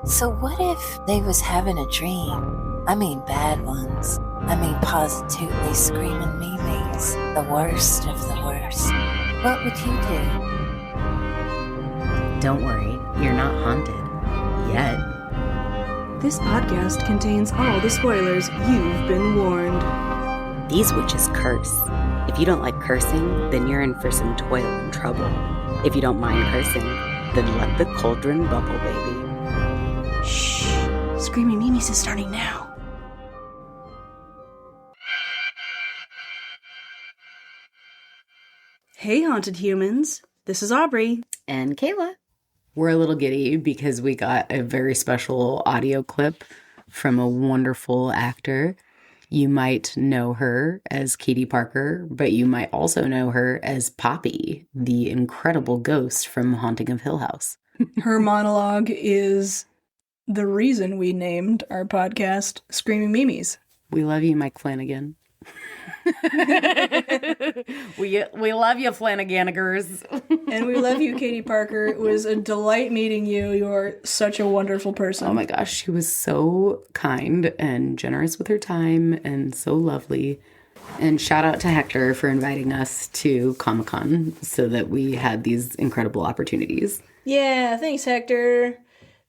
So what if they was having a dream? I mean bad ones. I mean positively screaming memes. The worst of the worst. What would you do? Don't worry, you're not haunted. Yet. This podcast contains all the spoilers. You've been warned. These witches curse. If you don't like cursing, then you're in for some toil and trouble. If you don't mind cursing, then let the cauldron bubble, baby. Shh. Screaming Mimes is starting now. Hey, haunted humans. This is Aubrey. And Kayla. We're a little giddy because we got a very special audio clip from a wonderful actor. You might know her as Katie Parker, but you might also know her as Poppy, the incredible ghost from Haunting of Hill House. Her monologue is the reason we named our podcast Screaming Mimes. We love you, Mike Flanagan. we love you, Flanaganigers. And we love you, Katie Parker. It was a delight meeting you. You're such a wonderful person. Oh my gosh, she was so kind and generous with her time and so lovely. And shout out to Hector for inviting us to Comic-Con so that we had these incredible opportunities. Yeah, thanks, Hector.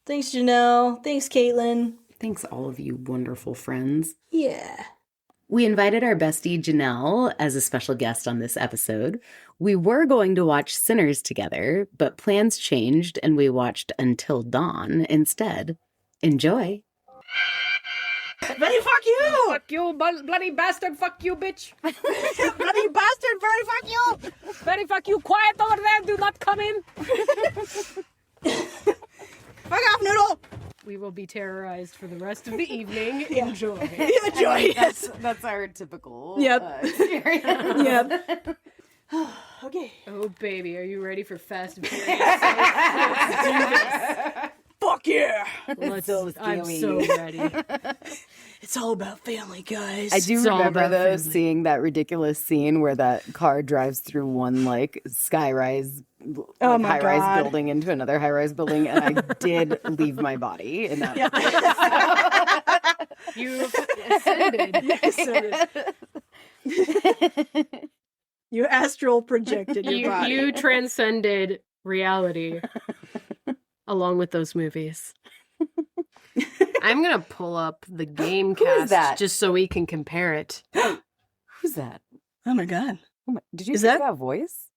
Thanks, Janelle. Thanks, Caitlin. Thanks, all of you wonderful friends. Yeah. We invited our bestie Janelle as a special guest on this episode. We were going to watch Sinners together, but plans changed and we watched Until Dawn instead. Enjoy. Bloody fuck you! Fuck you, bloody bastard, fuck you, bitch. Bloody bastard, bloody fuck you! Bloody fuck you, quiet over there, do not come in. Fuck off, Noodle! We will be terrorized for the rest of the evening. Enjoy. Enjoy. That's our typical Yep. experience. Yep. Okay. Oh, baby, are you ready for Fast and Furious? Let's do this. Fuck yeah! I'm so ready. It's all about family, guys. I do It's all remember about though family. seeing that ridiculous scene where that car drives through one like skyrise, Oh my high-rise God. building into another high-rise building, and I did leave my body in that. You ascended. You astral projected your body. You transcended reality along with those movies. I'm going to pull up the game Who is cast that? just so we can compare it. Who's that? Oh my God. Oh my, did you Is see that- that voice?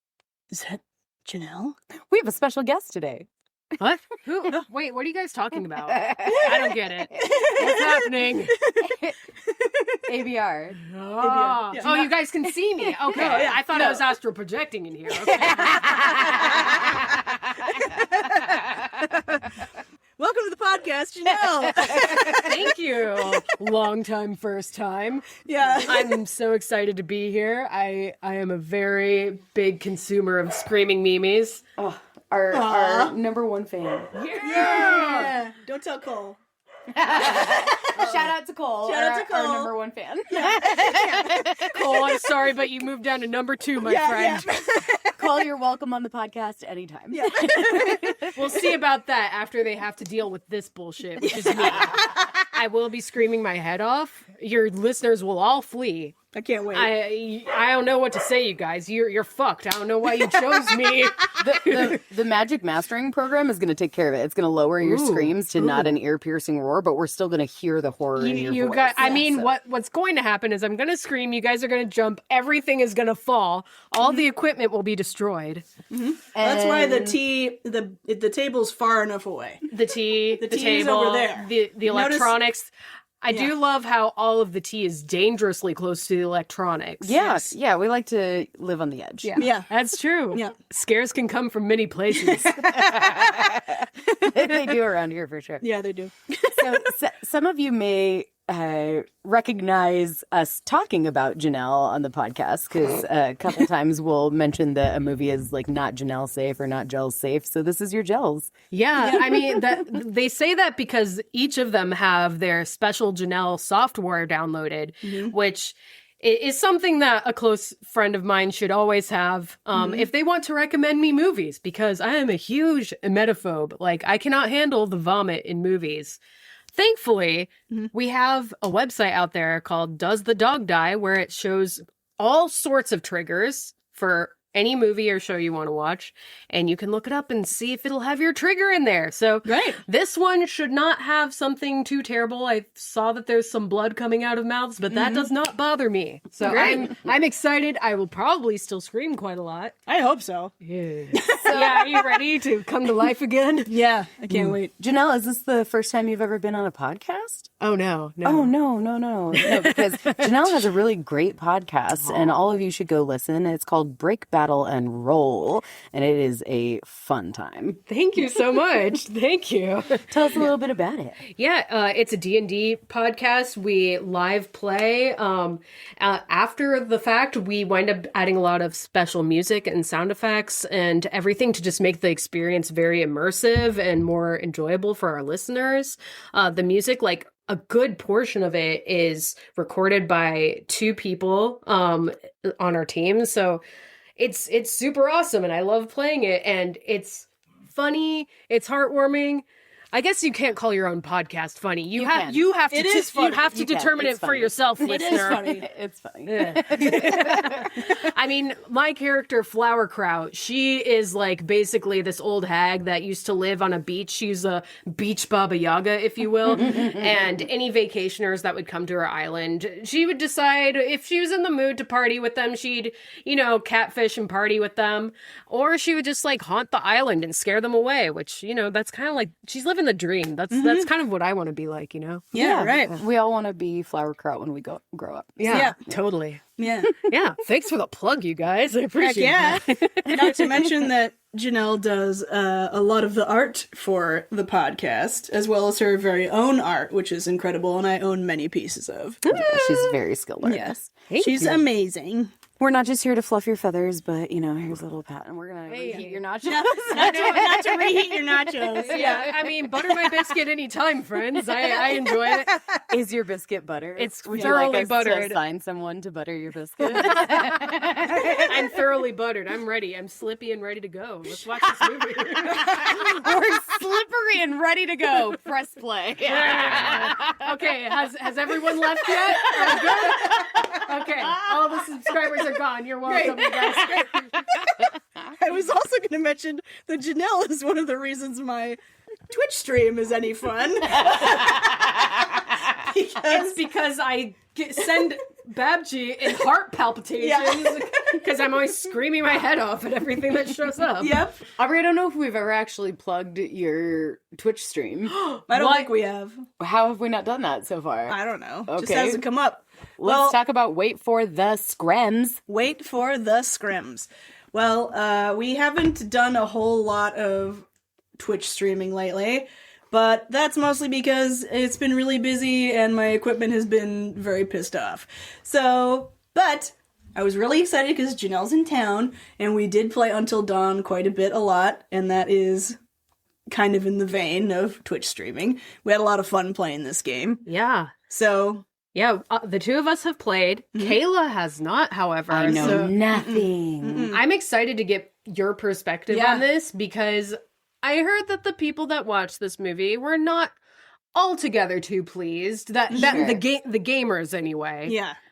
Is that Janelle? We have a special guest today. What? Who? Wait, what are you guys talking about? I don't get it. What's happening? ABR. Oh, Yeah. oh, you guys can see me. Okay. No, yeah. I thought I was astral projecting in here. Okay. Welcome to the podcast, Janelle. Thank you. Long time, first time. Yeah. I'm so excited to be here. I am a very big consumer of screaming memes. Oh, our number one fan. Yeah. Don't tell Cole. Shout out to Cole. Shout out to Cole. Our number one fan. Cole, I'm sorry, but you moved down to number 2, my friend. Cole, you're welcome on the podcast anytime. Yeah. We'll see about that after they have to deal with this bullshit, which is me. I will be screaming my head off. Your listeners will all flee. I can't wait. I don't know what to say, you guys. You're fucked. I don't know why you chose me. The magic mastering program is going to take care of it. It's going to lower your Ooh, screams to not an ear-piercing roar, but we're still going to hear the horror in your You voice. guys, I mean, So- what's going to happen is I'm going to scream. You guys are going to jump. Everything is going to fall. All the equipment will be destroyed. That's why the table's far enough away. The tea, the tea's table, over there. the Notice- electronics. I do love how all of the tea is dangerously close to the electronics. Yes. Yeah, we like to live on the edge. Yeah. That's true. Yeah. Scares can come from many places. They do around here for sure. Yeah, they do. So some of you may recognize us talking about Janelle on the podcast because a couple times we'll mention that a movie is like not Janelle safe or not Gels safe. So this is your Gels. Yeah, I mean, they say that because each of them have their special Janelle software downloaded, which is something that a close friend of mine should always have if they want to recommend me movies, because I am a huge emetophobe. Like, I cannot handle the vomit in movies. Thankfully, we have a website out there called Does the Dog Die, where it shows all sorts of triggers for any movie or show you want to watch, and you can look it up and see if it'll have your trigger in there. So this one should not have something too terrible. I saw that there's some blood coming out of mouths, but that does not bother me. So I'm excited. I will probably still scream quite a lot. I hope so. Yeah. Yeah, are you ready to come to life again? Yeah, I can't wait. Janelle, is this the first time you've ever been on a podcast? Oh, no. Oh, no, because Janelle has a really great podcast, and all of you should go listen. It's called Break, Battle, and Roll, and it is a fun time. Thank you so much. Thank you. Tell us a little bit about it. Yeah, it's a D&D podcast. We live play. After the fact, we wind up adding a lot of special music and sound effects and everything to just make the experience very immersive and more enjoyable for our listeners. The music, like, a good portion of it is recorded by 2 people on our team. So it's super awesome, and I love playing it, and it's funny, it's heartwarming. I guess you can't call your own podcast funny. You have to It is funny. You have to determine it for yourself, listener. It's funny. I mean, my character, Flower Kraut, she is like basically this old hag that used to live on a beach. She's a beach Baba Yaga, if you will. And any vacationers that would come to her island, she would decide if she was in the mood to party with them, she'd, catfish and party with them. Or she would just like haunt the island and scare them away, which, that's kind of like, she's living the dream. That's kind of what I want to be like, Yeah, right. We all want to be Flower Kraut when we grow up. Yeah, totally. Yeah. Yeah, thanks for the plug, you guys. I appreciate it. Not to mention that Janelle does a lot of the art for the podcast, as well as her very own art, which is incredible, and I own many pieces of. Yeah, she's very skilled artist. She's amazing. We're not just here to fluff your feathers, but, here's a little pat, and we're going to reheat your nachos. Not to reheat your nachos. Yeah, I mean, butter my biscuit anytime, friends. I enjoy it. Is your biscuit butter? It's Would thoroughly you like us buttered. to assign someone to butter your biscuit? I'm thoroughly buttered. I'm ready. I'm slippy and ready to go. Let's watch this movie. We're slippery and ready to go. Press play. Okay, has everyone left yet? Are we good? Okay, all the subscribers are gone. You're welcome, you guys. I was also going to mention that Janelle is one of the reasons my Twitch stream is any fun. It's because I send Babji in heart palpitations because I'm always screaming my head off at everything that shows up. Yep. Aubrey, I don't know if we've ever actually plugged your Twitch stream. I don't think we have. How have we not done that so far? I don't know. Okay. Just hasn't come up. Let's talk about Wait for the Screms. Wait for the Scrims. Well, we haven't done a whole lot of Twitch streaming lately, but that's mostly because it's been really busy and my equipment has been very pissed off. But I was really excited because Janelle's in town, and we did play Until Dawn quite a lot, and that is kind of in the vein of Twitch streaming. We had a lot of fun playing this game. Yeah. So... Yeah, the 2 of us have played. Kayla has not, however. I know so nothing. I'm excited to get your perspective on this because I heard that the people that watched this movie were not altogether too pleased. The gamers anyway.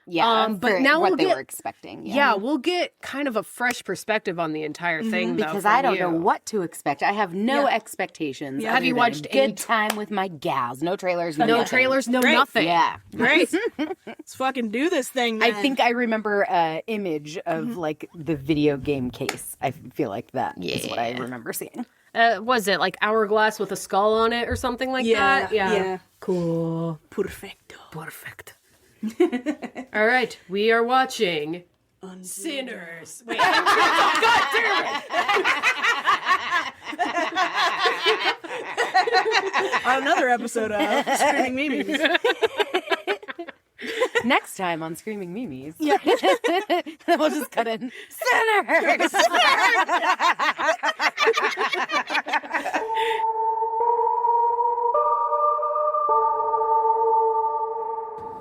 Yeah, but now what we'll they get, were expecting. Yeah, we'll get kind of a fresh perspective on the entire thing, though, because from I don't you. know what to expect. I have no expectations. Have you watched a good time with my gals? No trailers. No nothing. trailers. No Great. nothing. Yeah, Great. Let's fucking do this thing, man. I think I remember an image of like the video game case. I feel like that is what I remember seeing. Was it like hourglass with a skull on it or something like that? Yeah. Cool. Perfecto. Perfect. All right, we are watching Sinners. Wait, God damn it! On another episode of Screaming Memes. Next time on Screaming Memes. Yeah. Then we'll just cut in Sinners.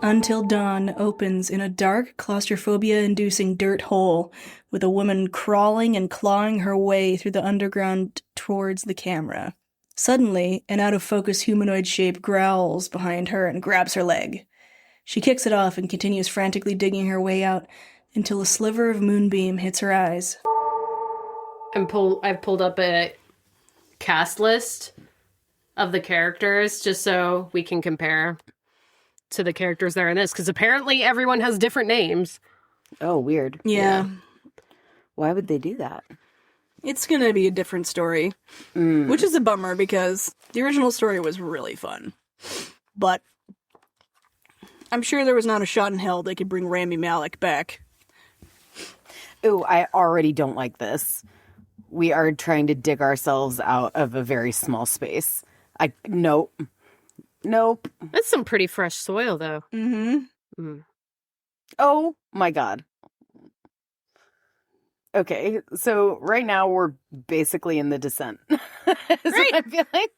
Until Dawn opens in a dark, claustrophobia-inducing dirt hole with a woman crawling and clawing her way through the underground towards the camera. Suddenly, an out-of-focus humanoid shape growls behind her and grabs her leg. She kicks it off and continues frantically digging her way out until a sliver of moonbeam hits her eyes. I've pulled up a cast list of the characters just so we can compare to the characters that are in this, because apparently everyone has different names. Oh, weird. Yeah. Why would they do that? It's gonna be a different story, which is a bummer because the original story was really fun. But I'm sure there was not a shot in hell they could bring Rami Malek back. Ooh, I already don't like this. We are trying to dig ourselves out of a very small space. Nope. That's some pretty fresh soil, though. Mm-hmm. Oh my God. Okay, so right now we're basically in the descent. Right. I feel like.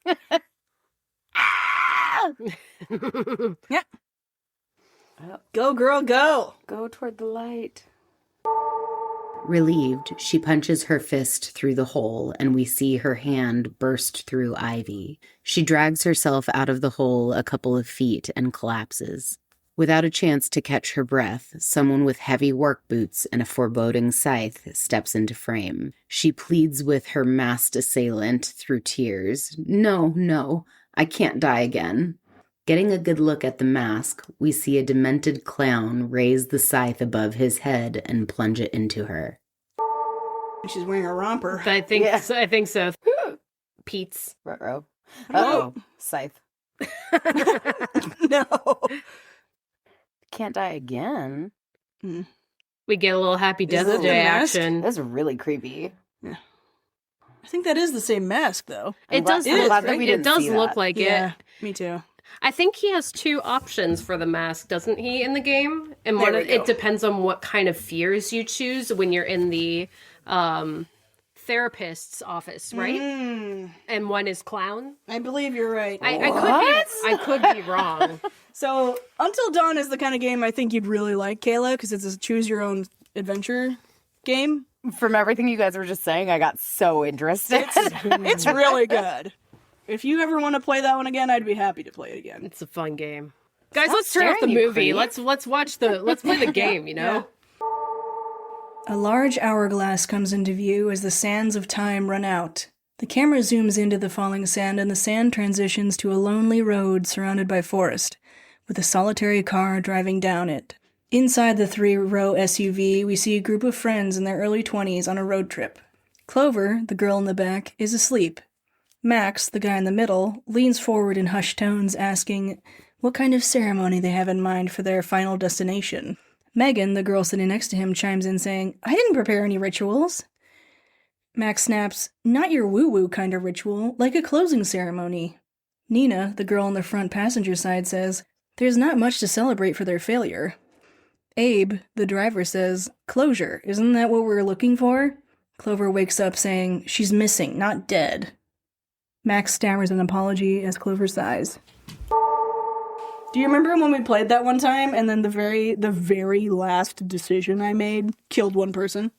Yeah. Go, girl, go. Go toward the light. Relieved, she punches her fist through the hole, and we see her hand burst through ivy. She drags herself out of the hole a couple of feet and collapses. Without a chance to catch her breath, someone with heavy work boots and a foreboding scythe steps into frame. She pleads with her masked assailant through tears. No, I can't die again. Getting a good look at the mask, we see a demented clown raise the scythe above his head and plunge it into her. She's wearing a romper. I think so. Pete's. Ruh-roh. Uh-oh. Scythe. No. Can't die again. We get a little Happy Death that the Day mask? action. That's really creepy. Yeah. I think that is the same mask, though. I'm glad that we It didn't does see look that. like Yeah, it. me too. I think he has two options for the mask, doesn't he, in the game? And There we go. it depends on what kind of fears you choose when you're in the therapist's office, right? And one is clown. I believe you're right. I could be wrong. So, Until Dawn is the kind of game I think you'd really like, Kayla, because it's a choose-your-own-adventure game. From everything you guys were just saying, I got so interested. It's really good. If you ever want to play that one again, I'd be happy to play it again. It's a fun game. Guys, Stop let's turn off the staring, you movie. creep. Let's play the game, you know? A large hourglass comes into view as the sands of time run out. The camera zooms into the falling sand, and the sand transitions to a lonely road surrounded by forest, with a solitary car driving down it. Inside the 3-row SUV, we see a group of friends in their early 20s on a road trip. Clover, the girl in the back, is asleep. Max, the guy in the middle, leans forward in hushed tones asking what kind of ceremony they have in mind for their final destination. Megan, the girl sitting next to him, chimes in saying, "I didn't prepare any rituals." Max snaps, "Not your woo-woo kind of ritual, like a closing ceremony." Nina, the girl on the front passenger side, says, "There's not much to celebrate for their failure." Abe, the driver, says, "Closure, isn't that what we're looking for?" Clover wakes up saying, "She's missing, not dead." Max stammers an apology as Clover sighs. Do you remember when we played that one time and then the very last decision I made killed one person?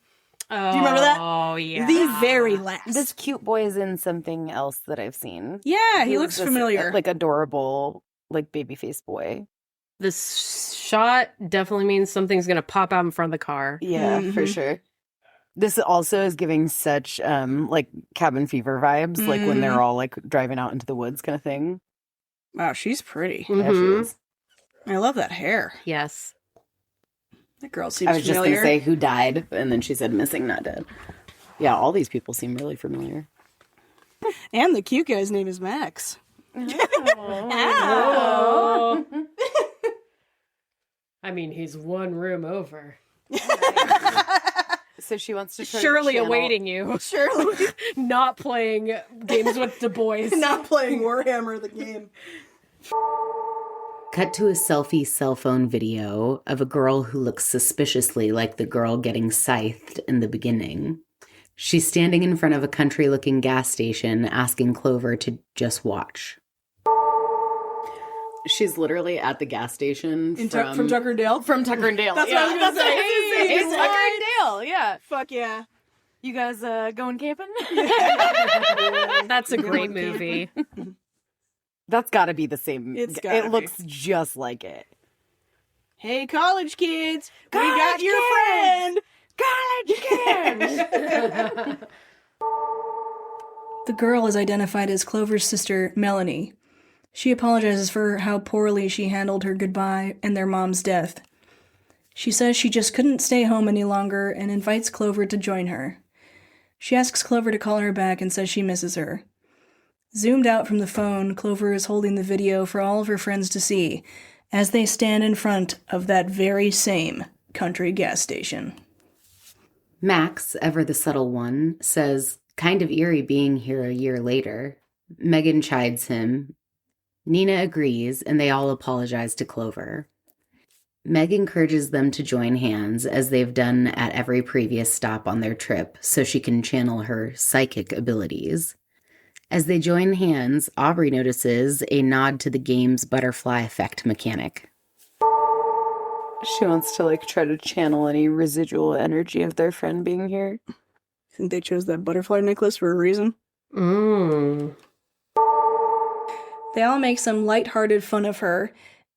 Do you remember that? Oh, yeah. The very last. This cute boy is in something else that I've seen. Yeah, he looks this, familiar. Like adorable, like baby face boy. This shot definitely means something's going to pop out in front of the car. Yeah, for sure. This also is giving such like cabin fever vibes, like when they're all like driving out into the woods kind of thing. Wow, she's pretty. Yeah, she is. I love that hair. Yes. That girl seems I was just familiar. going to say who died, and then she said missing, not dead. Yeah, all these people seem really familiar. And the cute guy's name is Max. Oh. I mean, he's one room over. So she wants to try Surely to channel... awaiting you. Surely. Not playing games with Du Bois. Not playing Warhammer the game. Cut to a selfie cell phone video of a girl who looks suspiciously like the girl getting scythed in the beginning. She's standing in front of a country-looking gas station asking Clover to just watch. She's literally at the gas station From Tucker and Dale? From Tucker and Dale. That's what I was gonna say. It's Tucker and Dale, yeah. Fuck yeah. You guys going camping? That's a great movie. That's got to be the same. It looks just like it. Hey, college kids, we College got your friend. College kids! The girl is identified as Clover's sister, Melanie. She apologizes for how poorly she handled her goodbye and their mom's death. She says she just couldn't stay home any longer and invites Clover to join her. She asks Clover to call her back and says she misses her. Zoomed out from the phone, Clover is holding the video for all of her friends to see as they stand in front of that very same country gas station. Max, ever the subtle one, says, kind of eerie being here a year later. Megan chides him. Nina agrees, and they all apologize to Clover. Meg encourages them to join hands, as they've done at every previous stop on their trip, so she can channel her psychic abilities. As they join hands, Aubrey notices a nod to the game's butterfly effect mechanic. She wants to, try to channel any residual energy of their friend being here. I think they chose that butterfly necklace for a reason. They all make some lighthearted fun of her,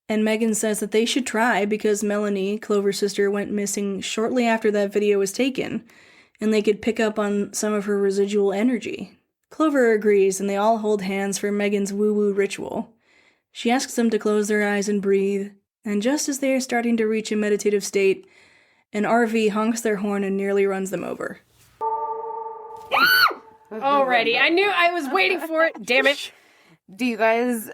and Megan says that they should try because Melanie, Clover's sister, went missing shortly after that video was taken, and they could pick up on some of her residual energy. Clover agrees, and they all hold hands for Megan's woo-woo ritual. She asks them to close their eyes and breathe, and just as they are starting to reach a meditative state, an RV honks their horn and nearly runs them over. Already. I was waiting for it. Damn it. Do you guys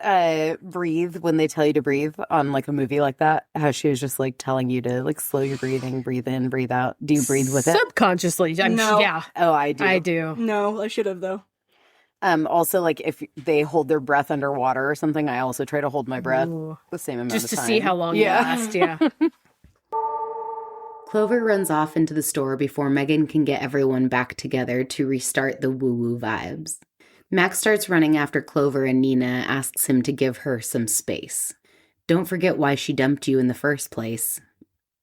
breathe when they tell you to breathe on a movie like that? How she was just telling you to slow your breathing, breathe in, breathe out. Do you breathe with it? Subconsciously. No. Yeah. Oh, I do. I do. No, I should have, though. Also, if they hold their breath underwater or something, I also try to hold my breath the same amount Just of to time. see how long you last, yeah. Clover runs off into the store before Megan can get everyone back together to restart the woo-woo vibes. Max starts running after Clover and Nina asks him to give her some space. Don't forget why she dumped you in the first place.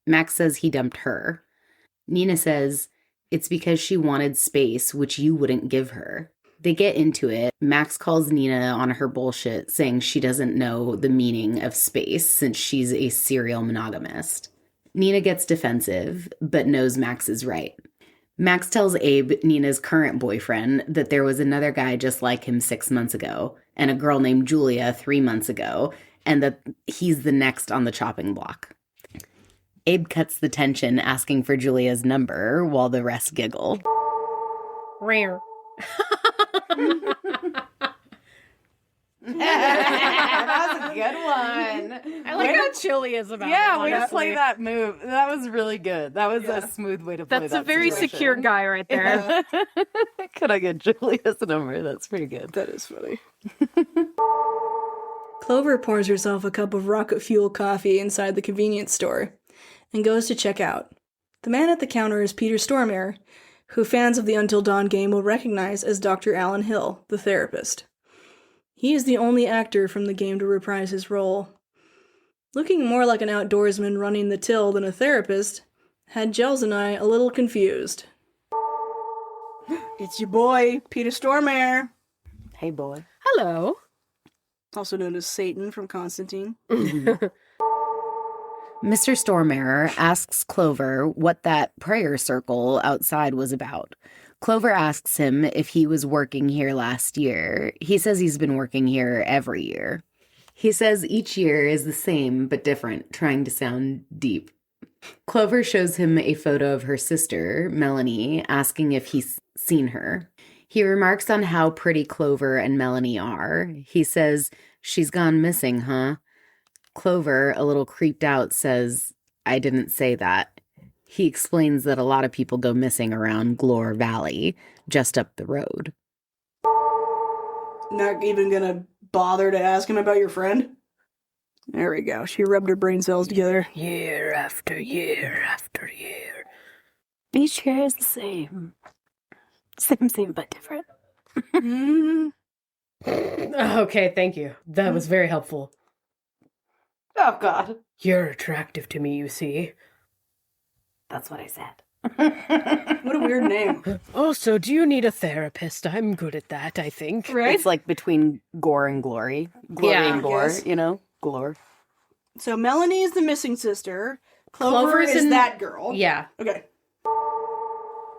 Max says he dumped her. Nina says it's because she wanted space, which you wouldn't give her. They get into it. Max calls Nina on her bullshit, saying she doesn't know the meaning of space since she's a serial monogamist. Nina gets defensive, but knows Max is right. Max tells Abe, Nina's current boyfriend, that there was another guy just like him 6 months ago, and a girl named Julia 3 months ago, and that he's the next on the chopping block. Abe cuts the tension, asking for Julia's number, while the rest giggle. Rare. That was a good one. I like how chill he is about it. Yeah, way to honestly. play that move. That was really good. That was a smooth way to play That's that a very situation. secure guy right there. Could I get Julia's number? That's pretty good. That is funny. Clover pours herself a cup of rocket fuel coffee inside the convenience store and goes to check out. The man at the counter is Peter Stormare, who fans of the Until Dawn game will recognize as Dr. Alan Hill, the therapist. He is the only actor from the game to reprise his role. Looking more like an outdoorsman running the till than a therapist, had Gels and I a little confused. It's your boy, Peter Stormare. Hey, boy. Hello. Also known as Satan from Constantine. Mr. Stormare asks Clover what that prayer circle outside was about. Clover asks him if he was working here last year. He says he's been working here every year. He says each year is the same but different, trying to sound deep. Clover shows him a photo of her sister, Melanie, asking if he's seen her. He remarks on how pretty Clover and Melanie are. He says, "She's gone missing, huh?" Clover, a little creeped out, says, "I didn't say that." He explains that a lot of people go missing around Glore Valley, just up the road. Not even gonna bother to ask him about your friend? There we go. She rubbed her brain cells together. Year after year after year. Each year is the same. Same, but different. Okay, thank you. That was very helpful. Oh, God. You're attractive to me, you see. That's what I said. What a weird name. Also, do you need a therapist? I'm good at that, I think. Right? It's like between gore and glory. Glory Yeah, and I gore, guess. you know? Glore. So Melanie is the missing sister. Clover Clover's is in- that girl. Yeah. Okay.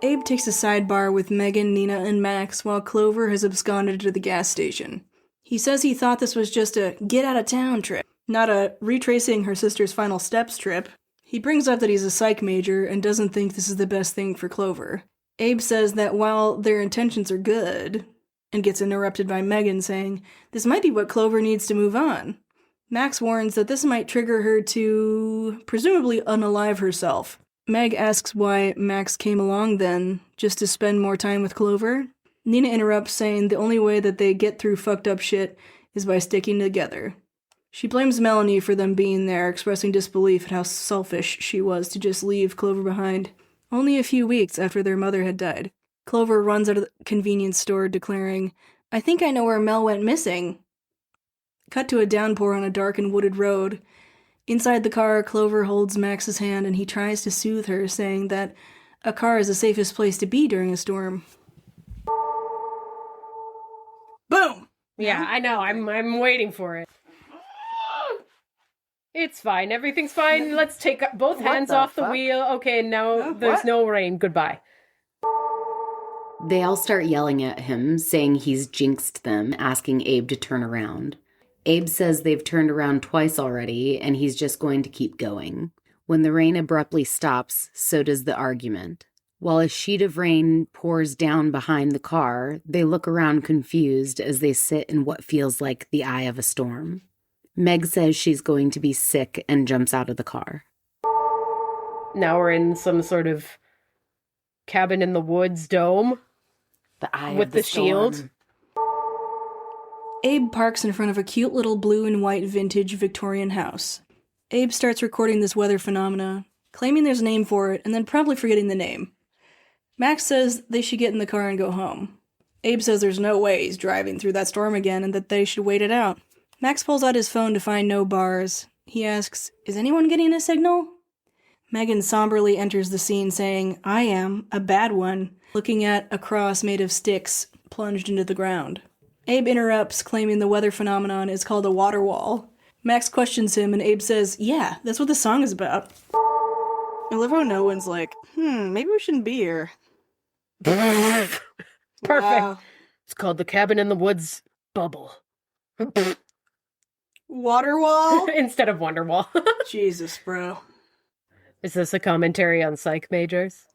Abe takes a sidebar with Megan, Nina, and Max while Clover has absconded to the gas station. He says he thought this was just a get-out-of-town trip, not a retracing her sister's final steps trip. He brings up that he's a psych major and doesn't think this is the best thing for Clover. Abe says that while their intentions are good, and gets interrupted by Megan saying, this might be what Clover needs to move on. Max warns that this might trigger her to presumably unalive herself. Meg asks why Max came along then, just to spend more time with Clover. Nina interrupts, saying the only way that they get through fucked up shit is by sticking together. She blames Melanie for them being there, expressing disbelief at how selfish she was to just leave Clover behind. Only a few weeks after their mother had died. Clover runs out of the convenience store, declaring, I think I know where Mel went missing. Cut to a downpour on a dark and wooded road. Inside the car, Clover holds Max's hand and he tries to soothe her, saying that a car is the safest place to be during a storm. Boom! Yeah, I know. I'm waiting for it. It's fine. Everything's fine. Let's take both hands the off the fuck? wheel. Okay, now there's what? no rain. Goodbye. They all start yelling at him, saying he's jinxed them, asking Abe to turn around. Abe says they've turned around twice already, and he's just going to keep going. When the rain abruptly stops, so does the argument. While a sheet of rain pours down behind the car, they look around confused as they sit in what feels like the eye of a storm. Meg says she's going to be sick and jumps out of the car. Now we're in some sort of cabin in the woods dome. The eye With of the the shield? storm. Abe parks in front of a cute little blue and white vintage Victorian house. Abe starts recording this weather phenomena, claiming there's a name for it, and then promptly forgetting the name. Max says they should get in the car and go home. Abe says there's no way he's driving through that storm again and that they should wait it out. Max pulls out his phone to find no bars. He asks, is anyone getting a signal? Megan somberly enters the scene saying, I am, a bad one, looking at a cross made of sticks plunged into the ground. Abe interrupts, claiming the weather phenomenon is called a water wall. Max questions him, and Abe says, yeah, that's what the song is about. I love how no one's like, maybe we shouldn't be here. Perfect. Wow. It's called the cabin in the woods bubble. Water wall? Instead of Wonderwall. Jesus, bro. Is this a commentary on psych majors?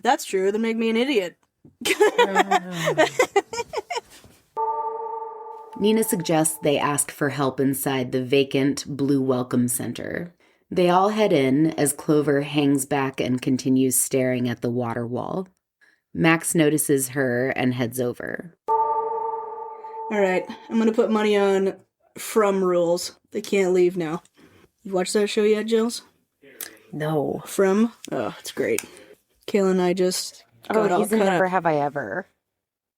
That's true, then make me an idiot. Nina suggests they ask for help inside the vacant Blue Welcome Center. They all head in as Clover hangs back and continues staring at the water wall. Max notices her and heads over. Alright, I'm gonna put money on From rules. They can't leave now. You watched that show yet, Jills? No. From? Oh, it's great. Kayla and I just got all he's in cut Never up. Have I Ever.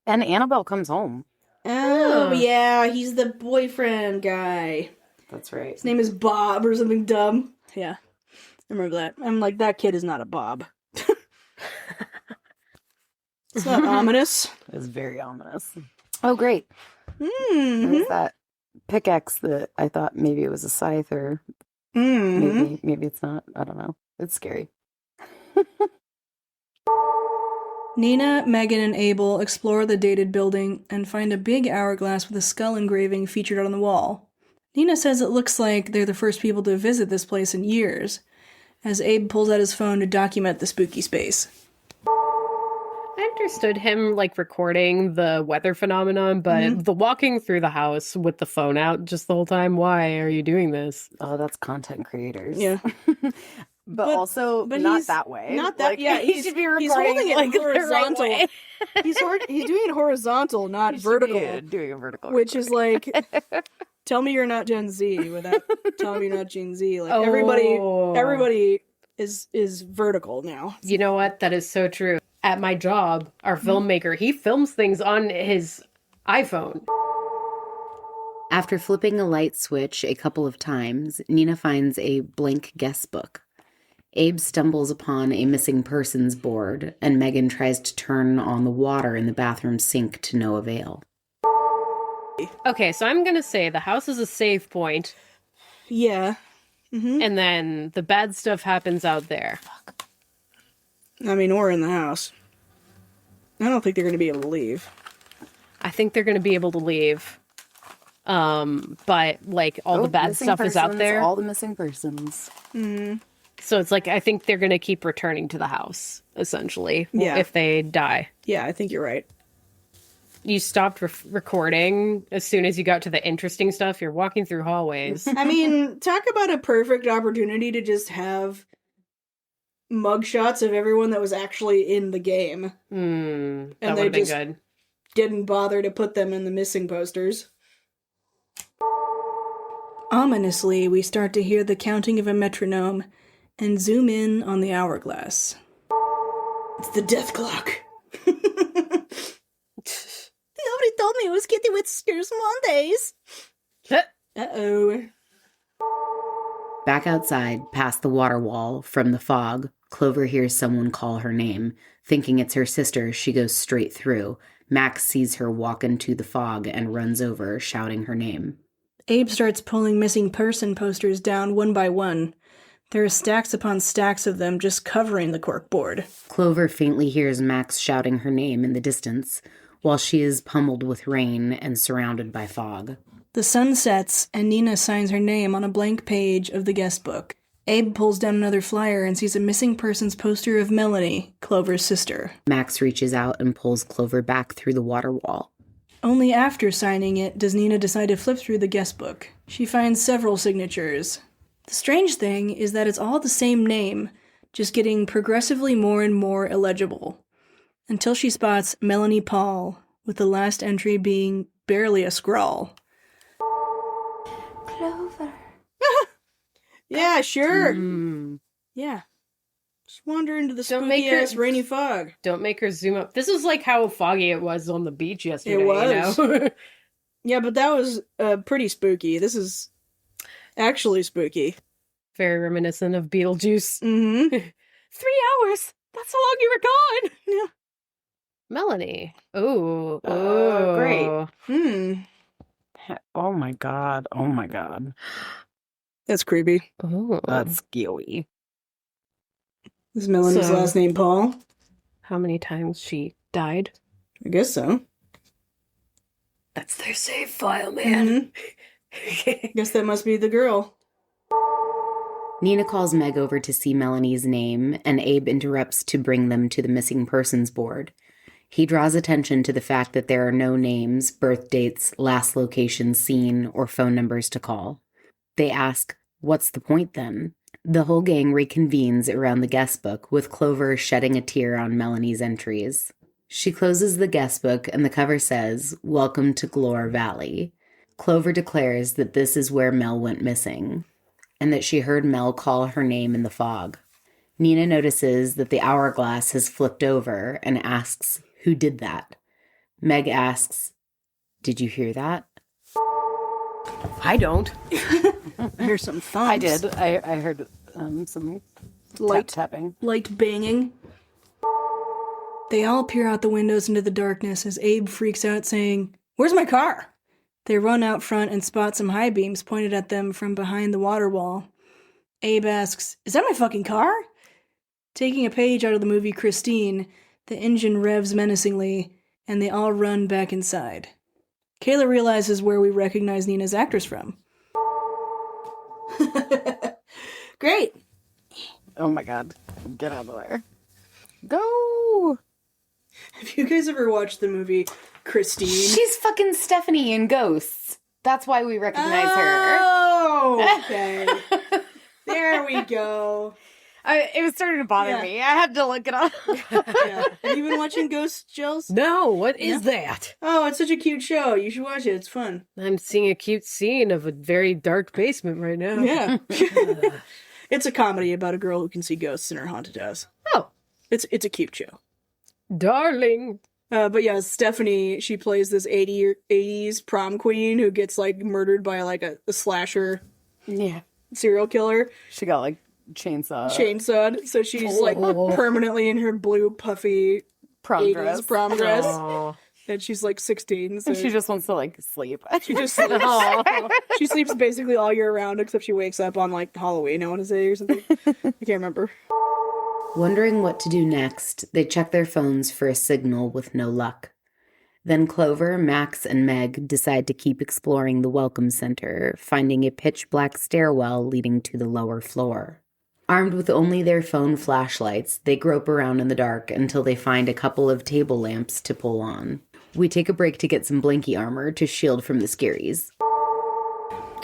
And Annabelle comes home. Oh, yeah, he's the boyfriend guy. That's right. His name is Bob or something dumb. Yeah, I remember that. I'm like, that kid is not a Bob. It's not ominous. It's very ominous. Oh, great. Mm-hmm. There's that pickaxe that I thought maybe it was a scythe or Mm-hmm. maybe it's not. I don't know. It's scary. Nina, Megan, and Abel explore the dated building and find a big hourglass with a skull engraving featured on the wall. Nina says it looks like they're the first people to visit this place in years, as Abe pulls out his phone to document the spooky space. I understood him recording the weather phenomenon, but the walking through the house with the phone out just the whole time, why are you doing this? Oh, that's content creators. Yeah. But also but not he's that way. not that- yeah, he he's- should be he's recording holding it the right horizontal. way. He's doing it horizontal, not He should be, vertical. doing a vertical. Which is like, tell me you're not Gen Z without tell me you're not Gen Z. Like Oh. everybody is vertical now. You know what? That is so true. At my job, our filmmaker, he films things on his iPhone. After flipping a light switch a couple of times, Nina finds a blank guest book. Abe stumbles upon a missing persons board, and Megan tries to turn on the water in the bathroom sink to no avail. Okay, so I'm gonna say the house is a save point, Yeah. and then the bad stuff happens out there. I mean, or in the house. I don't think they're going to be able to leave. I think they're gonna be able to leave. But like all the bad stuff is out there. All the missing persons. So it's like I think they're gonna keep returning to the house, essentially, Yeah. if they die. Yeah, I think you're right. You stopped recording as soon as you got to the interesting stuff. You're walking through hallways. I mean, talk about a perfect opportunity to just have mugshots of everyone that was actually in the game. That And would they have been just good. didn't bother to put them in the missing posters. Ominously, we start to hear the counting of a metronome and zoom in on the hourglass. It's the death clock. Nobody told me it was Kitty Whiskers Mondays. Uh-oh. Back outside, past the water wall, from the fog, Clover hears someone call her name. Thinking it's her sister, she goes straight through. Max sees her walk into the fog and runs over, shouting her name. Abe starts pulling missing person posters down one by one. There are stacks upon stacks of them just covering the corkboard. Clover faintly hears Max shouting her name in the distance, while she is pummeled with rain and surrounded by fog. The sun sets, and Nina signs her name on a blank page of the guest book. Abe pulls down another flyer and sees a missing person's poster of Melanie, Clover's sister. Max reaches out and pulls Clover back through the water wall. Only after signing it does Nina decide to flip through the guest book. She finds several signatures. The strange thing is that it's all the same name, just getting progressively more and more illegible, until she spots Melanie Paul, with the last entry being barely a scrawl. Clover. Yeah, sure. Mm. Yeah. Just wander into the Don't make spooky-ass her- rainy fog. Don't make her zoom up. This is like how foggy it was on the beach yesterday. It was. You know? Yeah, but that was pretty spooky. This is actually spooky. Very reminiscent of Beetlejuice. Mm-hmm. 3 hours. That's how long you were gone. Yeah. Melanie. Ooh. Great. Hmm. Oh my god. Oh my god. That's creepy. Ooh. That's scary. Is Melanie's So- last name Paul? How many times she died? I guess so. That's their save file, man. Mhm. Guess that must be the girl. Nina calls Meg over to see Melanie's name, and Abe interrupts to bring them to the missing persons board. He draws attention to the fact that there are no names, birth dates, last location seen, or phone numbers to call. They ask, "What's the point then?" The whole gang reconvenes around the guest book, with Clover shedding a tear on Melanie's entries. She closes the guest book, and the cover says, "Welcome to Glore Valley." Clover declares that this is where Mel went missing, and that she heard Mel call her name in the fog. Nina notices that the hourglass has flipped over and asks, "Who did that?" Meg asks, "Did you hear that?" I don't. Here's some thumps. I did. I heard some Light tapping. light banging. They all peer out the windows into the darkness as Abe freaks out, saying, "Where's my car?" They run out front and spot some high beams pointed at them from behind the water wall. Abe asks, "Is that my fucking car?" Taking a page out of the movie Christine, the engine revs menacingly, and they all run back inside. Kayla realizes where we recognize Nina's actress from. Great! Oh my god. Get out of the way. Go! Have you guys ever watched the movie Christine? She's fucking Stephanie in Ghosts. That's why we recognize her. Oh, okay. There we go. It was starting to bother Yeah. me. I had to look it up. Yeah. Have you been watching Ghost, Jills? No, what is that? Oh, it's such a cute show. You should watch it. It's fun. I'm seeing a cute scene of a very dark basement right now. Yeah. It's a comedy about a girl who can see ghosts in her haunted house. Oh, It's a cute show. darling. But yeah, Stephanie, she plays this 80s prom queen who gets like murdered by like a slasher Yeah. serial killer. She got like Chainsawed. So she's like permanently in her blue puffy prom 80s dress. prom dress. Aw. And she's like 16. So And she just wants to like sleep. she just sleeps. She sleeps basically all year round except she wakes up on like Halloween, I want to say, or something. I can't remember. Wondering what to do next, they check their phones for a signal with no luck. Then Clover, Max, and Meg decide to keep exploring the Welcome Center, finding a pitch-black stairwell leading to the lower floor. Armed with only their phone flashlights, they grope around in the dark until they find a couple of table lamps to pull on. We take a break to get some blankie armor to shield from the scaries.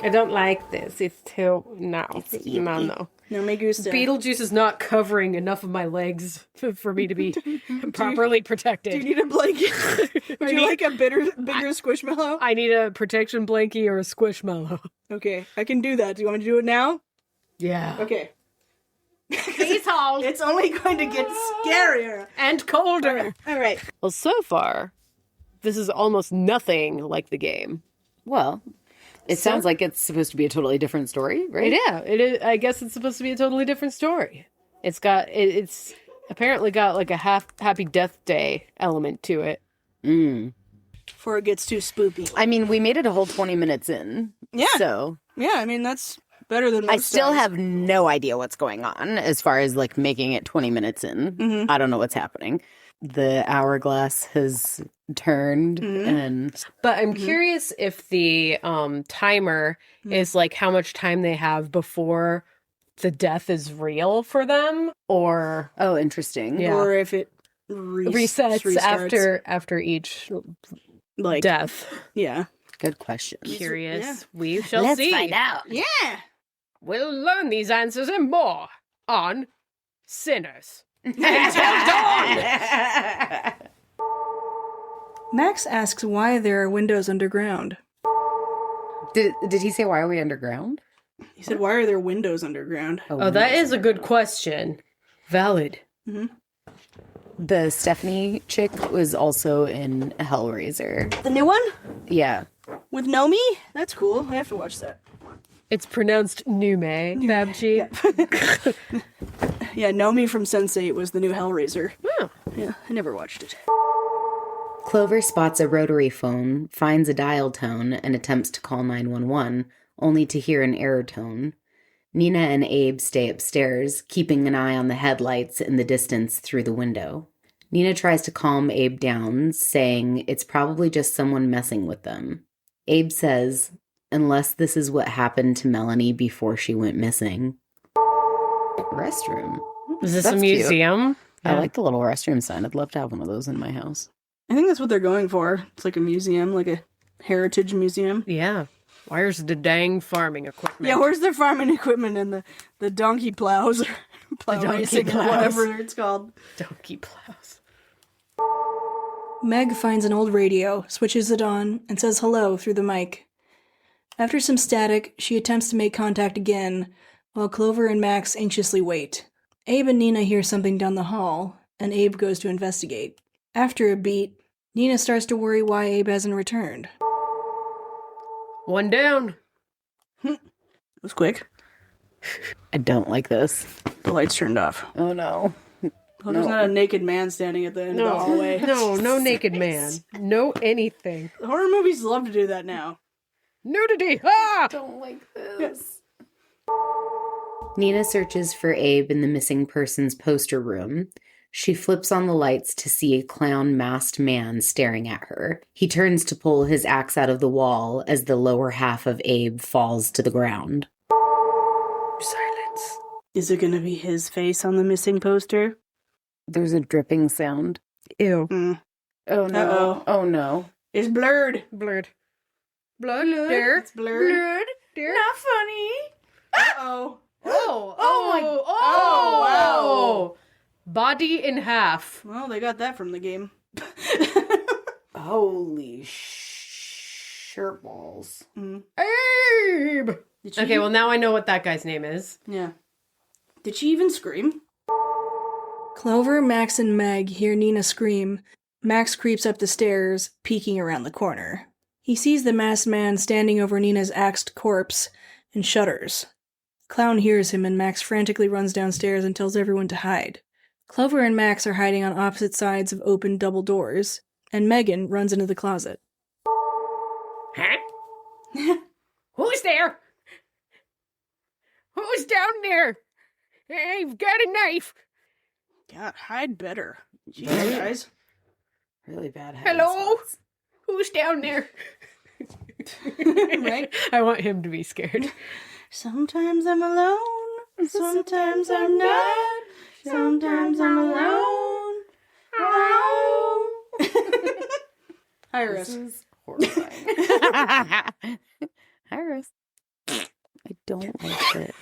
I don't like this. It's too... No. No. No me gusta. Beetlejuice is not covering enough of my legs for me to be properly protected. Do you need a blanket? Would you like a bigger squishmallow? I need a protection blankie or a squishmallow. Okay, I can do that. Do you want me to do it now? Yeah. Okay. Please hold. It's only going to get scarier. And colder. All right. Well, so far, this is almost nothing like the game. Well, it sounds like it's supposed to be a totally different story, right? Yeah, it is. I guess it's supposed to be a totally different story. It's apparently got like a happy death day element to it. Before it gets too spoopy. I mean, we made it a whole 20 minutes in. Yeah. So Yeah, I mean, that's better than most I still times. have no idea what's going on as far as like making it 20 minutes in. I don't know what's happening. The hourglass has turned and But I'm curious if the timer is like how much time they have before the death is real for them, or oh, interesting. Yeah. Or if it resets restarts. after each like death. Yeah. Good question. Curious. Yeah. We shall Let's see. find out. Yeah. We'll learn these answers and more on Sinners. Max asks why there are windows underground. Did he say why are we underground? He said, "Why are there windows underground?" Oh, that is a good question. Valid. The Stephanie chick was also in Hellraiser. The new one Yeah. with Nomi. That's cool. I have to watch that. It's pronounced Nume, Babji. Yeah, Nomi from Sense8 was the new Hellraiser. Oh. Yeah, I never watched it. Clover spots a rotary phone, finds a dial tone, and attempts to call 911, only to hear an error tone. Nina and Abe stay upstairs, keeping an eye on the headlights in the distance through the window. Nina tries to calm Abe down, saying it's probably just someone messing with them. Abe says, unless this is what happened to Melanie before she went missing. Restroom. Is this That's a cute. museum? I like the little restroom sign. I'd love to have one of those in my house. I think that's what they're going for. It's like a museum, like a heritage museum. Yeah. Where's the dang farming equipment? Yeah, where's the farming equipment and the donkey plows or plow donkey racing or plows. whatever it's called? Donkey plows. Meg finds an old radio, switches it on, and says hello through the mic. After some static, she attempts to make contact again, while Clover and Max anxiously wait. Abe and Nina hear something down the hall, and Abe goes to investigate. After a beat, Nina starts to worry why Abe hasn't returned. One down. It was quick. I don't like this. The lights turned off. Oh no. Well, there's not a naked man standing at the end of the hallway. No naked man. No anything. Horror movies love to do that now. Nudity. Ah! Don't like this. Nina searches for Abe in the missing persons poster room. She flips on the lights to see a clown masked man staring at her. He turns to pull his axe out of the wall as the lower half of Abe falls to the ground. Silence. Is it going to be his face on the missing poster? There's a dripping sound. Ew. Oh no. Uh-oh. Oh no. It's blurred. Blurred. Blood. There. It's blurred. There. Not funny. Uh-oh. Oh my- Oh, Oh, wow. Body in half. Well, they got that from the game. Holy shirt balls. Abe. Did she Okay, well now I know what that guy's name is. Yeah. Did she even scream? Clover, Max, and Meg hear Nina scream, Max creeps up the stairs, peeking around the corner. He sees the masked man standing over Nina's axed corpse and shudders. Clown hears him and Max frantically runs downstairs and tells everyone to hide. Clover and Max are hiding on opposite sides of open double doors, and Megan runs into the closet. Huh? Who's there? Who's down there? I've got a knife. God, hide better. Jeez, guys. Really bad. Hello? Who's down there? Right? I want him to be scared. Sometimes I'm alone. Sometimes I'm not. Sometimes I'm alone. Iris. This is horrifying. Iris. I don't like this.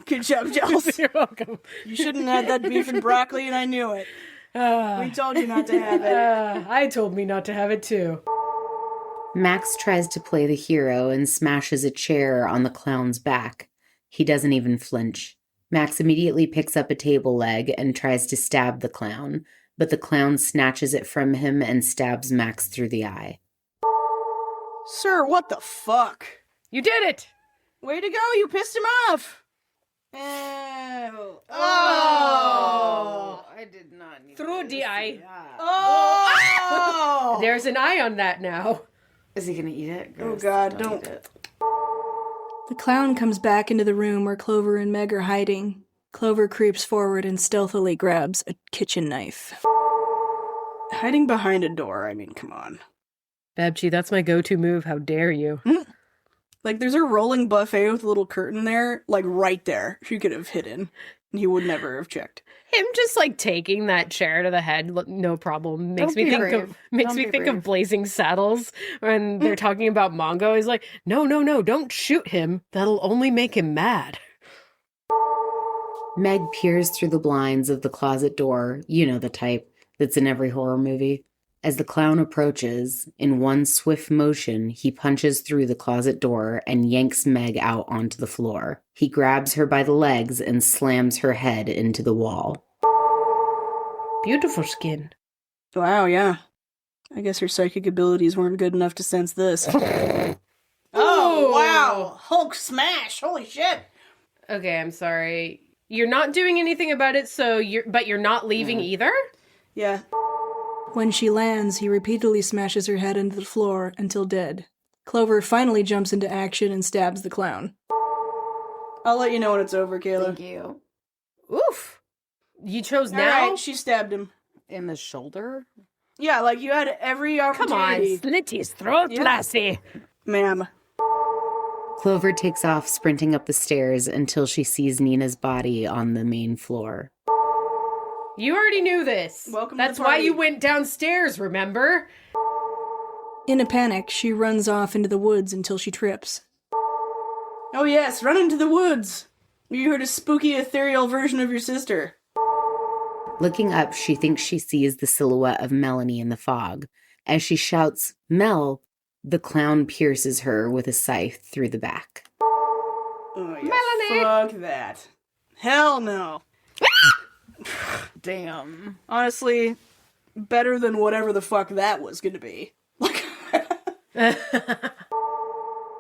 Good job, Jules. You're welcome. You shouldn't have had that beef and broccoli, and I knew it. We told you not to have it. I told me not to have it too. Max tries to play the hero and smashes a chair on the clown's back. He doesn't even flinch. Max immediately picks up a table leg and tries to stab the clown, but the clown snatches it from him and stabs Max through the eye. Sir, what the fuck? You did it! Way to go, you pissed him off! Ew. I did not need Through the eye. Oh! There's an eye on that now. Is he gonna eat it? Oh God, don't. eat it. The clown comes back into the room where Clover and Meg are hiding. Clover creeps forward and stealthily grabs a kitchen knife. Hiding behind a door, I mean, come on. Babchi, that's my go-to move. How dare you? Like, there's a rolling buffet with a little curtain there, like, right there. She could have hidden, and he would never have checked. Him just like taking that chair to the head, no problem. Makes me think of Blazing Saddles when they're talking about Mongo. He's like, no, don't shoot him. That'll only make him mad. Meg peers through the blinds of the closet door, you know the type, that's in every horror movie. As the clown approaches, in one swift motion, he punches through the closet door and yanks Meg out onto the floor. He grabs her by the legs and slams her head into the wall. Beautiful skin. Wow, yeah. I guess her psychic abilities weren't good enough to sense this. Oh, wow! Hulk smash! Holy shit! Okay, I'm sorry. You're not doing anything about it, but you're not leaving either? Yeah. When she lands, he repeatedly smashes her head into the floor until dead. Clover finally jumps into action and stabs the clown. I'll let you know when it's over, Kayla. Thank you. Oof. You chose All now? right, she stabbed him. In the shoulder? Yeah, like you had every Come on, opportunity. slit his throat, Yeah. lassie. Ma'am. Clover takes off, sprinting up the stairs until she sees Nina's body on the main floor. You already knew this. Welcome to That's the why party. you went downstairs, remember? In a panic, she runs off into the woods until she trips. Oh yes, run into the woods! You heard a spooky, ethereal version of your sister. Looking up, she thinks she sees the silhouette of Melanie in the fog. As she shouts, "Mel!" the clown pierces her with a scythe through the back. Oh yeah, Melanie! fuck that. Hell no. Damn. Honestly, better than whatever the fuck that was gonna be.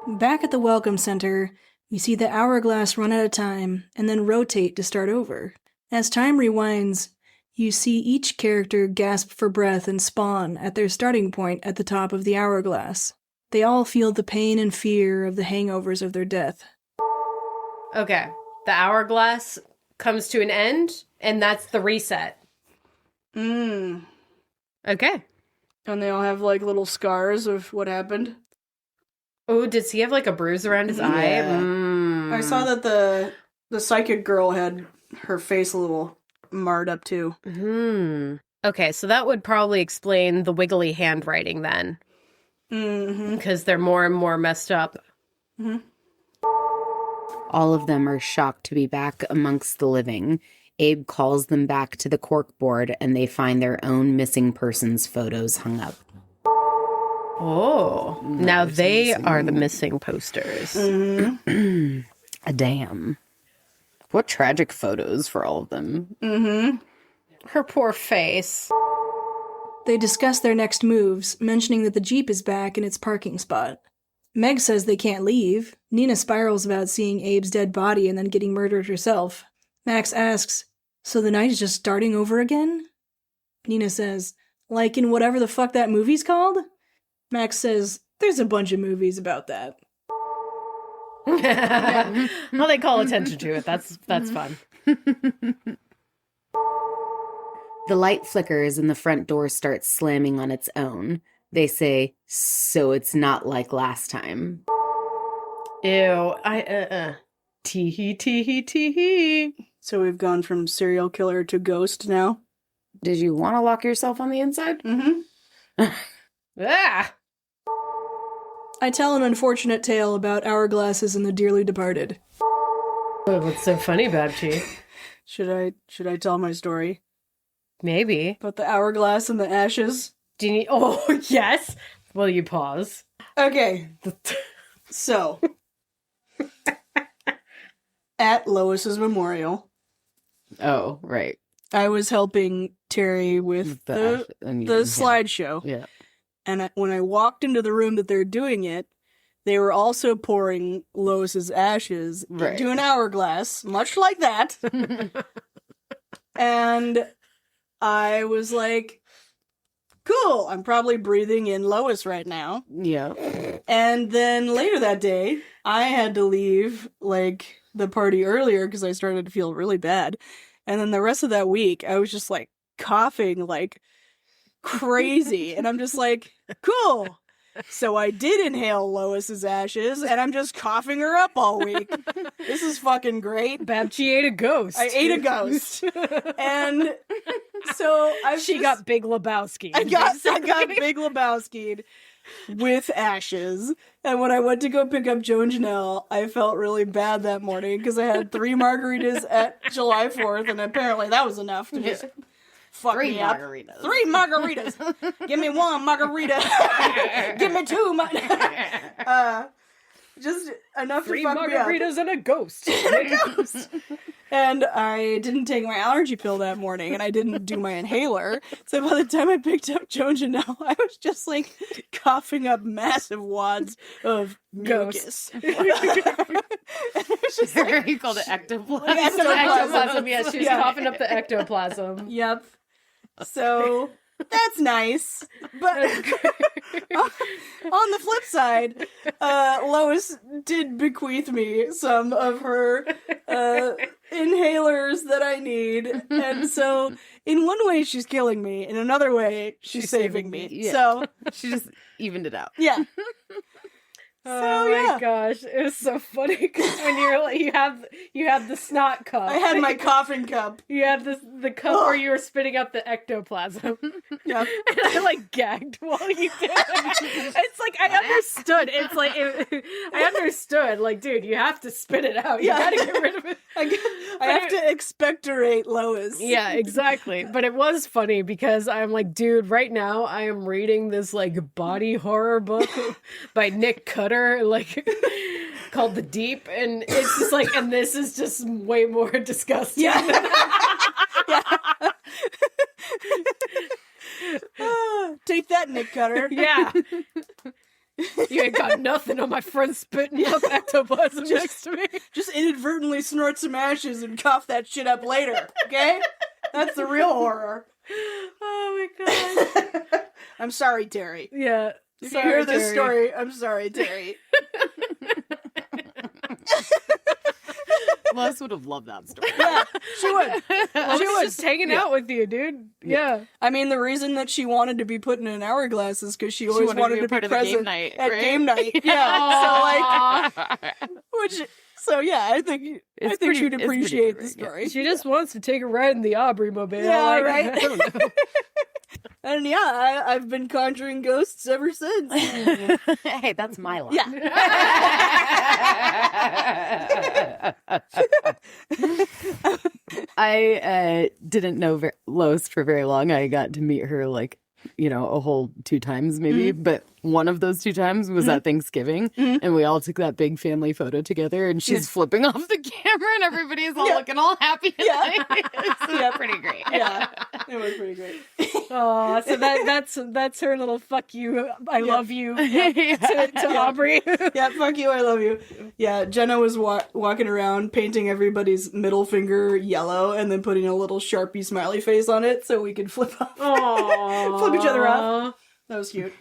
Back at the Welcome Center, we see the hourglass run out of time and then rotate to start over. As time rewinds, you see each character gasp for breath and spawn at their starting point at the top of the hourglass. They all feel the pain and fear of the hangovers of their death. Okay. The hourglass comes to an end, and that's the reset. Okay. And they all have, like, little scars of what happened. Oh, does he have like a bruise around his eye? I saw that the psychic girl had her face a little marred up, too. Okay, so that would probably explain the wiggly handwriting then. Because they're more and more messed up. All of them are shocked to be back amongst the living. Abe calls them back to the corkboard and they find their own missing persons photos hung up. Oh, now they are the missing posters. Damn. What tragic photos for all of them. Her poor face. They discuss their next moves, mentioning that the Jeep is back in its parking spot. Meg says they can't leave. Nina spirals about seeing Abe's dead body and then getting murdered herself. Max asks, so the night is just starting over again? Nina says, like in whatever the fuck that movie's called? Max says, there's a bunch of movies about that. Well, they call attention to it. That's fun. The light flickers and the front door starts slamming on its own. They say, so it's not like last time. Ew. Tee-hee, tee-hee, tee-hee. So we've gone from serial killer to ghost now? Did you want to lock yourself on the inside? Mm-hmm. Ah! I tell an unfortunate tale about hourglasses and the dearly departed. What's so funny, Babchi? Should I tell my story? Maybe. About the hourglass and the ashes? Do you need... Oh, yes! Will you pause? Okay. So, at Lois's memorial, Oh, right. I was helping Terry with the slideshow. Yeah. And when I walked into the room that they're doing it, they were also pouring Lois's ashes into an hourglass, much like that. And I was like, cool, I'm probably breathing in Lois right now. Yeah. And then later that day, I had to leave, like, the party earlier because I started to feel really bad. And then the rest of that week, I was just, like, coughing like crazy. And I'm just like, cool. So I did inhale Lois's ashes, and I'm just coughing her up all week. This is fucking great. Babchi ate a ghost. I ate a ghost. And so She got Big Lebowski. I got Big Lebowski'd with ashes. And when I went to go pick up Joe and Janelle, I felt really bad that morning because I had 3 margaritas at July 4th, and apparently that was enough to just fuck me up. 3 margaritas. Give me 1 margarita. Give me 2 just enough 3 to fuck me up. margaritas and a ghost. And I didn't take my allergy pill that morning, and I didn't do my inhaler. So by the time I picked up Joe and Janelle, I was just like coughing up massive wads of mucus. And it was just like, You called it ectoplasm. Ectoplasm. Yeah, she's Yeah. coughing up the ectoplasm. Yep. So that's nice. But on the flip side, Lois did bequeath me some of her inhalers that I need. And so in one way she's killing me, in another way she's saving me. Yeah. So She just evened it out. yeah. Oh my gosh, it was so funny because when you're like, you have the snot cup. I had my coughing cup. You had the cup where you were spitting up the ectoplasm. Yep. And I like gagged while you did it. It's like I understood. It's like I understood. Like, dude, you have to spit it out. You gotta get rid of it. I have to expectorate Lois. Yeah, exactly. But it was funny because I'm like, dude, right now I am reading this like body horror book by Nick Cutter, like called The Deep, and it's just like, and this is just way more disgusting. Yeah. Take that, Nick Cutter. Yeah. You ain't got nothing on my friend spitting up ectoplasm next to me. Just inadvertently snort some ashes and cough that shit up later, okay? That's the real horror. Oh my god. I'm sorry, Terry. Yeah. If you hear this story, I'm sorry, Terry. Lois would have loved that story. Yeah, she would. I was just hanging out with you, dude. Yeah. I mean, the reason that she wanted to be put in an hourglass is because she always wanted to be part of the present game night, at right? game night. Yeah. So I think she'd appreciate the story. She just wants to take a ride in the Aubrey mobile. Yeah, like, right. I don't know. And I've been conjuring ghosts ever since. Hey, that's my line. Yeah. I didn't know Lois for very long. I got to meet her like, a whole 2 times maybe, but one of those 2 times was at Thanksgiving, and we all took that big family photo together, and she's flipping off the camera, and everybody's all looking all happy. It's pretty great. Yeah, it was pretty great. Oh, so that's her little fuck you, I love you to Aubrey. Yeah, fuck you, I love you. Yeah, Jenna was walking around painting everybody's middle finger yellow and then putting a little Sharpie smiley face on it so we could flip off. Flip each other off. That was cute.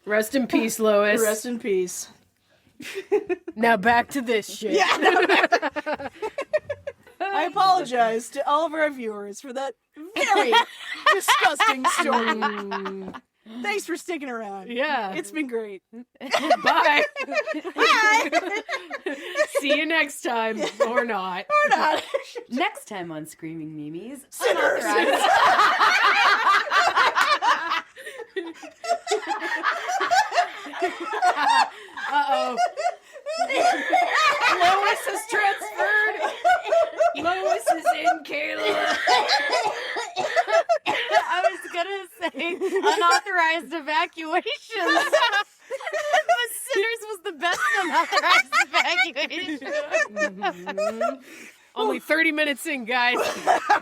Rest in peace, Lois. Rest in peace. Now back to this shit. Yeah. I apologize to all of our viewers for that very disgusting story. Thanks for sticking around. Yeah. It's been great. Bye. Bye. See you next time. Or not. Or not. Next time on Screaming Memes, Sinners. Uh-oh. Lois has transferred. Lois is in, Kayla. I was gonna say unauthorized evacuations. But Sinners was the best unauthorized evacuation. Only 30 minutes in, guys.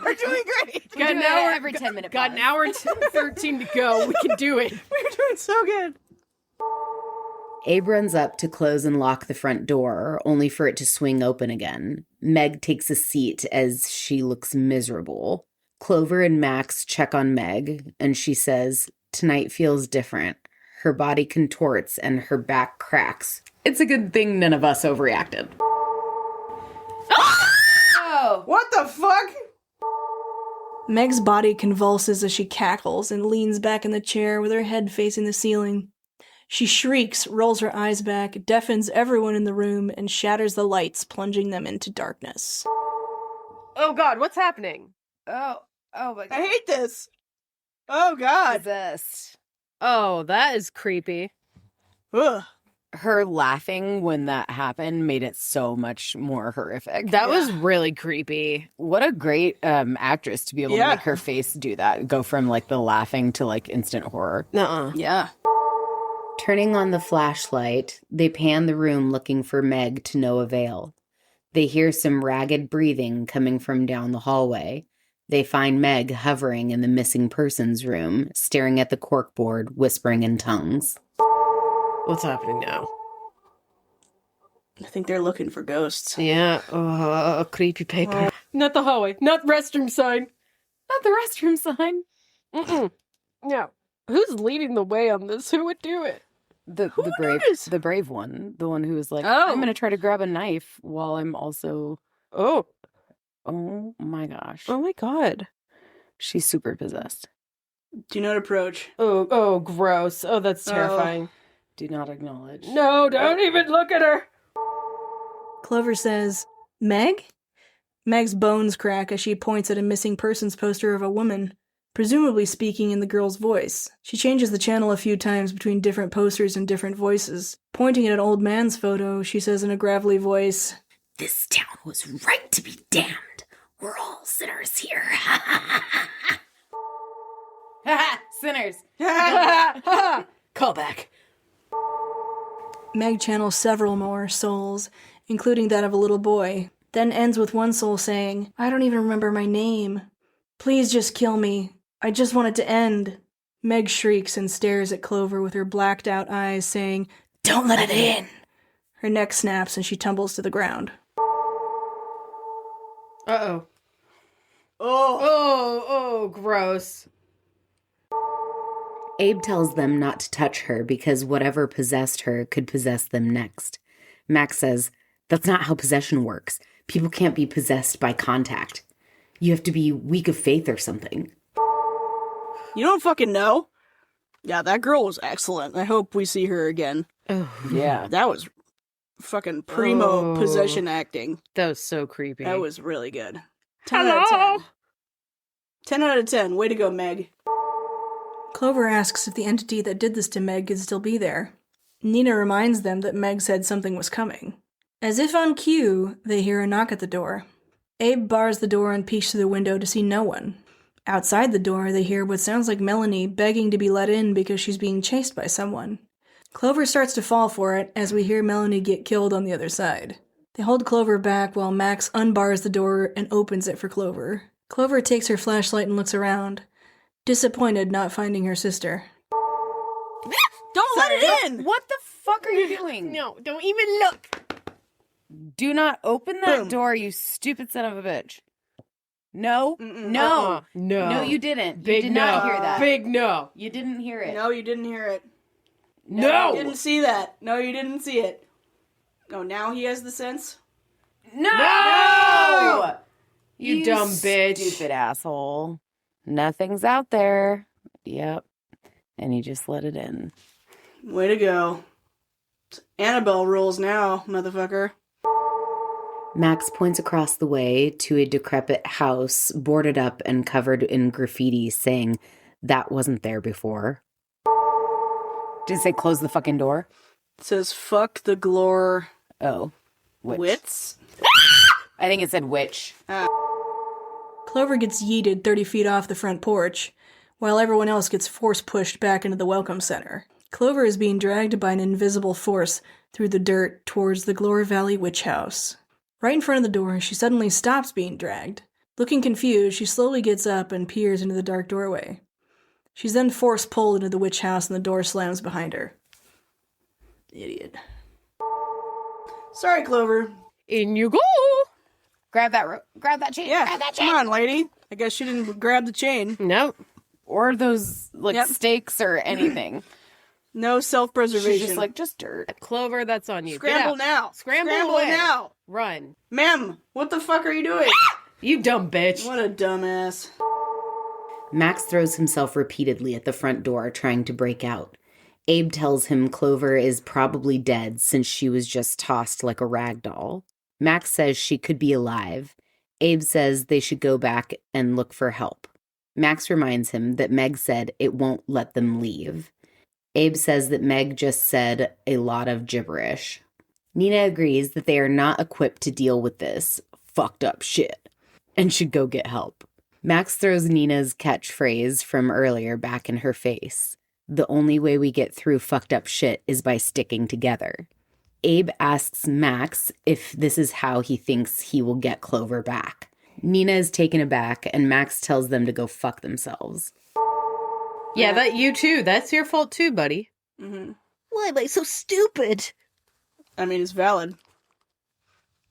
We're doing great. Got an hour every 10 minutes. Got an hour and 13 to go. We can do it. We're doing so good. Abe runs up to close and lock the front door, only for it to swing open again. Meg takes a seat as she looks miserable. Clover and Max check on Meg, and she says, "Tonight feels different." Her body contorts and her back cracks. It's a good thing none of us overreacted. Oh! What the fuck? Meg's body convulses as she cackles and leans back in the chair with her head facing the ceiling. She shrieks, rolls her eyes back, deafens everyone in the room, and shatters the lights, plunging them into darkness. Oh, God, what's happening? Oh my god. I hate this! Oh, God! Possessed. Oh, that is creepy. Ugh. Her laughing when that happened made it so much more horrific. That was really creepy. What a great actress to be able to Yeah. make her face do that. Go from like the laughing to like instant horror. Nuh-uh. Yeah. Turning on the flashlight, they pan the room looking for Meg to no avail. They hear some ragged breathing coming from down the hallway. They find Meg hovering in the missing persons room, staring at the corkboard, whispering in tongues. What's happening now? I think they're looking for ghosts. Yeah. Creepy paper. Not the hallway. Not restroom sign. Not the restroom sign. Mm-mm. Yeah. Who's leading the way on this? Who would do it? The brave one. The one who was like, Oh. I'm going to try to grab a knife while I'm also... Oh. Oh my gosh. Oh my God. She's super possessed. Do not approach. Oh, gross. Oh, that's terrifying. Do not acknowledge. No, don't even look at her. Clover says, Meg? Meg's bones crack as she points at a missing persons poster of a woman, presumably speaking in the girl's voice. She changes the channel a few times between different posters and different voices. Pointing at an old man's photo, she says in a gravelly voice, This town was right to be damned. We're all sinners here. Sinners. Callback. Meg channels several more souls, including that of a little boy, then ends with one soul saying, I don't even remember my name. Please just kill me. I just want it to end. Meg shrieks and stares at Clover with her blacked out eyes, saying, Don't let it in. Her neck snaps and she tumbles to the ground. Uh-oh. Oh, gross. Abe tells them not to touch her because whatever possessed her could possess them next. Max says, that's not how possession works. People can't be possessed by contact. You have to be weak of faith or something. You don't fucking know. Yeah, that girl was excellent. I hope we see her again. Oh, Yeah. That was fucking primo possession acting. that was so creepy. That was really good. 10 out of 10. 10 out of 10. Way to go, Meg. Clover asks if the entity that did this to Meg could still be there. Nina reminds them that Meg said something was coming. As if on cue, they hear a knock at the door. Abe bars the door and peeks through the window to see no one. Outside the door, they hear what sounds like Melanie begging to be let in because she's being chased by someone. Clover starts to fall for it as we hear Melanie get killed on the other side. They hold Clover back while Max unbars the door and opens it for Clover. Clover takes her flashlight and looks around, disappointed not finding her sister. Don't let it in! What the fuck are you doing? No, don't even look. Do not open that Boom. door, you stupid son of a bitch. No. Mm-mm. No. No. No, you didn't. Big you did not no. hear that. Big no. You didn't hear it. No, you didn't hear it. No. You didn't see that. No, you didn't see it. Oh, now he has the sense? No! No! You dumb bitch. Stupid asshole. Nothing's out there. Yep. And he just let it in. Way to go. It's Annabelle rules now, motherfucker. Max points across the way to a decrepit house boarded up and covered in graffiti saying, "That wasn't there before." Did it say close the fucking door? It says, fuck the glore Oh. Witch. wits. I think it said witch. Clover gets yeeted 30 feet off the front porch, while everyone else gets force-pushed back into the welcome center. Clover is being dragged by an invisible force through the dirt towards the Glore Valley Witch House. Right in front of the door, she suddenly stops being dragged. Looking confused, she slowly gets up and peers into the dark doorway. She's then force-pulled into the witch house and the door slams behind her. Idiot. Sorry, Clover. In you go. Grab that chain. Yeah, Grab that chain. come on, lady. I guess she didn't grab the chain. No. Or those, Yep. stakes or anything. No self-preservation. She's just just dirt. Clover, that's on you. Get Scramble out. now. Scramble away. now. Run. Ma'am, what the fuck are you doing? You dumb bitch. What a dumbass. Max throws himself repeatedly at the front door, trying to break out. Abe tells him Clover is probably dead since she was just tossed like a rag doll. Max says she could be alive. Abe says they should go back and look for help. Max reminds him that Meg said it won't let them leave. Abe says that Meg just said a lot of gibberish. Nina agrees that they are not equipped to deal with this fucked up shit and should go get help. Max throws Nina's catchphrase from earlier back in her face. The only way we get through fucked up shit is by sticking together. Abe asks Max if this is how he thinks he will get Clover back. Nina is taken aback and Max tells them to go fuck themselves. Yeah, that you too. That's your fault too, buddy. Mm-hmm. Why am I so stupid? I mean, it's valid.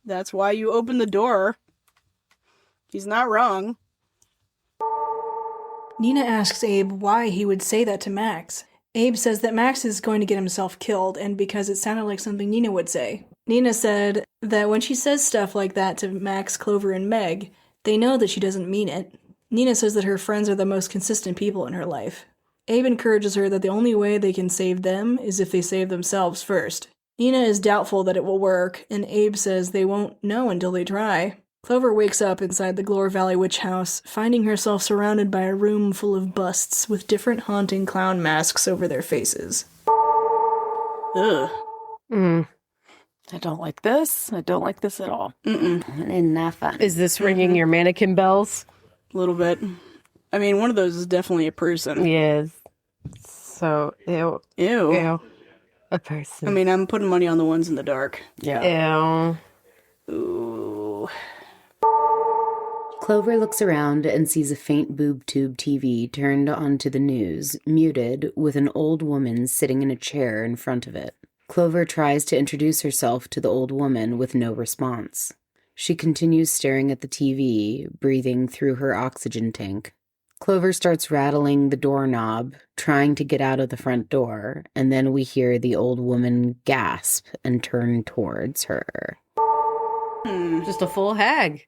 That's why you opened the door. He's not wrong. Nina asks Abe why he would say that to Max. Abe says that Max is going to get himself killed, and because it sounded like something Nina would say. Nina said that when she says stuff like that to Max, Clover, and Meg, they know that she doesn't mean it. Nina says that her friends are the most consistent people in her life. Abe encourages her that the only way they can save them is if they save themselves first. Nina is doubtful that it will work, and Abe says they won't know until they try. Clover wakes up inside the Glore Valley Witch House, finding herself surrounded by a room full of busts with different haunting clown masks over their faces. Ugh. I don't like this. I don't like this at all. Enough. Is this ringing your mannequin bells? A little bit. I mean, one of those is definitely a person. Yes. So, ew. Ew. Ew. A person. I mean, I'm putting money on the ones in the dark. Yeah. Ew. Ooh. Clover looks around and sees a faint boob tube TV turned onto the news, muted, with an old woman sitting in a chair in front of it. Clover tries to introduce herself to the old woman with no response. She continues staring at the TV, breathing through her oxygen tank. Clover starts rattling the doorknob, trying to get out of the front door, and then we hear the old woman gasp and turn towards her. Just a full hag.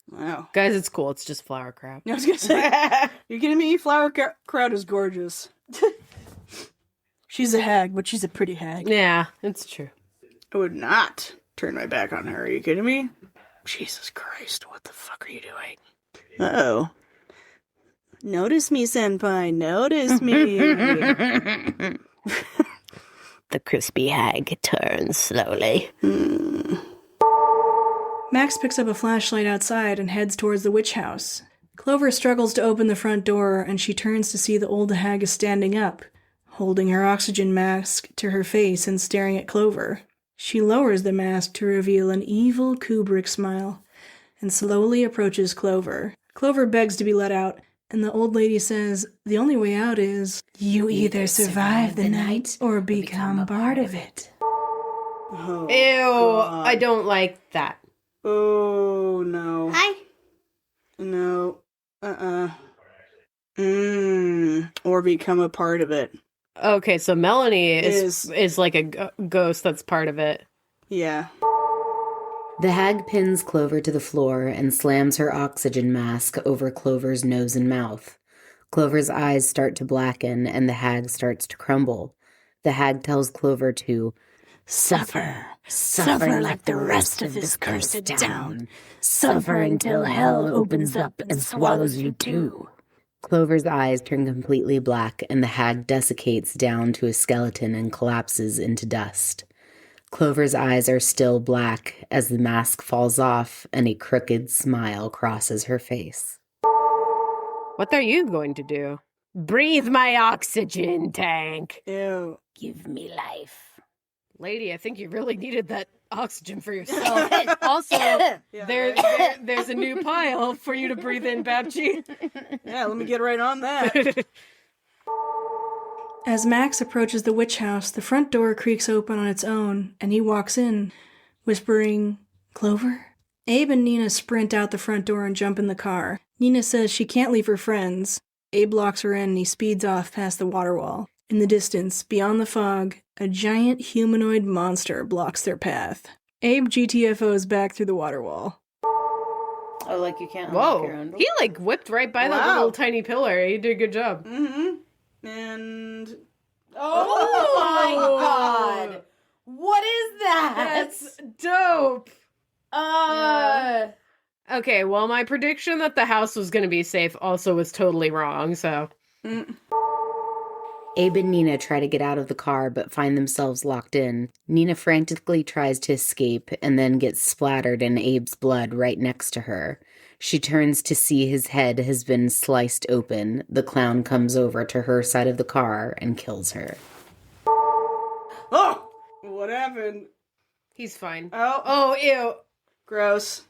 Wow. Guys, it's cool. It's just flower crap. I was gonna say, you're kidding me? Flower Crowd is gorgeous. She's a hag, but she's a pretty hag. Yeah, it's true. I would not turn my back on her. Are you kidding me? Jesus Christ, what the fuck are you doing? Uh-oh. Notice me, senpai. Notice me. The crispy hag turns slowly. Max picks up a flashlight outside and heads towards the witch house. Clover struggles to open the front door, and she turns to see the old hag is standing up, holding her oxygen mask to her face and staring at Clover. She lowers the mask to reveal an evil Kubrick smile, and slowly approaches Clover. Clover begs to be let out, and the old lady says, the only way out is, you either survive the night or become a part of it. Oh, ew, God. I don't like that. Oh, no. Hi. No. Or become a part of it. Okay, so Melanie is like a ghost that's part of it. Yeah. The hag pins Clover to the floor and slams her oxygen mask over Clover's nose and mouth. Clover's eyes start to blacken and the hag starts to crumble. The hag tells Clover to Suffer like the rest of this cursed town. Suffer until hell opens up and swallows you too. Clover's eyes turn completely black and the hag desiccates down to a skeleton and collapses into dust. Clover's eyes are still black as the mask falls off and a crooked smile crosses her face. What are you going to do? Breathe my oxygen tank. Ew. Give me life. Lady, I think you really needed that oxygen for yourself. Also, there's a new pile for you to breathe in, Babchi. Yeah, let me get right on that. As Max approaches the witch house, the front door creaks open on its own, and he walks in, whispering, Clover? Abe and Nina sprint out the front door and jump in the car. Nina says she can't leave her friends. Abe locks her in and he speeds off past the water wall. In the distance, beyond the fog, a giant humanoid monster blocks their path. Abe GTFOs back through the water wall. Oh, like you can't unlock your own door? He like whipped right by that little tiny pillar. He did a good job. Mm-hmm. And... Oh my God! What is that? That's dope! Yeah. Okay, well, my prediction that the house was going to be safe also was totally wrong, so... Abe and Nina try to get out of the car but find themselves locked in. Nina frantically tries to escape and then gets splattered in Abe's blood right next to her. She turns to see his head has been sliced open. The clown comes over to her side of the car and kills her. Oh! What happened? He's fine. Oh, ew. Gross.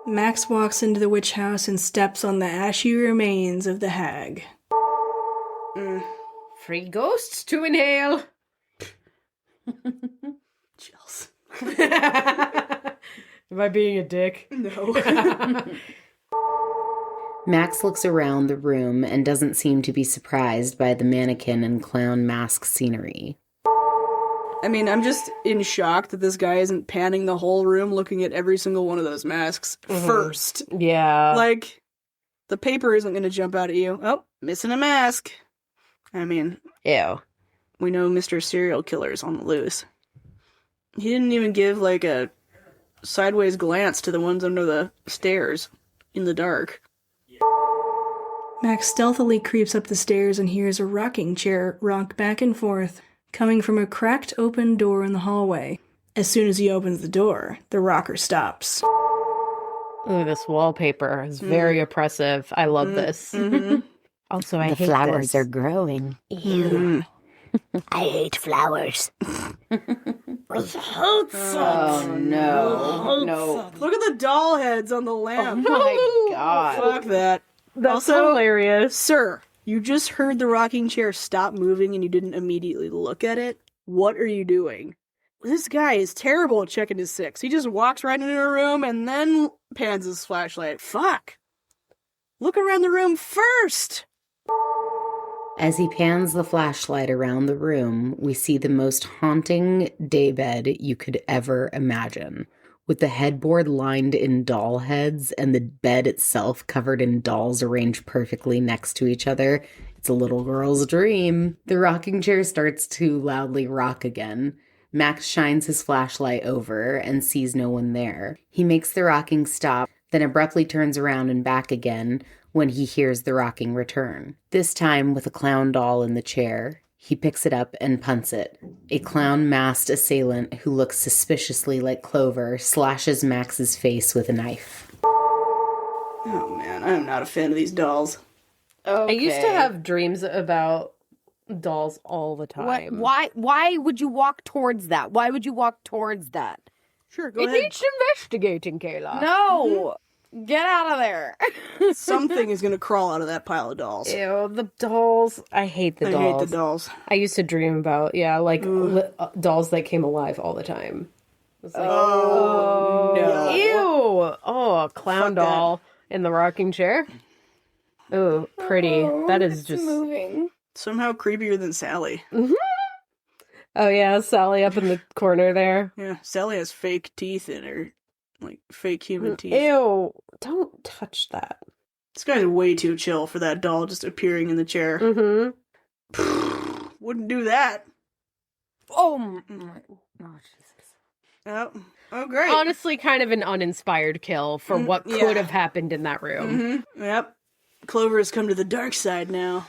Max walks into the witch house and steps on the ashy remains of the hag. Free ghosts to inhale. Chills. Am I being a dick? No. Max looks around the room and doesn't seem to be surprised by the mannequin and clown mask scenery. I mean, I'm just in shock that this guy isn't panning the whole room looking at every single one of those masks first. Yeah. Like, the paper isn't going to jump out at you. Oh, missing a mask. I mean, Ew. We know Mr. Serial Killer's on the loose. He didn't even give, like, a sideways glance to the ones under the stairs in the dark. Max stealthily creeps up the stairs and hears a rocking chair rock back and forth, coming from a cracked open door in the hallway. As soon as he opens the door, the rocker stops. Ooh, this wallpaper is very oppressive. I love this. Mm-hmm. Also, I hate The flowers this. are growing. Ew. I hate flowers. Oh, no. No. Look at the doll heads on the lamp. Oh, my God. Fuck that. That's Also, hilarious. Sir, you just heard the rocking chair stop moving and you didn't immediately look at it? What are you doing? This guy is terrible at checking his six. He just walks right into a room and then pans his flashlight. Fuck. Look around the room first. As he pans the flashlight around the room, we see the most haunting daybed you could ever imagine. With the headboard lined in doll heads and the bed itself covered in dolls arranged perfectly next to each other, it's a little girl's dream. The rocking chair starts to loudly rock again. Max shines his flashlight over and sees no one there. He makes the rocking stop, then abruptly turns around and back again when he hears the rocking return. This time with a clown doll in the chair. He picks it up and punts it. A clown-masked assailant who looks suspiciously like Clover slashes Max's face with a knife. Oh man, I'm not a fan of these dolls. I used to have dreams about dolls all the time. Why would you walk towards that? Why would you walk towards that? Sure, go It ahead. needs investigating, Kayla. No! Get out of there. Something is gonna crawl out of that pile of dolls. Ew, the dolls. I hate the I dolls. hate the dolls. I used to dream about, dolls that came alive all the time. It was like, no. ew! Oh, a clown Fuck that. doll in the rocking chair. Ooh, pretty. That is just moving. Somehow creepier than Sally. Oh yeah, Sally up in the corner there. Yeah, Sally has fake teeth in her. Like, fake human teeth. Ew! Don't touch that. This guy's way too chill for that doll just appearing in the chair. Mm-hmm. Wouldn't do that. Oh, Jesus. Oh, great. Honestly, kind of an uninspired kill for what could have happened in that room. Yep. Clover has come to the dark side now.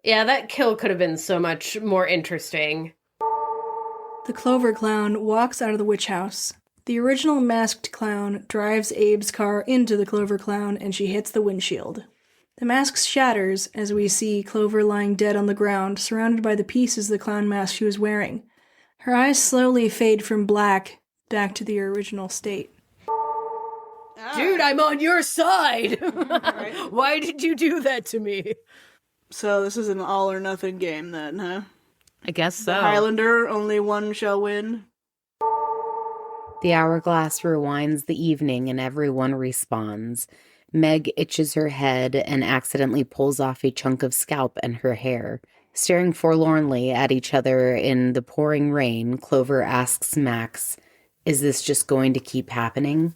Yeah, that kill could have been so much more interesting. The Clover Clown walks out of the witch house. The original masked clown drives Abe's car into the Clover Clown and she hits the windshield. The mask shatters as we see Clover lying dead on the ground, surrounded by the pieces of the clown mask she was wearing. Her eyes slowly fade from black back to the original state. Dude, I'm on your side! Why did you do that to me? So this is an all or nothing game then, huh? I guess so. Highlander, only one shall win. The hourglass rewinds the evening and everyone respawns. Meg itches her head and accidentally pulls off a chunk of scalp and her hair. Staring forlornly at each other in the pouring rain, Clover asks Max, "Is this just going to keep happening?"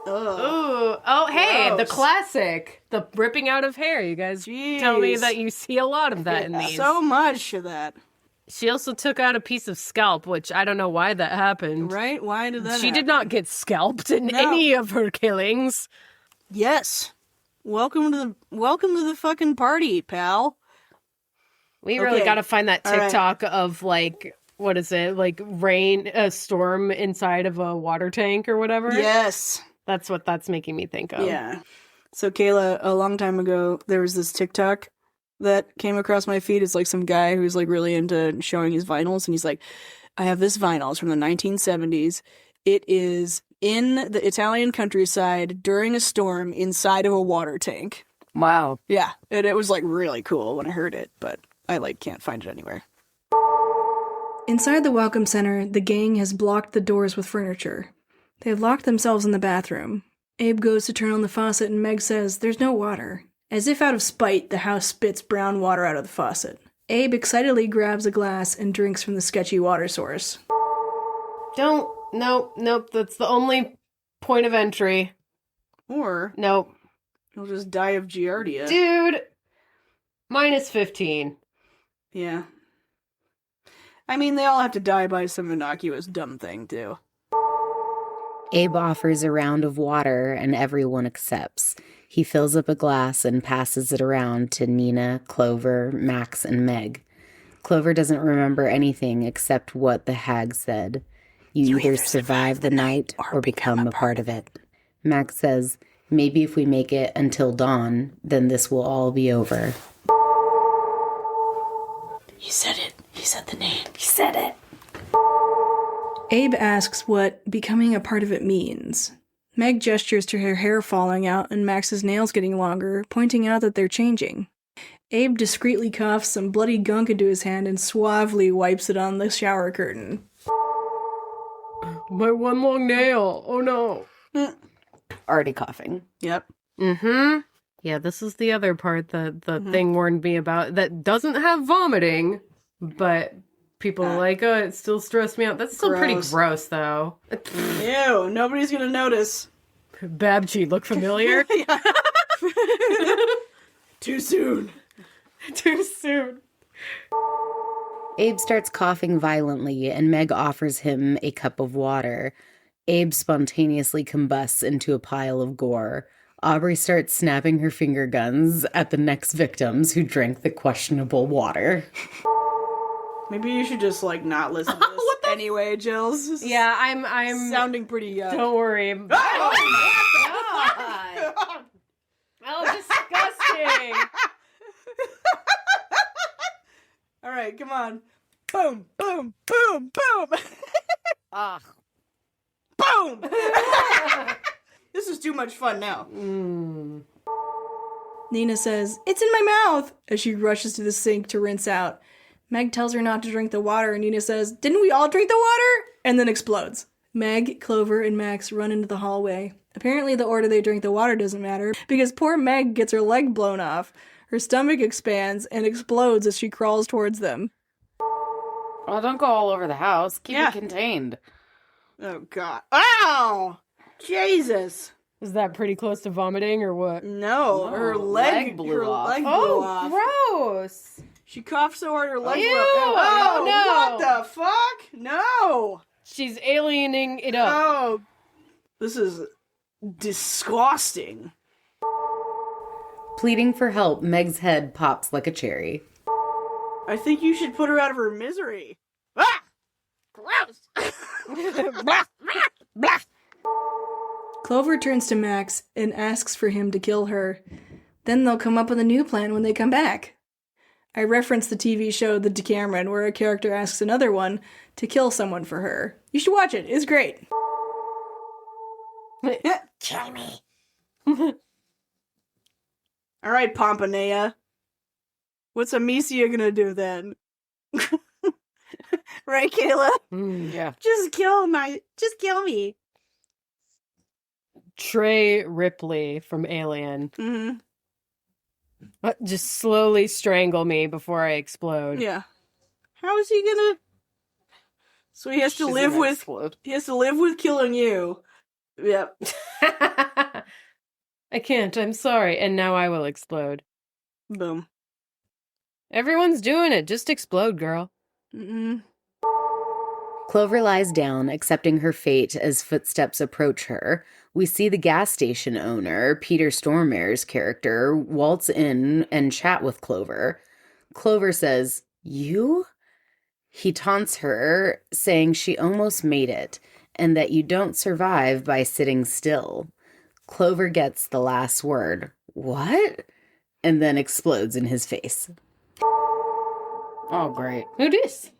Ooh. Oh, hey, the Gross. classic. The ripping out of hair. You guys tell me Jeez. that you see a lot of that in these. So much of that. She also took out a piece of scalp, which I don't know why that happened. Right? Why did that She happen? did not get scalped in No. any of her killings. Yes. Welcome to the fucking party, pal. We really Okay. got to find that All right. TikTok of what is it? Like a storm inside of a water tank or whatever. Yes. That's what that's making me think of. Yeah. So Kayla, a long time ago, there was this TikTok that came across my feed. It's like some guy who's like really into showing his vinyls, and he's like, I have this vinyl. It's from the 1970s. It is in the Italian countryside during a storm inside of a water tank. Wow. Yeah. And it was like really cool when I heard it, but I like can't find it anywhere. Inside the Welcome Center, the gang has blocked the doors with furniture. They have locked themselves in the bathroom. Abe goes to turn on the faucet and Meg says, "There's no water." As if out of spite, the house spits brown water out of the faucet. Abe excitedly grabs a glass and drinks from the sketchy water source. Nope. That's the only point of entry. Or Nope. he'll just die of Giardia. Dude, minus 15. Yeah. I mean, they all have to die by some innocuous dumb thing, too. Abe offers a round of water and everyone accepts. He fills up a glass and passes it around to Nina, Clover, Max, and Meg. Clover doesn't remember anything except what the hag said. You either survive the night or become a part of it. Max says, maybe if we make it until dawn, then this will all be over. He said it. He said the name. He said it. Abe asks what becoming a part of it means. Meg gestures to her hair falling out and Max's nails getting longer, pointing out that they're changing. Abe discreetly coughs some bloody gunk into his hand and suavely wipes it on the shower curtain. My one long nail. Oh no. Already coughing. Yep. Mm-hmm. Yeah, this is the other part that the thing warned me about that doesn't have vomiting, but people are like, oh, it still stressed me out. That's still pretty Gross. gross, though. Ew, nobody's gonna notice. Babchi, look familiar? Too soon. Too soon. Abe starts coughing violently, and Meg offers him a cup of water. Abe spontaneously combusts into a pile of gore. Aubrey starts snapping her finger guns at the next victims who drank the questionable water. Maybe you should just, like, not listen to this anyway, Jills. This is Yeah, I'm sounding pretty, Don't worry. Oh, right, come on. Boom, boom, boom, boom. Ugh. Boom! This is too much fun now. Nina says, "It's in my mouth," as she rushes to the sink to rinse out. Meg tells her not to drink the water, and Nina says, "Didn't we all drink the water?" And then explodes. Meg, Clover, and Max run into the hallway. Apparently the order they drink the water doesn't matter, because poor Meg gets her leg blown off. Her stomach expands and explodes as she crawls towards them. Well, don't go all over the house. Keep it contained. Oh, God. Ow! Jesus! Is that pretty close to vomiting or what? No, her leg blew off. Gross! She coughed so hard her leg Ew, blew off. oh, no. What the fuck? No! She's aliening it up. Oh, this is disgusting. Pleading for help, Meg's head pops like a cherry. I think you should put her out of her misery. Ah! Gross! Blah, blah, blah. Clover turns to Max and asks for him to kill her. Then they'll come up with a new plan when they come back. I referenced the TV show The Decameron, where a character asks another one to kill someone for her. You should watch it. It's great. Kill me. All right, Pompanea. What's Amicia gonna do then? Right, Kayla? Yeah. Just kill me. Trey Ripley from Alien. Mm-hmm. Just slowly strangle me before I explode. Yeah. How is he gonna? So he has to live with. Explode. He has to live with killing you. Yep. I can't. I'm sorry. And now I will explode. Boom. Everyone's doing it. Just explode, girl. Mm-hmm. Clover lies down, accepting her fate as footsteps approach her. We see the gas station owner, Peter Stormare's character, waltz in and chat with Clover. Clover says, "You?" He taunts her, saying she almost made it, and that you don't survive by sitting still. Clover gets the last word, "What?" and then explodes in his face. Oh, great. Who dis?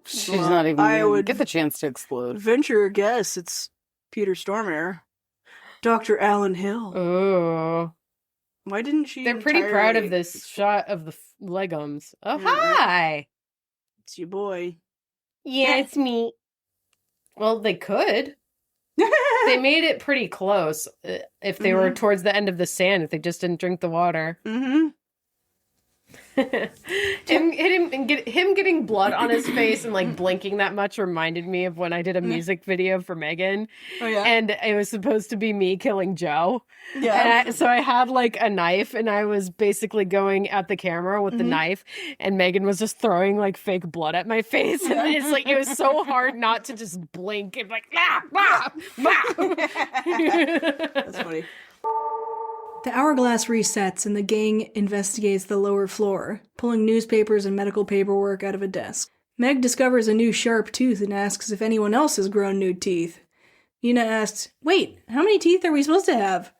She's not even gonna get the chance to explode. Venture a guess. It's Peter Stormare. Dr. Alan Hill. Oh. Why didn't she? They're pretty proud of this shot of the legumes. Oh, hi. It's your boy. Yeah, it's me. Well, they could. They made it pretty close if they were towards the end of the sand, if they just didn't drink the water. Mm-hmm. him getting blood on his face and like blinking that much reminded me of when I did a music video for Megan. Oh yeah. And it was supposed to be me killing Joe. Yeah. So I had like a knife and I was basically going at the camera with the knife and Megan was just throwing like fake blood at my face. And it's like, it was so hard not to just blink and like, That's funny. The hourglass resets and the gang investigates the lower floor, pulling newspapers and medical paperwork out of a desk. Meg discovers a new sharp tooth and asks if anyone else has grown new teeth. Nina asks, "Wait, how many teeth are we supposed to have?"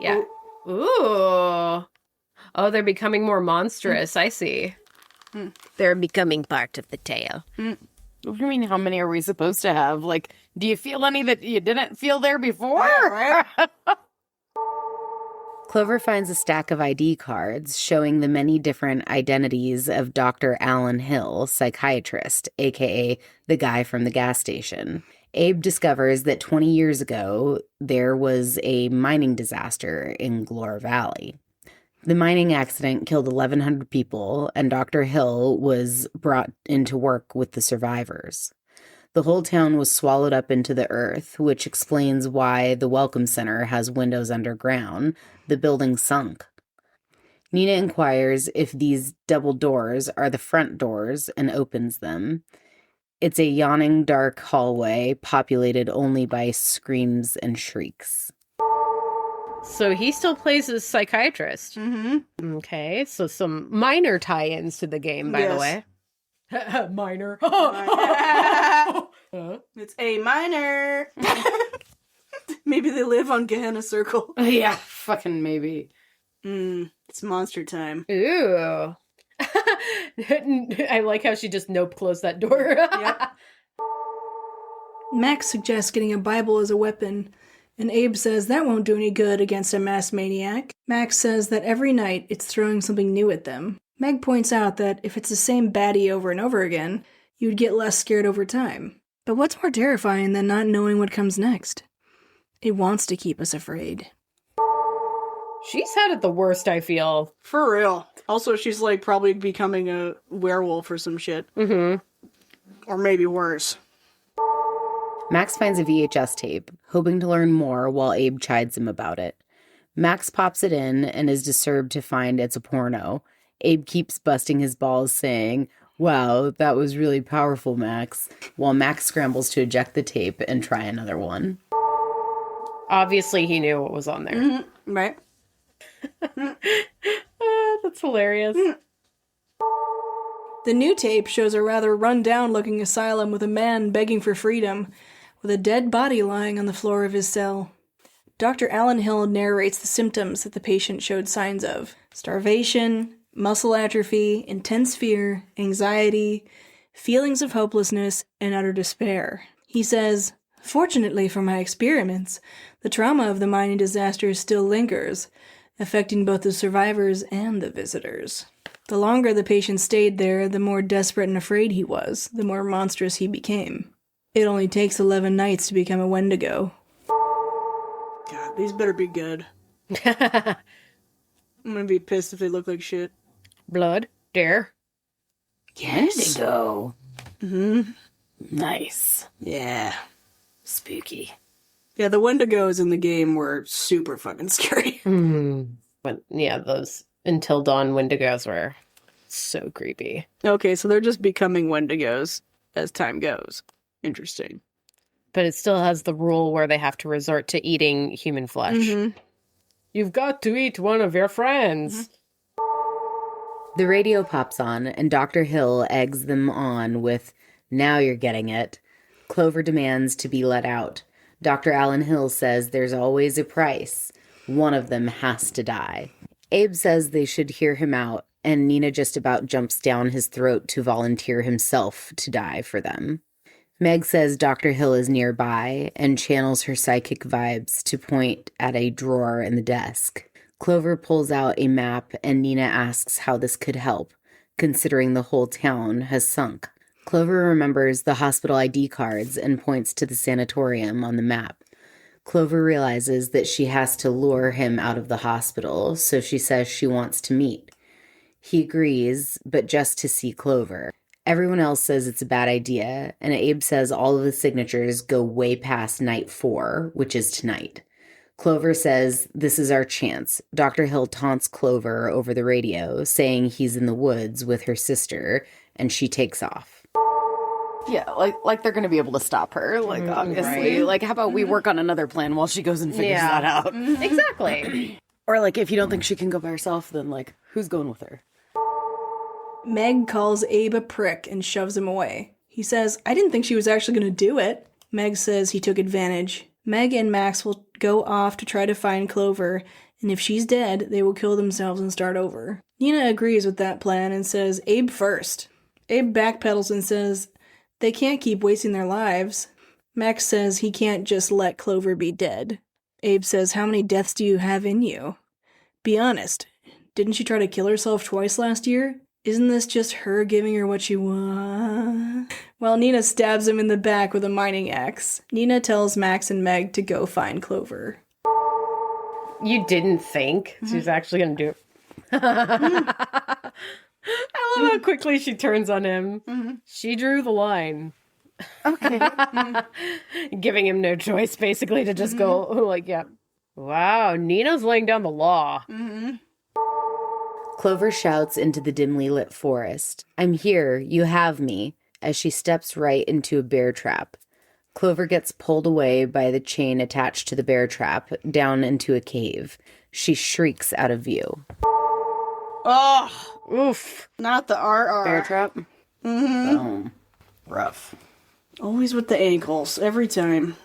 Yeah. Ooh. Oh, they're becoming more monstrous. I see. They're becoming part of the tale. What do you mean, how many are we supposed to have? Like, do you feel any that you didn't feel there before? Right? Clover finds a stack of ID cards showing the many different identities of Dr. Alan Hill, psychiatrist, aka the guy from the gas station. Abe discovers that 20 years ago, there was a mining disaster in Glore Valley. The mining accident killed 1,100 people, and Dr. Hill was brought into work with the survivors. The whole town was swallowed up into the earth, which explains why the Welcome Center has windows underground. The building sunk. Nina inquires if these double doors are the front doors and opens them. It's a yawning dark hallway populated only by screams and shrieks. So he still plays as psychiatrist. Mm-hmm. Okay, so some minor tie-ins to the game, by the way. Minor. It's A minor. Maybe they live on Gehenna Circle. Yeah, fucking maybe. It's monster time. Ooh. I like how she just nope closed that door. Yep. Max suggests getting a Bible as a weapon, and Abe says that won't do any good against a mass maniac. Max says that every night it's throwing something new at them. Meg points out that if it's the same baddie over and over again, you'd get less scared over time. But what's more terrifying than not knowing what comes next? It wants to keep us afraid. She's had it the worst, I feel. For real. Also, she's like probably becoming a werewolf or some shit. Mm-hmm. Or maybe worse. Max finds a VHS tape, hoping to learn more while Abe chides him about it. Max pops it in and is disturbed to find it's a porno. Abe keeps busting his balls, saying, "Wow, that was really powerful, Max," while Max scrambles to eject the tape and try another one. Obviously, he knew what was on there. Mm-hmm. Right. That's hilarious. The new tape shows a rather run-down-looking asylum with a man begging for freedom, with a dead body lying on the floor of his cell. Dr. Alan Hill narrates the symptoms that the patient showed signs of: starvation, muscle atrophy, intense fear, anxiety, feelings of hopelessness, and utter despair. He says, "Fortunately for my experiments, the trauma of the mining disaster still lingers, affecting both the survivors and the visitors. The longer the patient stayed there, the more desperate and afraid he was, the more monstrous he became. It only takes 11 nights to become a Wendigo." God, these better be good. I'm gonna be pissed if they look like shit. Blood, dare. Wendigo. Mm-hmm. Nice. Yeah. Spooky. Yeah, the Wendigos in the game were super fucking scary. But yeah, those Until Dawn Wendigos were so creepy. Okay, so they're just becoming Wendigos as time goes. Interesting. But it still has the rule where they have to resort to eating human flesh. Mm-hmm. You've got to eat one of your friends. The radio pops on, and Dr. Hill eggs them on with, "Now you're getting it." Clover demands to be let out. Dr. Alan Hill says there's always a price. One of them has to die. Abe says they should hear him out, and Nina just about jumps down his throat to volunteer himself to die for them. Meg says Dr. Hill is nearby and channels her psychic vibes to point at a drawer in the desk. Clover pulls out a map, and Nina asks how this could help, considering the whole town has sunk. Clover remembers the hospital ID cards and points to the sanatorium on the map. Clover realizes that she has to lure him out of the hospital, so she says she wants to meet. He agrees, but just to see Clover. Everyone else says it's a bad idea, and Abe says all of the signatures go way past night 4, which is tonight. Clover says this is our chance. Dr. Hill taunts Clover over the radio, saying he's in the woods with her sister, and she takes off. Yeah, like they're gonna be able to stop her. Like, obviously. Right. Like, how about we work on another plan while she goes and figures that out? Exactly. Or, like, if you don't think she can go by herself, then, like, who's going with her? Meg calls Abe a prick and shoves him away. He says, "I didn't think she was actually going to do it." Meg says he took advantage. Meg and Max will go off to try to find Clover, and if she's dead, they will kill themselves and start over. Nina agrees with that plan and says, "Abe first." Abe backpedals and says they can't keep wasting their lives. Max says he can't just let Clover be dead. Abe says, "How many deaths do you have in you? Be honest. Didn't she try to kill herself twice last year? Isn't this just her giving her what she wants?" While Nina stabs him in the back with a mining axe. Nina tells Max and Meg to go find Clover. You didn't think she was actually going to do it. I love how quickly she turns on him. She drew the line. Okay. Giving him no choice, basically, to just go, like, yeah. Wow, Nina's laying down the law. Clover shouts into the dimly lit forest, "I'm here, you have me," as she steps right into a bear trap. Clover gets pulled away by the chain attached to the bear trap, down into a cave. She shrieks out of view. Oh, Oof. not the RR. Bear trap? Boom. Rough. Always with the ankles, every time.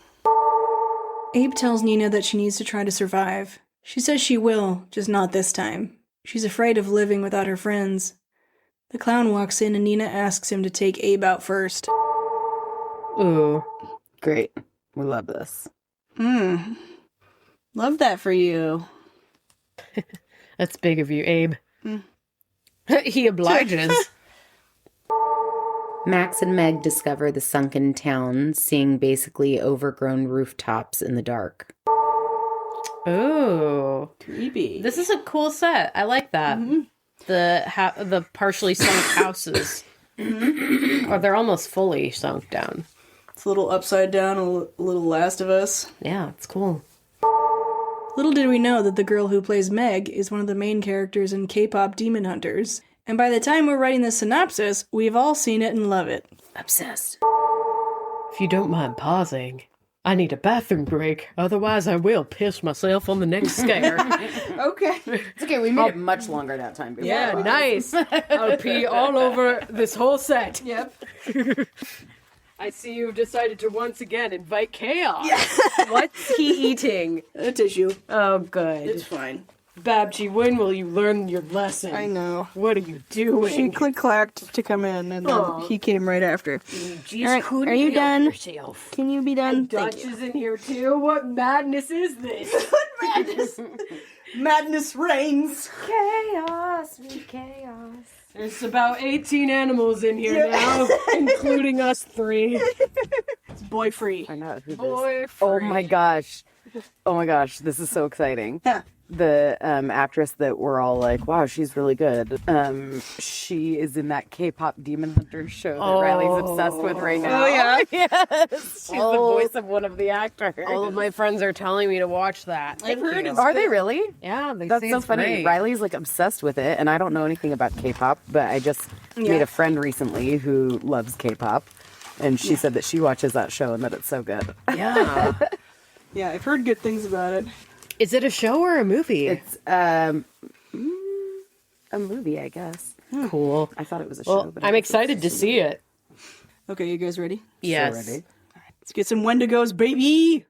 Abe tells Nina that she needs to try to survive. She says she will, just not this time. She's afraid of living without her friends. The clown walks in and Nina asks him to take Abe out first. Ooh. Great. We love this. Love that for you. That's big of you, Abe. He obliges. Max and Meg discover the sunken town, seeing basically overgrown rooftops in the dark. Ooh. Creepy. This is a cool set. I like that. The partially sunk houses. Or they're almost fully sunk down. It's a little upside down, a little Last of Us. Yeah, it's cool. Little did we know that the girl who plays Meg is one of the main characters in K-pop Demon Hunters. And by the time we're writing this synopsis, we've all seen it and love it. Obsessed. If you don't mind pausing, I need a bathroom break. Otherwise, I will piss myself on the next scare. Okay. It's okay, we made it much longer that time. Before. Yeah, nice. I'll pee all over this whole set. Yep. I see you've decided to once again invite chaos. What's he eating? A tissue. Oh, good. It's fine. Babji, when will you learn your lesson? I know. What are you doing? She click-clacked to come in, and then he came right after. Jeez, All right, couldn't are you help done? yourself. Can you be done? Dutch is in here too. What madness is this? Madness. Madness reigns. Chaos. There's about 18 animals in here now, including us three. It's boy free. I know who Boy this. free. Oh my gosh. This is so exciting. The actress that we're all like, wow, she's really good. She is in that K-pop Demon Hunter show that Riley's obsessed with right now. Oh, yeah? Yes. She's the voice of one of the actors. All of my friends are telling me to watch that. I've heard it's Are they really? Yeah, they That's say so it's funny. great. Riley's like obsessed with it, and I don't know anything about K-pop, but I just made a friend recently who loves K-pop, and she said that she watches that show and that it's so good. Yeah. Yeah, I've heard good things about it. Is it a show or a movie? It's a movie, I guess. Cool. I thought it was a show. Well, but I'm excited to see it. Okay, you guys ready? Yes. Ready? Let's get some Wendigos, baby!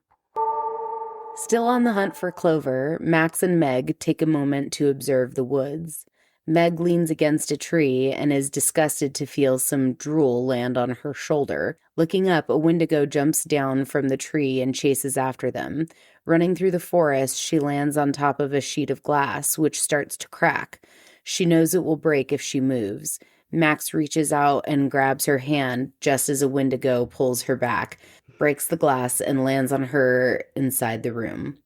Still on the hunt for Clover, Max and Meg take a moment to observe the woods. Meg leans against a tree and is disgusted to feel some drool land on her shoulder. Looking up, a Wendigo jumps down from the tree and chases after them. Running through the forest, she lands on top of a sheet of glass, which starts to crack. She knows it will break if she moves. Max reaches out and grabs her hand just as a Wendigo pulls her back, breaks the glass, and lands on her inside the room.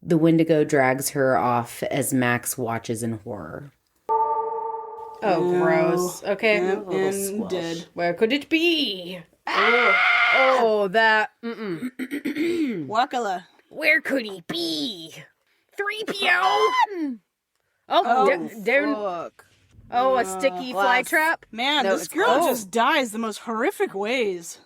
The Wendigo drags her off as Max watches in horror. Oh, gross. Okay. And dead. Where could it be? Oh, that. Wakala. Where could he be? 3PO? Oh, down. Fuck. Oh, a sticky fly trap? Man, No, this it's girl glass. just dies the most horrific ways.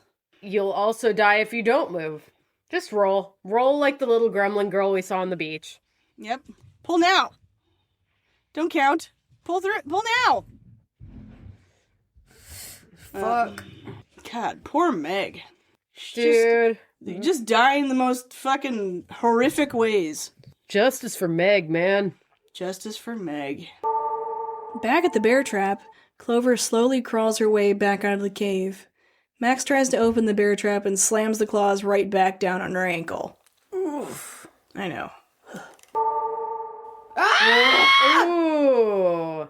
You'll also die if you don't move. Just roll. Roll like the little gremlin girl we saw on the beach. Yep. Pull now. Don't count. Pull through. Pull now. Fuck. God, poor Meg. Dude. Just dying the most fucking horrific ways. Justice for Meg, man. Justice for Meg. Back at the bear trap, Clover slowly crawls her way back out of the cave. Max tries to open the bear trap and slams the claws right back down on her ankle. Oof. I know. Ooh.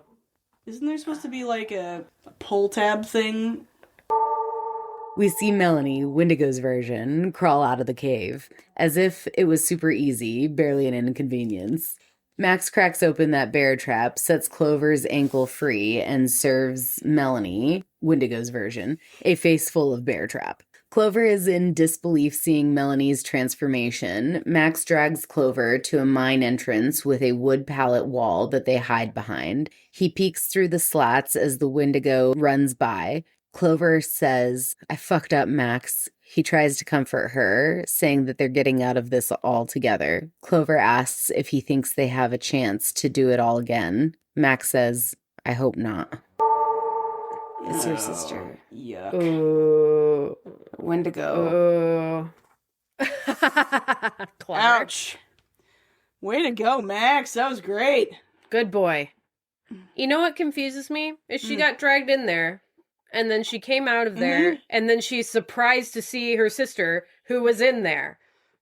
Isn't there supposed to be like a pull tab thing? We see Melanie, Wendigo's version, crawl out of the cave, as if it was super easy, barely an inconvenience. Max cracks open that bear trap, sets Clover's ankle free, and serves Melanie, Wendigo's version, a face full of bear trap. Clover is in disbelief seeing Melanie's transformation. Max drags Clover to a mine entrance with a wood pallet wall that they hide behind. He peeks through the slats as the Wendigo runs by. Clover says, "I fucked up, Max." He tries to comfort her, saying that they're getting out of this all together. Clover asks if he thinks they have a chance to do it all again. Max says, "I hope not." It's your sister. Yuck. Ooh. Wendigo. Ooh. Clever. Ouch. Way to go, Max. That was great. Good boy. You know what confuses me? Is she got dragged in there, and then she came out of there, and then she's surprised to see her sister, who was in there.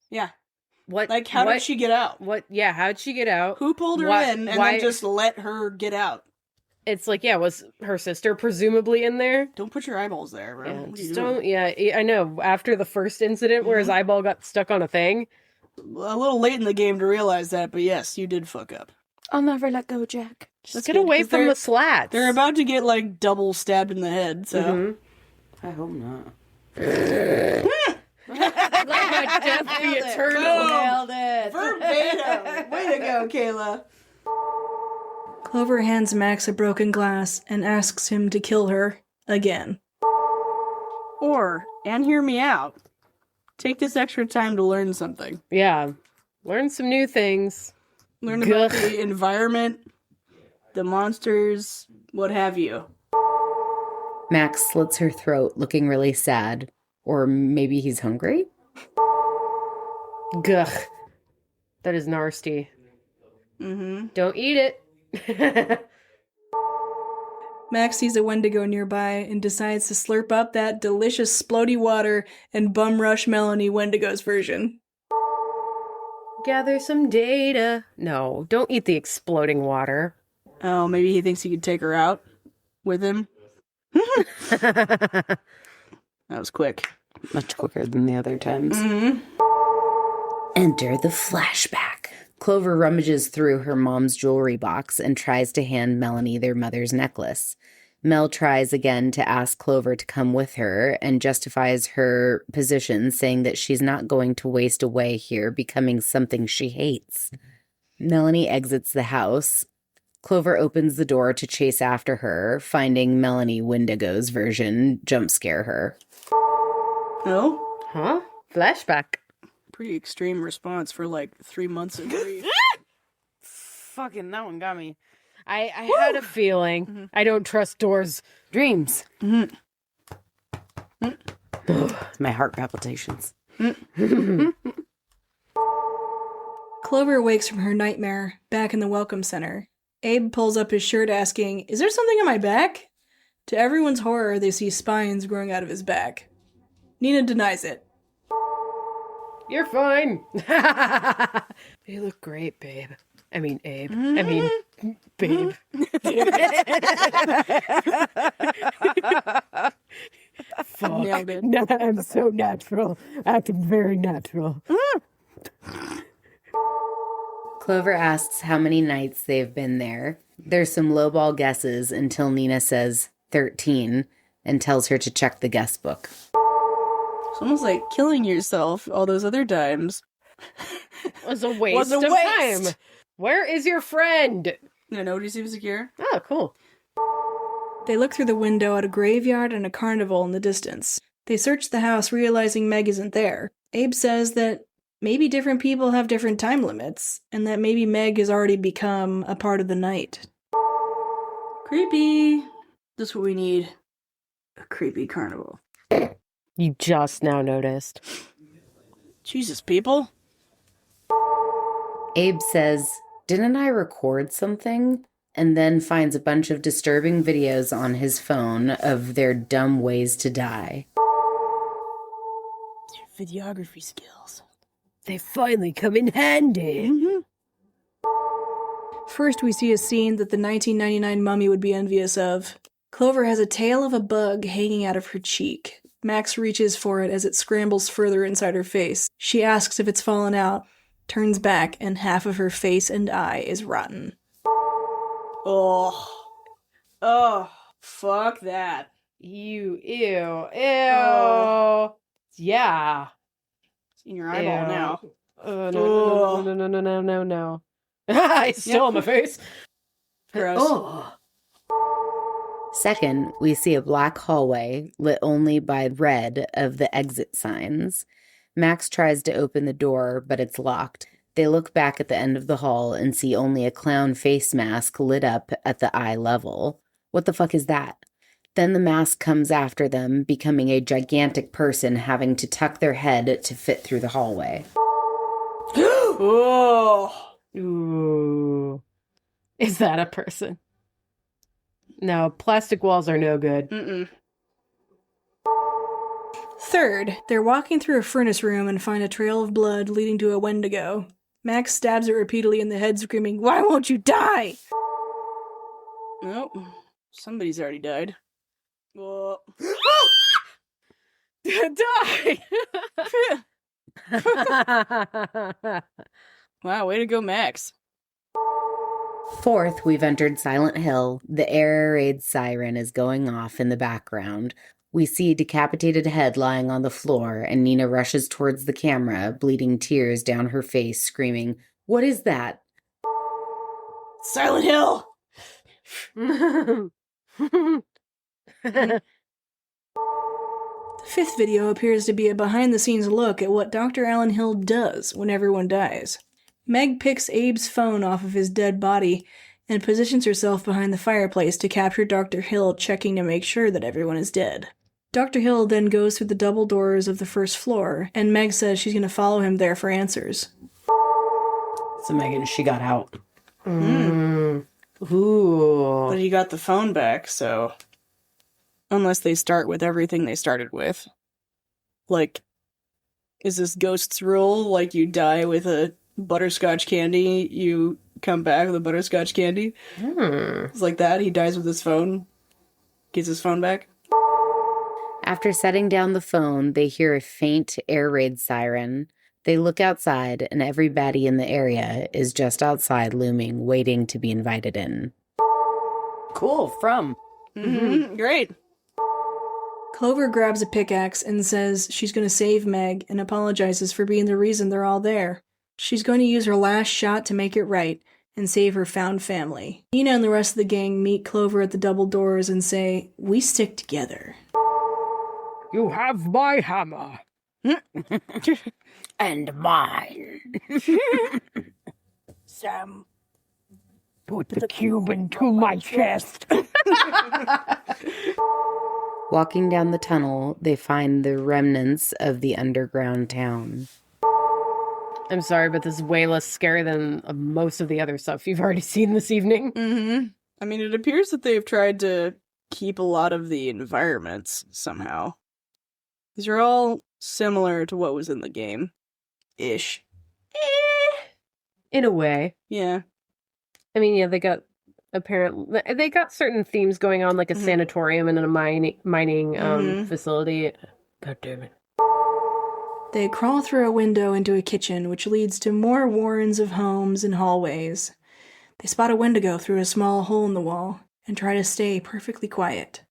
Yeah. What? Like, how did she get out? What? Yeah, how'd she get out? Who pulled her in and then just let her get out? It's like, yeah, was her sister presumably in there? Don't put your eyeballs there, bro. Yeah, What are you just doing? don't. Yeah, I know. After the first incident where his eyeball got stuck on a thing. A little late in the game to realize that, but yes, you did fuck up. I'll never let go, Jack. Just get away from the slats. They're about to get, like, double stabbed in the head, so... I hope not. Let my death be eternal. Nailed it. Verbatim! Way to go, Kayla. Clover hands Max a broken glass and asks him to kill her again. Or, and hear me out, take this extra time to learn something. Yeah. Learn some new things. Learn about the environment, the monsters, what have you. Max slits her throat, looking really sad. Or maybe he's hungry? Gugh. That is nasty. Don't eat it. Max sees a Wendigo nearby and decides to slurp up that delicious splody water and bum rush Melanie Wendigo's version. Gather some data. No, don't eat the exploding water. Oh, maybe he thinks he could take her out with him? That was quick. Much quicker than the other times. Mm-hmm. Enter the flashback. Clover rummages through her mom's jewelry box and tries to hand Melanie their mother's necklace. Mel tries again to ask Clover to come with her and justifies her position, saying that she's not going to waste away here becoming something she hates. Melanie exits the house. Clover opens the door to chase after her, finding Melanie Wendigo's version jump scare her. Oh? Huh? Flashback. Pretty extreme response for like 3 months of grief. Fucking, that one got me. I had a feeling. I don't trust doors. Dreams. My heart palpitations. Clover wakes from her nightmare back in the Welcome Center. Abe pulls up his shirt asking, "Is there something on my back?" To everyone's horror, they see spines growing out of his back. Nina denies it. You're fine. You look great, babe. I mean, Abe. I mean, babe. Fuck. Nailed it. No, I'm so natural. Acting very natural. Clover asks how many nights they've been there. There's some lowball guesses until Nina says 13 and tells her to check the guest book. It's almost like killing yourself all those other times. Was a waste of time. Where is your friend? No, nobody seems secure. Oh, cool. They look through the window at a graveyard and a carnival in the distance. They search the house, realizing Meg isn't there. Abe says that maybe different people have different time limits, and that maybe Meg has already become a part of the night. Creepy. That's what we need. A creepy carnival. You just now noticed. Jesus, people. Abe says, "Didn't I record something?" And then finds a bunch of disturbing videos on his phone of their dumb ways to die. Your videography skills. They finally come in handy. First, we see a scene that the 1999 mummy would be envious of. Clover has a tail of a bug hanging out of her cheek. Max reaches for it as it scrambles further inside her face. She asks if it's fallen out, turns back, and half of her face and eye is rotten. Oh, fuck that. Ew. Yeah. It's in your eyeball now. No. It's still on my face. Gross. Second, we see a black hallway lit only by red of the exit signs. Max tries to open the door, but it's locked. They look back at the end of the hall and see only a clown face mask lit up at the eye level. What the fuck is that? Then the mask comes after them, becoming a gigantic person having to tuck their head to fit through the hallway. Oh. Ooh. Is that a person? No, plastic walls are no good. Mm-mm. Third, they're walking through a furnace room and find a trail of blood leading to a Wendigo. Max stabs it repeatedly in the head, screaming, "Why won't you die?" Nope. Somebody's already died. Whoa. Die! Wow, way to go, Max. Fourth, we've entered Silent Hill. The air raid siren is going off in the background. We see a decapitated head lying on the floor, and Nina rushes towards the camera, bleeding tears down her face, screaming, "What is that?" Silent Hill! The fifth video appears to be a behind-the-scenes look at what Dr. Alan Hill does when everyone dies. Meg picks Abe's phone off of his dead body and positions herself behind the fireplace to capture Dr. Hill checking to make sure that everyone is dead. Dr. Hill then goes through the double doors of the first floor, and Meg says she's going to follow him there for answers. So Megan, she got out. Ooh. But he got the phone back, so... Unless they start with everything they started with. Like, is this Ghost's rule? Like, you die with a butterscotch candy, you come back with a butterscotch candy? It's like that, he dies with his phone, gets his phone back. After setting down the phone, they hear a faint air raid siren. They look outside, and everybody in the area is just outside looming, waiting to be invited in. Cool, from. Great. Clover grabs a pickaxe and says she's going to save Meg and apologizes for being the reason they're all there. She's going to use her last shot to make it right and save her found family. Nina and the rest of the gang meet Clover at the double doors and say, "We stick together." You have my hammer. And mine. Sam, put the cube into my chest. Walking down the tunnel, they find the remnants of the underground town. I'm sorry, but this is way less scary than most of the other stuff you've already seen this evening. I mean, it appears that they've tried to keep a lot of the environments somehow. These are all similar to what was in the game. Ish. In a way. Yeah. I mean, yeah, they got certain themes going on, like a sanatorium and a mining facility. God damn it. They crawl through a window into a kitchen, which leads to more warrens of homes and hallways. They spot a Wendigo through a small hole in the wall and try to stay perfectly quiet,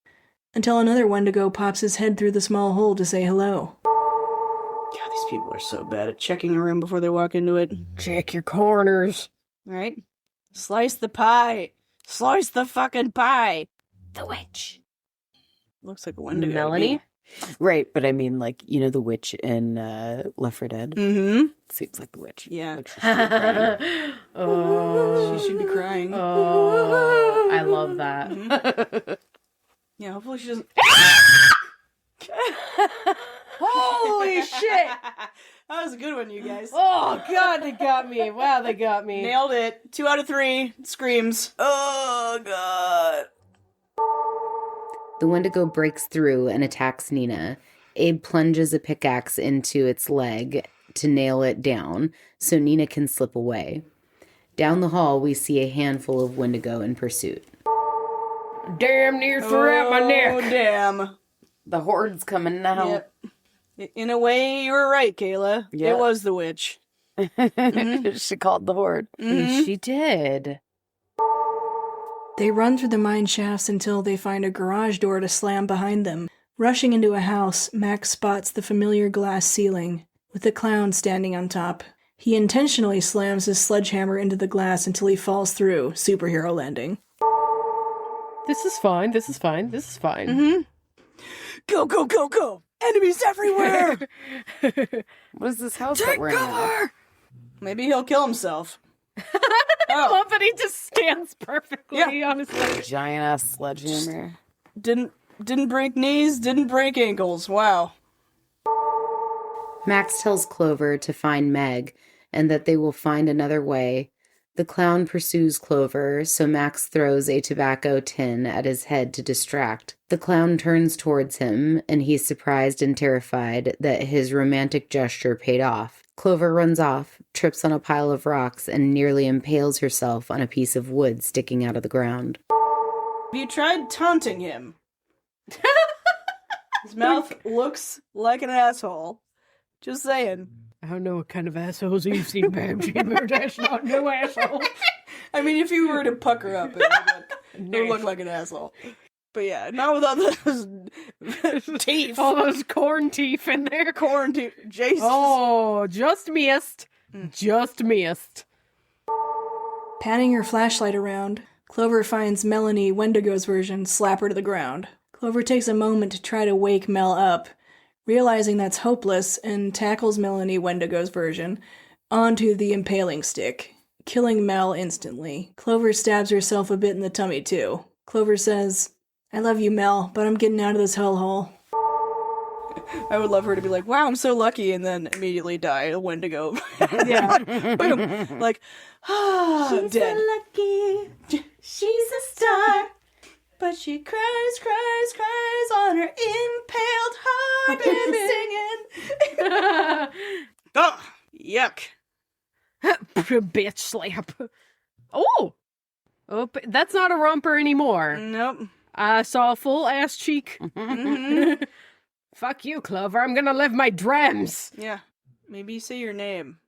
until another Wendigo pops his head through the small hole to say hello. God, these people are so bad at checking a room before they walk into it. Check your corners. Right? Slice the pie. Slice the fucking pie. The witch. Looks like a Wendigo. Melanie? Right, but I mean, like, you know, the witch in Left 4 Dead? Seems like the witch. Yeah. Like, she should be crying. Oh. She should be crying. Oh, I love that. Yeah, hopefully she doesn't... Holy shit! That was a good one, you guys. Oh, God, they got me. Wow, they got me. Nailed it. 2 out of 3. Screams. Oh, God. The Wendigo breaks through and attacks Nina. Abe plunges a pickaxe into its leg to nail it down so Nina can slip away. Down the hall, we see a handful of Wendigo in pursuit. Damn near threw out my neck. Oh, damn. The horde's coming now. Yep. In a way, you were right, Kayla. Yeah. It was the witch. She called the horde. She did. They run through the mine shafts until they find a garage door to slam behind them. Rushing into a house, Max spots the familiar glass ceiling, with the clown standing on top. He intentionally slams his sledgehammer into the glass until he falls through, superhero landing. This is fine. This is fine. This is fine. Go, go, go, go! Enemies everywhere! What is this house that we're in now? Maybe he'll kill himself. I love that he just stands perfectly on his leg. Giant ass sledgehammer. Didn't break knees, didn't break ankles. Wow. Max tells Clover to find Meg and that they will find another way, The clown pursues Clover, so Max throws a tobacco tin at his head to distract. The clown turns towards him, and he's surprised and terrified that his romantic gesture paid off. Clover runs off, trips on a pile of rocks, and nearly impales herself on a piece of wood sticking out of the ground. Have you tried taunting him? His mouth looks like an asshole. Just saying. I don't know what kind of assholes you've seen, babe. That's not no asshole. I mean, if you were to pucker up, it would look like an asshole. But yeah, not with all those teeth. All those corn teeth in there. Corn teeth. Jesus. Oh, just missed. Just missed. Panning her flashlight around, Clover finds Melanie Wendigo's version slap her to the ground. Clover takes a moment to try to wake Mel up, realizing that's hopeless, and tackles Melanie Wendigo's version onto the impaling stick, killing Mel instantly. Clover stabs herself a bit in the tummy, too. Clover says, "I love you, Mel, but I'm getting out of this hellhole." I would love her to be like, "Wow, I'm so lucky," and then immediately die. A Wendigo. Yeah. Boom. Like, she's dead. So lucky. She's a star. But she cries, cries, cries on her impaled heart and singing. Oh, yuck. Bitch slap. Oh, but that's not a romper anymore. Nope. I saw a full ass cheek. Mm-hmm. Fuck you, Clover. I'm gonna live my dreams. Yeah. Maybe say your name.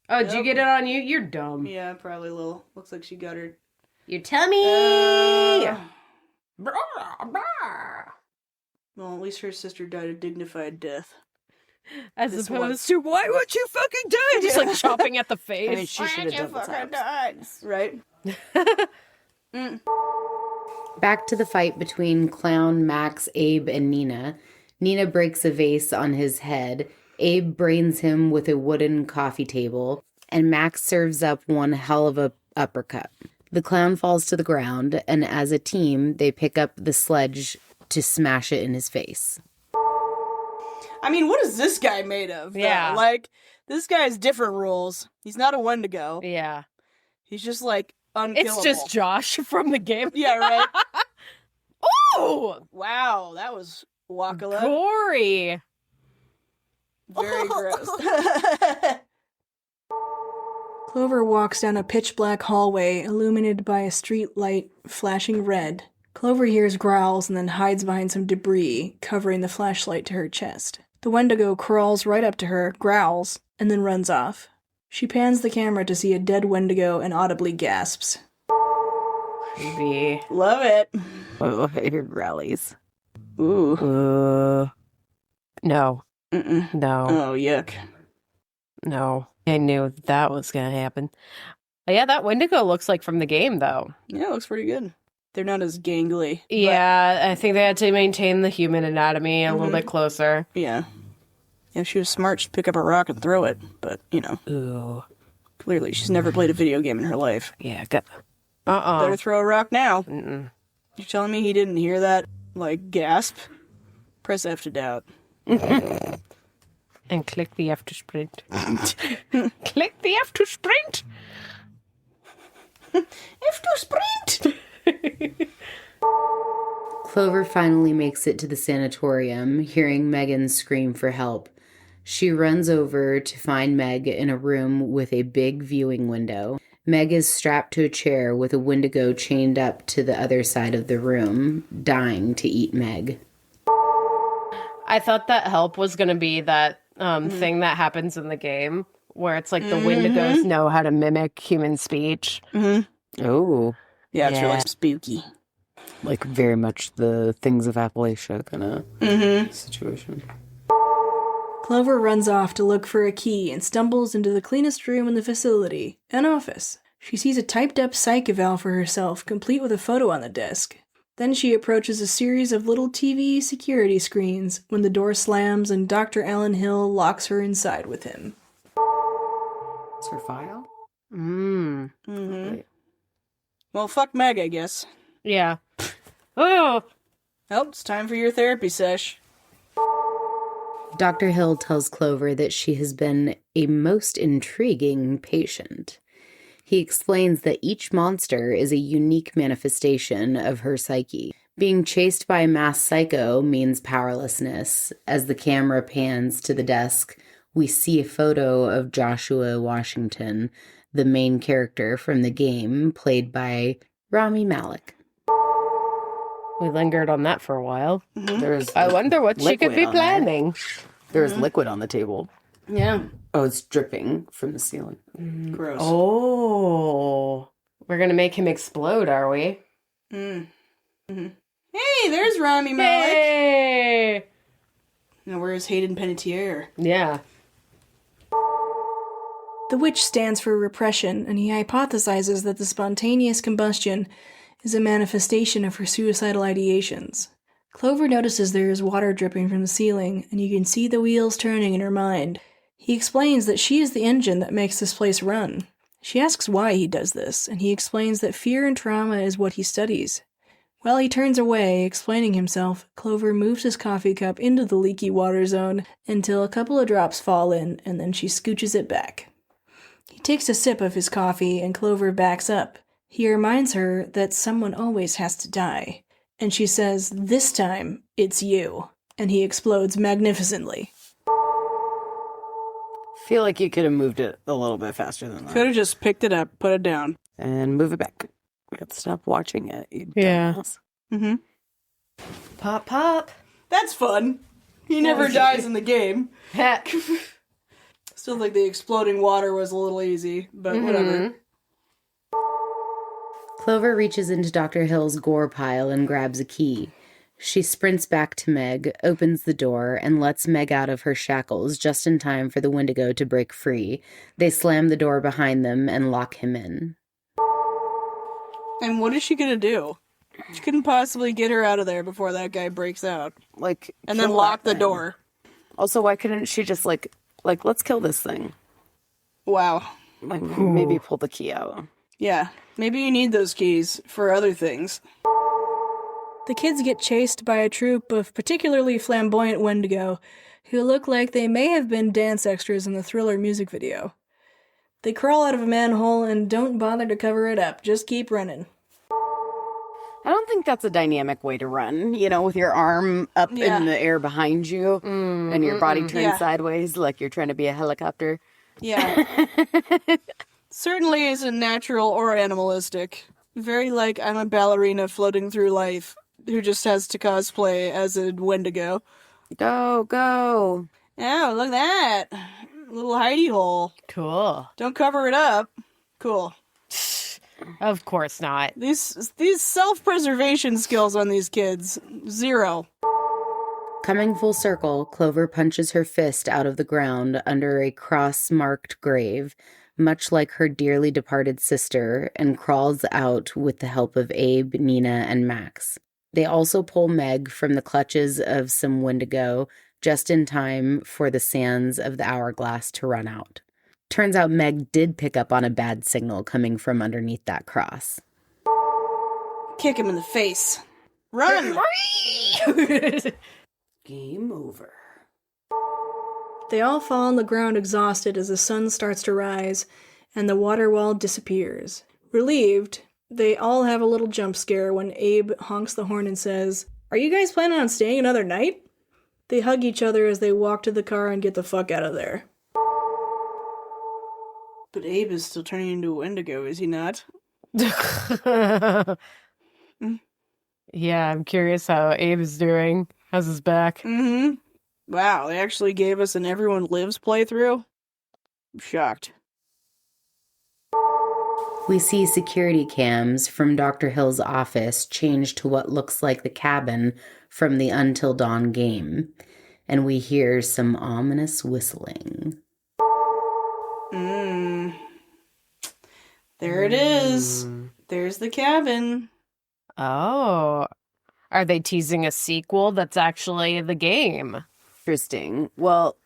Oh, did you get it on you? You're dumb. Yeah, probably a little. Looks like she got her. Your tummy. Well, at least her sister died a dignified death. As This opposed to, why would you fucking die? Just like chopping at the face. I mean, she should have done the times. Right? Back to the fight between Clown, Max, Abe, and Nina. Nina breaks a vase on his head. Abe brains him with a wooden coffee table, and Max serves up one hell of a uppercut. The clown falls to the ground, and as a team, they pick up the sledge to smash it in his face. I mean, what is this guy made of? Though? Yeah. Like, this guy has different rules. He's not a Wendigo. Yeah. He's just, like, unkillable. It's just Josh from the game. Yeah, right? Oh! Wow, that was Wakala. Gory. Very gross. Clover walks down a pitch-black hallway illuminated by a street light flashing red. Clover hears growls and then hides behind some debris, covering the flashlight to her chest. The Wendigo crawls right up to her, growls, and then runs off. She pans the camera to see a dead Wendigo and audibly gasps. Creepy. Love it. Oh, I heard growlies. Ooh. No. Mm-mm. No. Oh, yuck. No. I knew that was going to happen. Yeah, that Wendigo looks like from the game, though. Yeah, it looks pretty good. They're not as gangly. Yeah, I think they had to maintain the human anatomy a little bit closer. Yeah. Yeah, if she was smart, she'd pick up a rock and throw it. But, you know, Ooh. clearly she's never played a video game in her life. Yeah, Better throw a rock now. Mm-mm. You telling me he didn't hear that, like, gasp? Press F to doubt. And click the F to sprint. Click the F to sprint! F to sprint! Clover finally makes it to the sanatorium, hearing Megan scream for help. She runs over to find Meg in a room with a big viewing window. Meg is strapped to a chair with a Wendigo chained up to the other side of the room, dying to eat Meg. I thought that help was going to be that thing that happens in the game, where it's like the Wendigos know how to mimic human speech. Oh. Yeah, it's really spooky. Like very much the Things of Appalachia kind of situation. Clover runs off to look for a key and stumbles into the cleanest room in the facility, an office. She sees a typed-up psych eval for herself, complete with a photo on the desk. Then she approaches a series of little TV security screens when the door slams and Dr. Alan Hill locks her inside with him. It's her file? Well, fuck Meg, I guess. Yeah. Oh! Well, it's time for your therapy sesh. Dr. Hill tells Clover that she has been a most intriguing patient. He explains that each monster is a unique manifestation of her psyche. Being chased by a masked psycho means powerlessness. As the camera pans to the desk, we see a photo of Joshua Washington, the main character from the game, played by Rami Malek. We lingered on that for a while. There's I wonder what she could liquid be on there. planning. There's liquid on the table. Yeah. Oh, it's dripping from the ceiling. Gross. Oh. We're going to make him explode, are we? Hey, there's Rami Malek. Hey! Now where's Hayden Panettiere? Yeah. The witch stands for repression, and he hypothesizes that the spontaneous combustion is a manifestation of her suicidal ideations. Clover notices there is water dripping from the ceiling, and you can see the wheels turning in her mind. He explains that she is the engine that makes this place run. She asks why he does this, and he explains that fear and trauma is what he studies. While he turns away, explaining himself, Clover moves his coffee cup into the leaky water zone until a couple of drops fall in, and then she scooches it back. He takes a sip of his coffee, and Clover backs up. He reminds her that someone always has to die. And she says, "This time, it's you." And he explodes magnificently. Feel like you could have moved it a little bit faster than that. Could have just picked it up, put it down. And move it back. We got to stop watching it. You Yeah. dumbass. Mm-hmm. Pop, pop. That's fun. He never dies in the game. Heck. Still think the exploding water was a little easy, but whatever. Clover reaches into Dr. Hill's gore pile and grabs a key. She sprints back to Meg, opens the door, and lets Meg out of her shackles just in time for the Wendigo to break free. They slam the door behind them and lock him in. And what is she gonna do? She couldn't possibly get her out of there before that guy breaks out. And then lock the door. Also, why couldn't she just, let's kill this thing? Wow. Maybe pull the key out. Yeah, maybe you need those keys for other things. The kids get chased by a troop of particularly flamboyant Wendigo who look like they may have been dance extras in the Thriller music video. They crawl out of a manhole and don't bother to cover it up, just keep running. I don't think that's a dynamic way to run, with your arm up in the air behind you and your body turned sideways like you're trying to be a helicopter. Yeah. Certainly isn't natural or animalistic. Very like I'm a ballerina floating through life who just has to cosplay as a Wendigo. Go, go. Oh, look at that. Little hidey hole. Cool. Don't cover it up. Cool. Of course not. These self-preservation skills on these kids, 0. Coming full circle, Clover punches her fist out of the ground under a cross-marked grave, much like her dearly departed sister, and crawls out with the help of Abe, Nina, and Max. They also pull Meg from the clutches of some Wendigo just in time for the sands of the hourglass to run out. Turns out Meg did pick up on a bad signal coming from underneath that cross. Kick him in the face. Run! Game over. They all fall on the ground exhausted as the sun starts to rise and the water wall disappears. Relieved, they all have a little jump scare when Abe honks the horn and says, "Are you guys planning on staying another night?" They hug each other as they walk to the car and get the fuck out of there. But Abe is still turning into a Wendigo, is he not? Yeah, I'm curious how Abe is doing. How's his back? Mm-hmm. Wow, they actually gave us an Everyone Lives playthrough? I'm shocked. We see security cams from Dr. Hill's office change to what looks like the cabin from the Until Dawn game, and we hear some ominous whistling. There it is. There's the cabin. Oh. Are they teasing a sequel that's actually the game? Interesting. Well,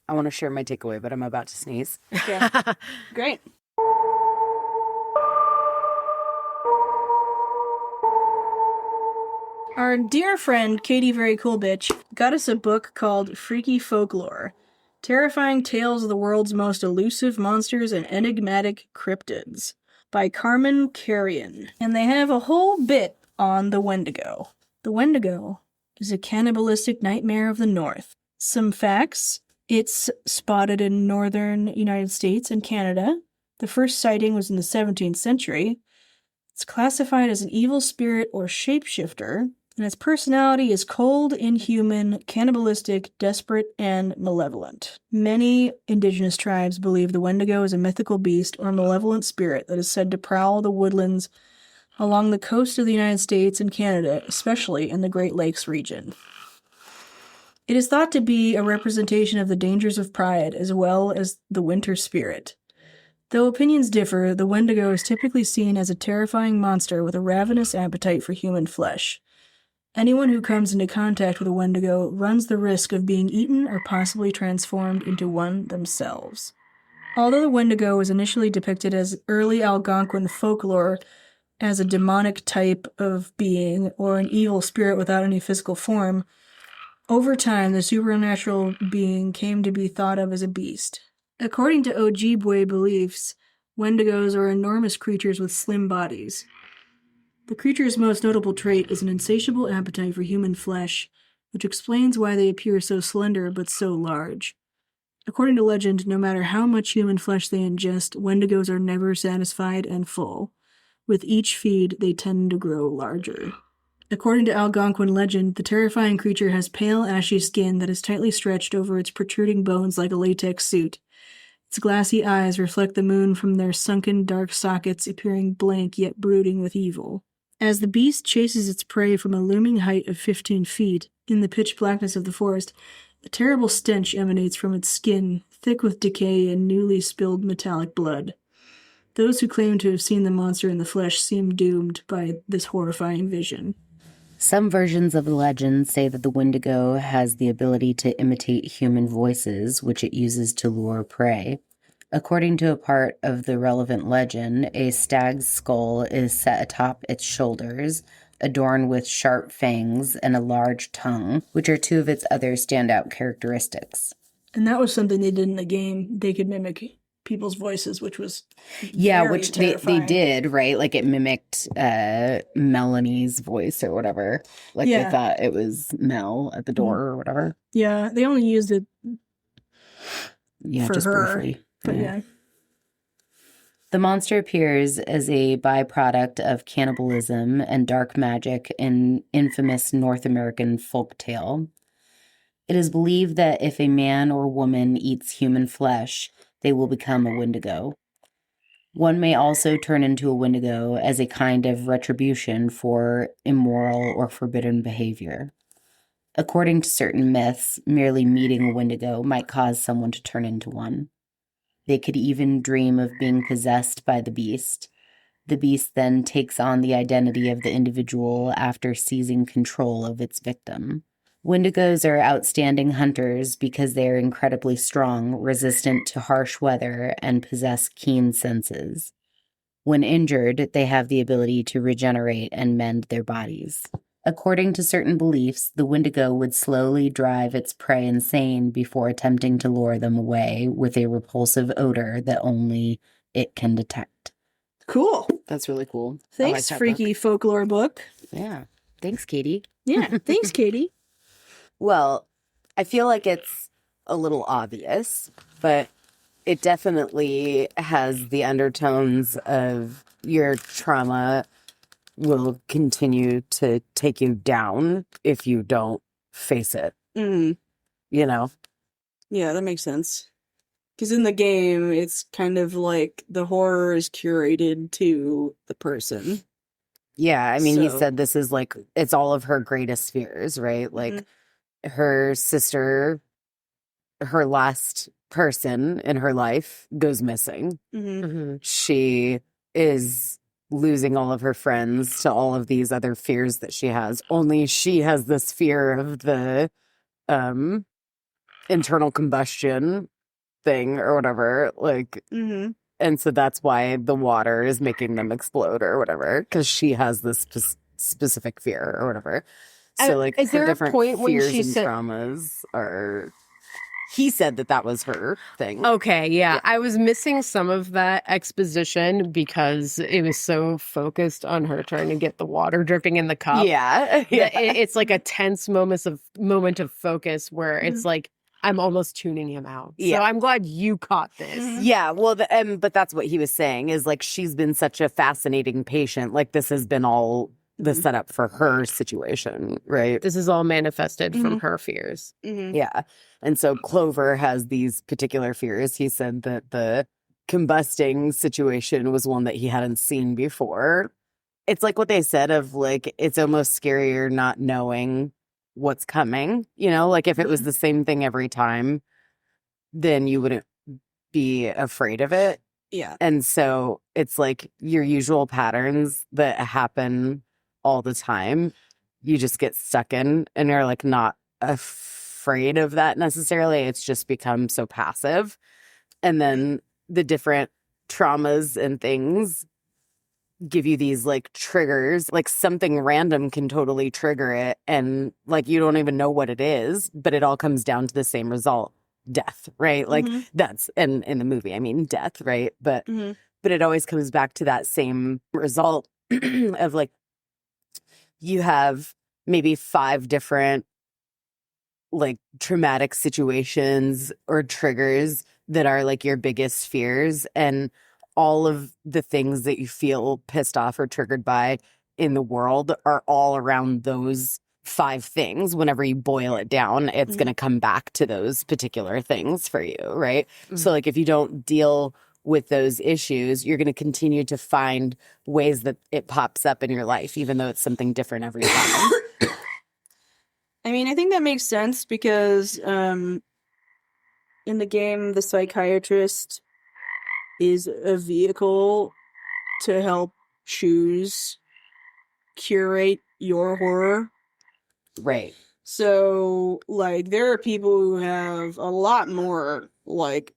I want to share my takeaway, but I'm about to sneeze. Okay. Great. Our dear friend, Katie Very Cool Bitch, got us a book called Freaky Folklore. Terrifying Tales of the World's Most Elusive Monsters and Enigmatic Cryptids by Carmen Carrion. And they have a whole bit on the Wendigo. The Wendigo is a cannibalistic nightmare of the North. Some facts. It's spotted in northern United States and Canada. The first sighting was in the 17th century. It's classified as an evil spirit or shapeshifter, and its personality is cold, inhuman, cannibalistic, desperate, and malevolent. Many indigenous tribes believe the Wendigo is a mythical beast or malevolent spirit that is said to prowl the woodlands along the coast of the United States and Canada, especially in the Great Lakes region. It is thought to be a representation of the dangers of pride as well as the winter spirit. Though opinions differ, the Wendigo is typically seen as a terrifying monster with a ravenous appetite for human flesh. Anyone who comes into contact with a Wendigo runs the risk of being eaten or possibly transformed into one themselves. Although the Wendigo was initially depicted as early Algonquin folklore as a demonic type of being or an evil spirit without any physical form, over time the supernatural being came to be thought of as a beast. According to Ojibwe beliefs, Wendigos are enormous creatures with slim bodies. The creature's most notable trait is an insatiable appetite for human flesh, which explains why they appear so slender but so large. According to legend, no matter how much human flesh they ingest, Wendigos are never satisfied and full. With each feed, they tend to grow larger. According to Algonquin legend, the terrifying creature has pale, ashy skin that is tightly stretched over its protruding bones like a latex suit. Its glassy eyes reflect the moon from their sunken, dark sockets, appearing blank yet brooding with evil. As the beast chases its prey from a looming height of 15 feet, in the pitch blackness of the forest, a terrible stench emanates from its skin, thick with decay and newly spilled metallic blood. Those who claim to have seen the monster in the flesh seem doomed by this horrifying vision. Some versions of the legend say that the Wendigo has the ability to imitate human voices, which it uses to lure prey. According to a part of the relevant legend, a stag's skull is set atop its shoulders, adorned with sharp fangs and a large tongue, which are two of its other standout characteristics. And that was something they did in the game. They could mimic people's voices, which was which they did, right? Like it mimicked Melanie's voice or whatever. Like they thought it was Mel at the door or whatever. Yeah, they only used it for just her. Briefly. But yeah. The monster appears as a byproduct of cannibalism and dark magic in infamous North American folktale. It is believed that if a man or woman eats human flesh, they will become a Wendigo. One may also turn into a Wendigo as a kind of retribution for immoral or forbidden behavior. According to certain myths, merely meeting a Wendigo might cause someone to turn into one. They could even dream of being possessed by the beast. The beast then takes on the identity of the individual after seizing control of its victim. Wendigos are outstanding hunters because they are incredibly strong, resistant to harsh weather, and possess keen senses. When injured, they have the ability to regenerate and mend their bodies. According to certain beliefs, the Wendigo would slowly drive its prey insane before attempting to lure them away with a repulsive odor that only it can detect. Cool. That's really cool. Thanks, freaky folklore book. Yeah. Thanks, Katie. Yeah, thanks, Katie. Well, I feel like it's a little obvious, but it definitely has the undertones of your trauma will continue to take you down if you don't face it. Mm. You know? Yeah, that makes sense. Because in the game, it's kind of like the horror is curated to the person. Yeah, I mean, he said this is like, it's all of her greatest fears, right? Like, her sister, her last person in her life goes missing. She is losing all of her friends to all of these other fears that she has. Only she has this fear of the internal combustion thing or whatever. Like, and so that's why the water is making them explode or whatever, because she has this specific fear or whatever. So, like, is her there a different point when fears she and said traumas are he said that was her thing. Okay, yeah. I was missing some of that exposition because it was so focused on her trying to get the water dripping in the cup. Yeah. It's like a tense moment of focus where it's like I'm almost tuning him out. Yeah. So I'm glad you caught this. Yeah, well, but that's what he was saying is like she's been such a fascinating patient. Like this has been all the setup for her situation, right? This is all manifested from her fears. Yeah. And so Clover has these particular fears. He said that the combusting situation was one that he hadn't seen before. It's like what they said of like, it's almost scarier not knowing what's coming. You know, like if it was the same thing every time, then you wouldn't be afraid of it. Yeah. And so it's like your usual patterns that happen all the time, you just get stuck in and you're like not afraid of that necessarily. It's just become so passive. And then the different traumas and things give you these like triggers, like something random can totally trigger it. And like you don't even know what it is, but it all comes down to the same result. Death, right? Like that's in the movie, I mean death, right? But it always comes back to that same result of like you have maybe 5 different like traumatic situations or triggers that are like your biggest fears, and all of the things that you feel pissed off or triggered by in the world are all around those 5 things. Whenever you boil it down, it's going to come back to those particular things for you, right? So like if you don't deal with those issues, you're going to continue to find ways that it pops up in your life, even though it's something different every time. I mean, I think that makes sense because in the game, the psychiatrist is a vehicle to help curate your horror. Right. So, like, there are people who have a lot more, like,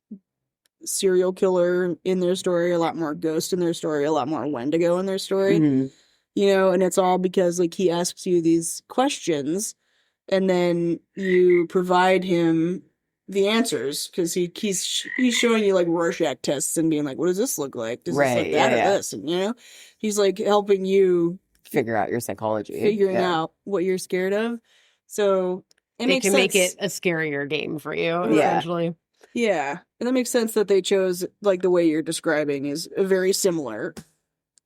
serial killer in their story, a lot more ghost in their story, a lot more Wendigo in their story, you know, and it's all because, like, he asks you these questions and then you provide him the answers because he's showing you, like, Rorschach tests and being like, what does this look like? Does this look that or this? And, you know, he's, like, helping you figure out your psychology. Figuring out what you're scared of. So They can make it a scarier game for you, essentially. Yeah. And that makes sense that they chose, like, the way you're describing is very similar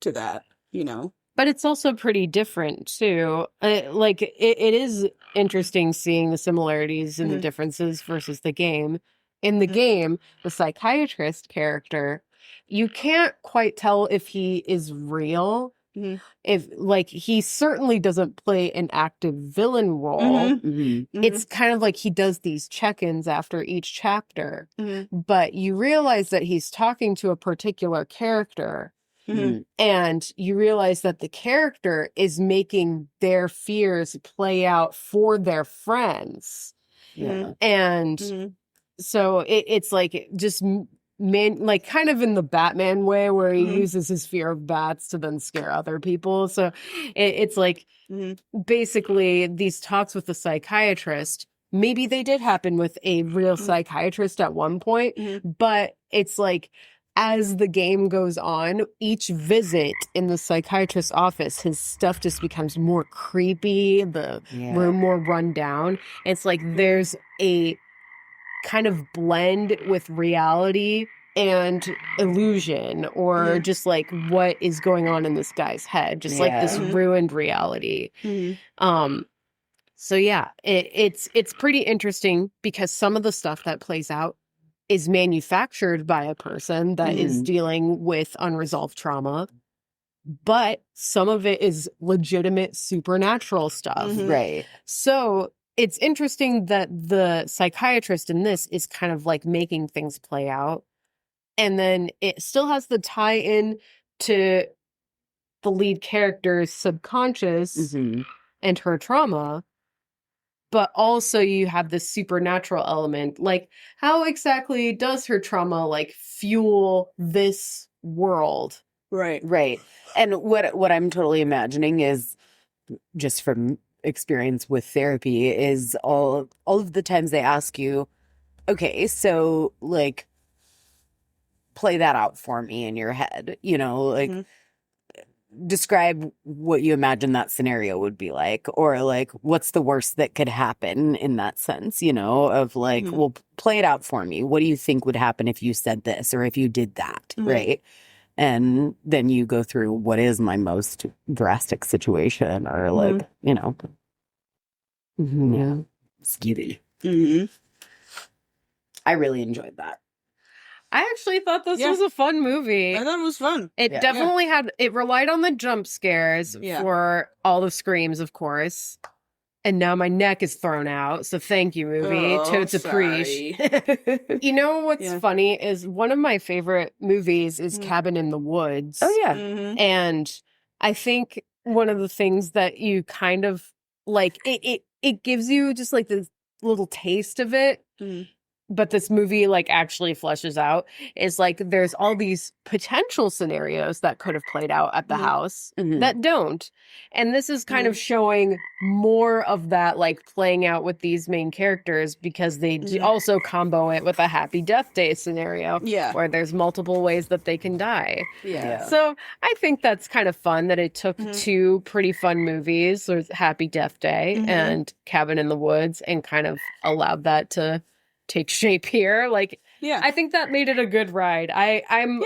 to that, you know? But it's also pretty different, too. Like, it is interesting seeing the similarities and the differences versus the game. In the game, the psychiatrist character, you can't quite tell if he is real. If like he certainly doesn't play an active villain role. It's kind of like he does these check-ins after each chapter, but you realize that he's talking to a particular character, and you realize that the character is making their fears play out for their friends. And so it's like just like kind of in the Batman way where he uses his fear of bats to then scare other people. So it's like basically these talks with the psychiatrist, maybe they did happen with a real psychiatrist at one point, but it's like as the game goes on, each visit in the psychiatrist's office, his stuff just becomes more creepy, the room more run down. It's like there's a kind of blend with reality and illusion, or just like what is going on in this guy's head, just like this ruined reality. So yeah, it's pretty interesting because some of the stuff that plays out is manufactured by a person that is dealing with unresolved trauma, but some of it is legitimate supernatural stuff. Right. So it's interesting that the psychiatrist in this is kind of like making things play out. And then it still has the tie-in to the lead character's subconscious and her trauma. But also you have this supernatural element. Like, how exactly does her trauma, like, fuel this world? Right. And what I'm totally imagining is, just from experience with therapy, is all of the times they ask you okay, so like play that out for me in your head, like describe what you imagine that scenario would be like, or like what's the worst that could happen in that sense, of like, well, play it out for me. What do you think would happen if you said this or if you did that, right? And then you go through what is my most drastic situation, or like, yeah, skitty. I really enjoyed that. I actually thought this was a fun movie. I thought it was fun. It definitely it relied on the jump scares for all the screams, of course. And now my neck is thrown out. So thank you, movie. Totes appreciate. You know what's funny is one of my favorite movies is Cabin in the Woods. Oh, yeah. And I think one of the things that you kind of like, it gives you just like this little taste of it. But this movie like actually fleshes out is like there's all these potential scenarios that could have played out at the house that don't. And this is kind of showing more of that like playing out with these main characters because they also combo it with a happy death day scenario where there's multiple ways that they can die. So I think that's kind of fun that it took two pretty fun movies, or Happy Death Day and Cabin in the Woods, and kind of allowed that to take shape here. Like, I think that made it a good ride. I'm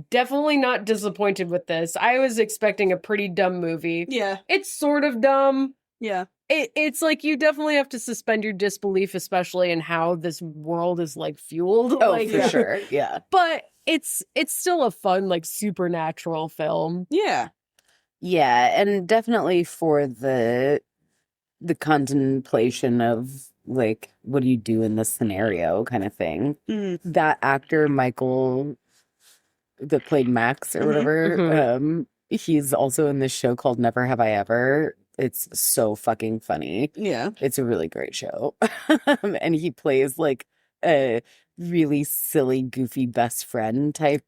definitely not disappointed with this. I was expecting a pretty dumb movie. It's sort of dumb. It's like you definitely have to suspend your disbelief, especially in how this world is like fueled. Oh, like, for sure. Yeah. But it's still a fun, like, supernatural film. Yeah, and definitely for the contemplation of like, what do you do in this scenario kind of thing. That actor, Michael, that played Max or whatever, he's also in this show called Never Have I Ever. It's so fucking funny. Yeah. It's a really great show. And he plays like a really silly, goofy best friend type,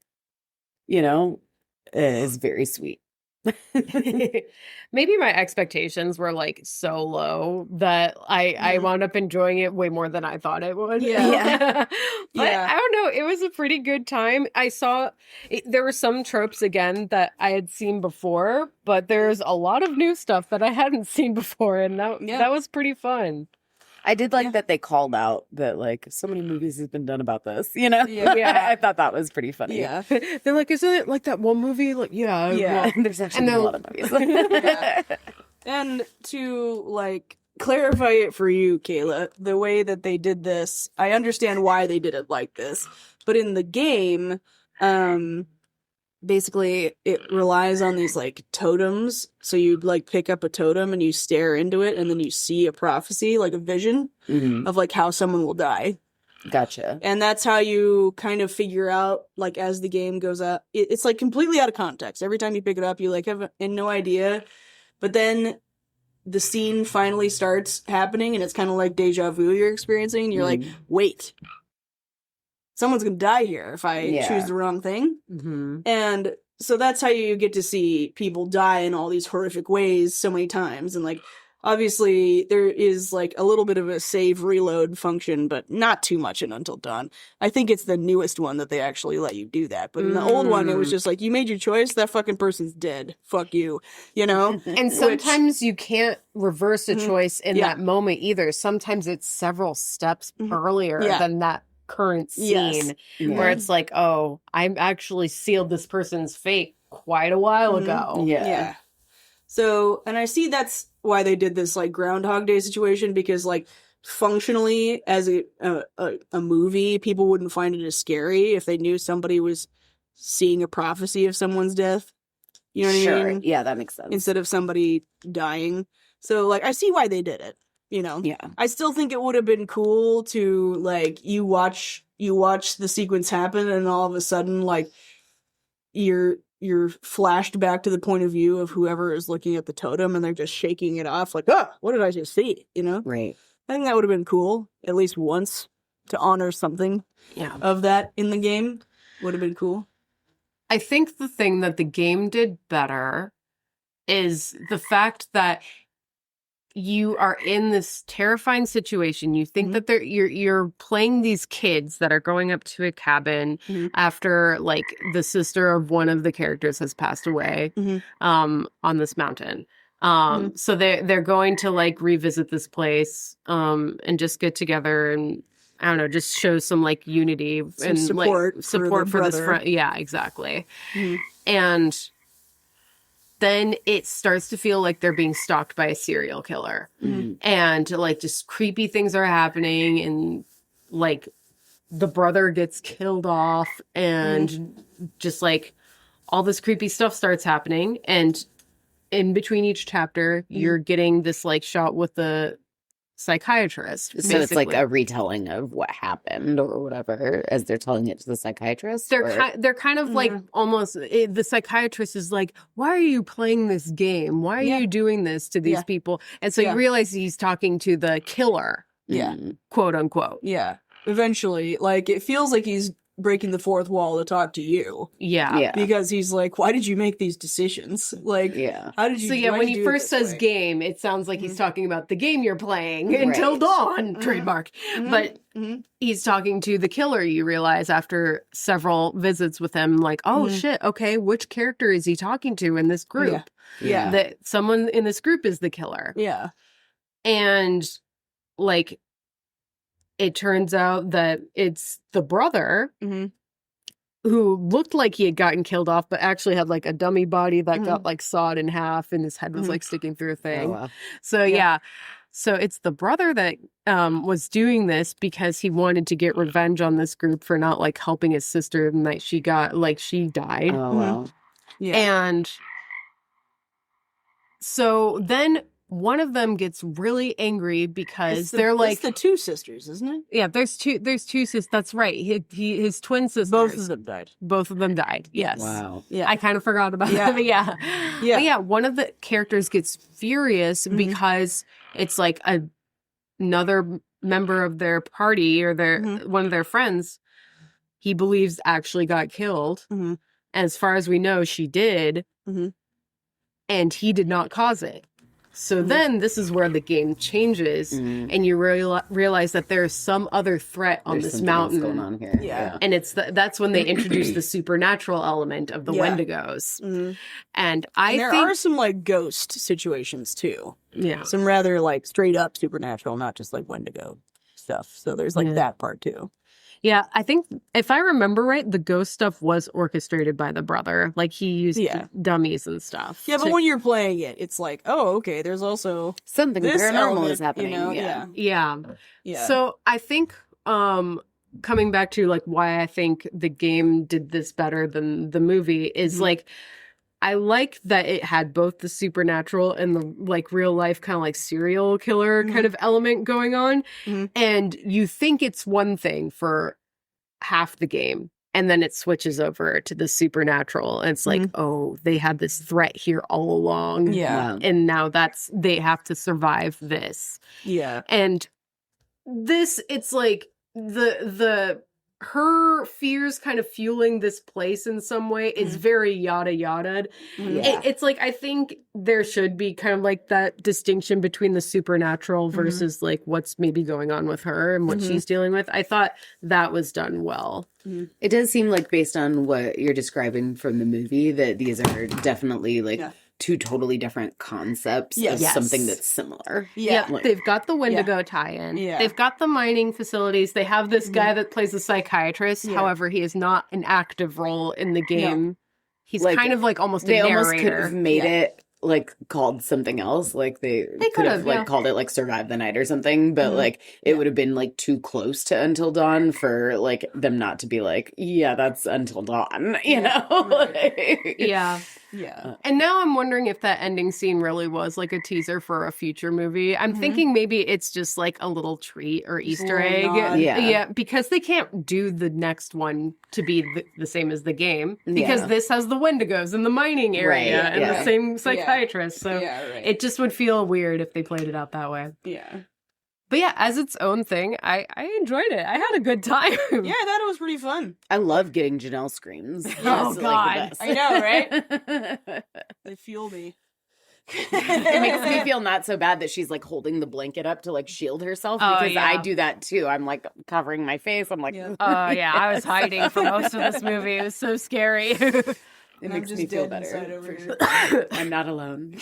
is very sweet. Maybe my expectations were like so low that I wound up enjoying it way more than I thought it would. But I don't know, it was a pretty good time. I saw there were some tropes again that I had seen before, but there's a lot of new stuff that I hadn't seen before, and that was pretty fun. I did like that they called out that like so many movies have been done about this, I thought that was pretty funny. They're like, isn't it like that one movie? Like, well, there's actually a lot of movies. And to like clarify it for you, Kayla, the way that they did this, I understand why they did it like this, but in the game, basically it relies on these like totems. So you like pick up a totem and you stare into it, and then you see a prophecy, like a vision of like how someone will die. Gotcha. And that's how you kind of figure out, like, as the game goes out, it's like completely out of context. Every time you pick it up, you like have no idea. But then the scene finally starts happening, and it's kind of like deja vu you're experiencing. And you're like, wait, someone's going to die here if I choose the wrong thing. And so that's how you get to see people die in all these horrific ways so many times. And like, obviously there is like a little bit of a save reload function, but not too much in Until Dawn. I think it's the newest one that they actually let you do that. But in the old one, it was just like, you made your choice, that fucking person's dead. Fuck you, And sometimes you can't reverse a choice in that moment either. Sometimes it's several steps earlier than that current scene where it's like, oh, I actually sealed this person's fate quite a while ago. So, and I see that's why they did this like Groundhog Day situation, because like functionally as a movie, people wouldn't find it as scary if they knew somebody was seeing a prophecy of someone's death. You know what I mean? Yeah, that makes sense. Instead of somebody dying. So like, I see why they did it. I still think it would have been cool to like you watch the sequence happen, and all of a sudden like you're flashed back to the point of view of whoever is looking at the totem, and they're just shaking it off like, what did I just see? Right. I think that would have been cool at least once to honor something of that in the game. Would have been cool. I think the thing that the game did better is the fact that you are in this terrifying situation. You think that you're playing these kids that are going up to a cabin after like the sister of one of the characters has passed away on this mountain. So they're going to like revisit this place and just get together and I don't know, just show some like unity and support like support for this friend. Yeah, exactly. And then it starts to feel like they're being stalked by a serial killer. And like just creepy things are happening and like the brother gets killed off and just like all this creepy stuff starts happening. And in between each chapter, you're getting this like shot with the psychiatrist. So it's like a retelling of what happened or whatever as they're telling it to the psychiatrist? They're kind of like almost, the psychiatrist is like, why are you playing this game? Why are you doing this to these people? And so you realize he's talking to the killer. Yeah. Quote unquote. Yeah. Eventually, like, it feels like he's breaking the fourth wall to talk to you. Yeah. Because he's like, why did you make these decisions? Like, how did you... So why when did he you do it first this says way? game, it sounds like he's talking about the game you're playing until dawn, trademark. But he's talking to the killer, you realize, after several visits with him, like, oh shit, okay, which character is he talking to in this group? Yeah. That someone in this group is the killer. Yeah. And like, it turns out that it's the brother who looked like he had gotten killed off, but actually had like a dummy body that got like sawed in half and his head was like sticking through a thing. Oh, wow. So so it's the brother that was doing this because he wanted to get revenge on this group for not like helping his sister the night she died. Oh, wow. Yeah. And so then one of them gets really angry because they're like, it's the two sisters, isn't it? yeah, there's two sisters. That's right. His twin sisters. Both of them died. Both of them died. Yes. Wow. Yeah. I kind of forgot about that. But yeah. Yeah. But yeah, one of the characters gets furious because it's like another member of their party or their one of their friends he believes actually got killed. And as far as we know, she did. And he did not cause it. So then this is where the game changes and you realize that there's some other threat on this mountain going on here. Yeah. and that's when they introduce the supernatural element of the Wendigos. And There are some like ghost situations too. Yeah. Some rather like straight up supernatural, not just like Wendigo stuff. So there's like that part too. Yeah, I think if I remember right, the ghost stuff was orchestrated by the brother. Like he used dummies and stuff. Yeah, but when you're playing it, it's like, oh, okay, there's also something this paranormal element, is happening. You know? Yeah. So I think coming back to like why I think the game did this better than the movie is like I like that it had both the supernatural and the like real life kind of like serial killer kind of element going on. And you think it's one thing for half the game and then it switches over to the supernatural and it's like, oh, they had this threat here all along. Yeah. And now they have to survive this. Yeah. And this, it's like her fears kind of fueling this place in some way is very yada yada. It's like, I think there should be kind of like that distinction between the supernatural versus like what's maybe going on with her and what she's dealing with. I thought that was done well. It does seem like based on what you're describing from the movie that these are definitely like two totally different concepts of something that's similar. Yeah, like, they've got the Wendigo tie-in. Yeah. They've got the mining facilities. They have this guy that plays a psychiatrist. However, he is not an active role in the game. No. He's like, kind of like almost a they narrator. Almost could have made it like called something else. Like they could have like called it like Survive the Night or something, but like it would have been like too close to Until Dawn for like them not to be like, yeah, that's Until Dawn, you know? Like, yeah. And now I'm wondering if that ending scene really was like a teaser for a future movie. I'm thinking maybe it's just like a little treat or Easter egg. Yeah, because they can't do the next one to be the same as the game because this has the Wendigos in the mining area and the same psychiatrist. So it just would feel weird if they played it out that way. Yeah. But yeah, as its own thing, I enjoyed it. I had a good time. Yeah, I thought it was pretty fun. I love getting Janelle screams. Oh, God. I know, right? They fuel me. It makes me feel not so bad that she's like holding the blanket up to like shield herself because yeah. I do that too. I'm like covering my face. I'm like, Yeah. Oh yeah, I was hiding for most of this movie. It was so scary. it I'm makes just me feel dead inside better. over For here. sure. I'm not alone.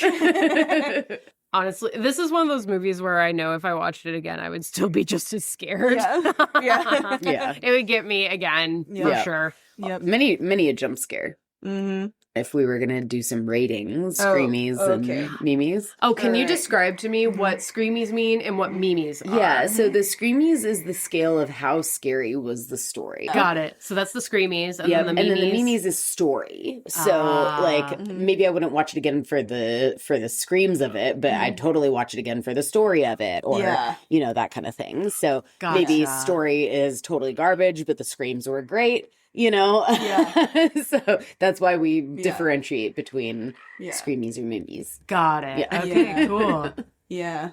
Honestly, this is one of those movies where I know if I watched it again, I would still be just as scared. Yeah. Yeah. Yeah. It would get me again for Yeah. sure. Yep. Many a jump scare. Mm-hmm. If we were gonna do some ratings, Oh, screamies okay. and memes. Oh, can you Alright. describe to me what screamies mean and what memes are? Yeah, so the screamies is the scale of how scary was the story. Got it. So that's the screamies, and Yeah, then and the then memes. the memes is story. So Ah. like maybe I wouldn't watch it again for the screams of it, but I'd totally watch it again for the story of it or Yeah. you know, that kind of thing. So Gotcha. maybe story is totally garbage, but the screams were great, you know? Yeah. So that's why we differentiate between Yeah. screamies or memes. Got it. Yeah. Okay, Yeah. cool. Yeah.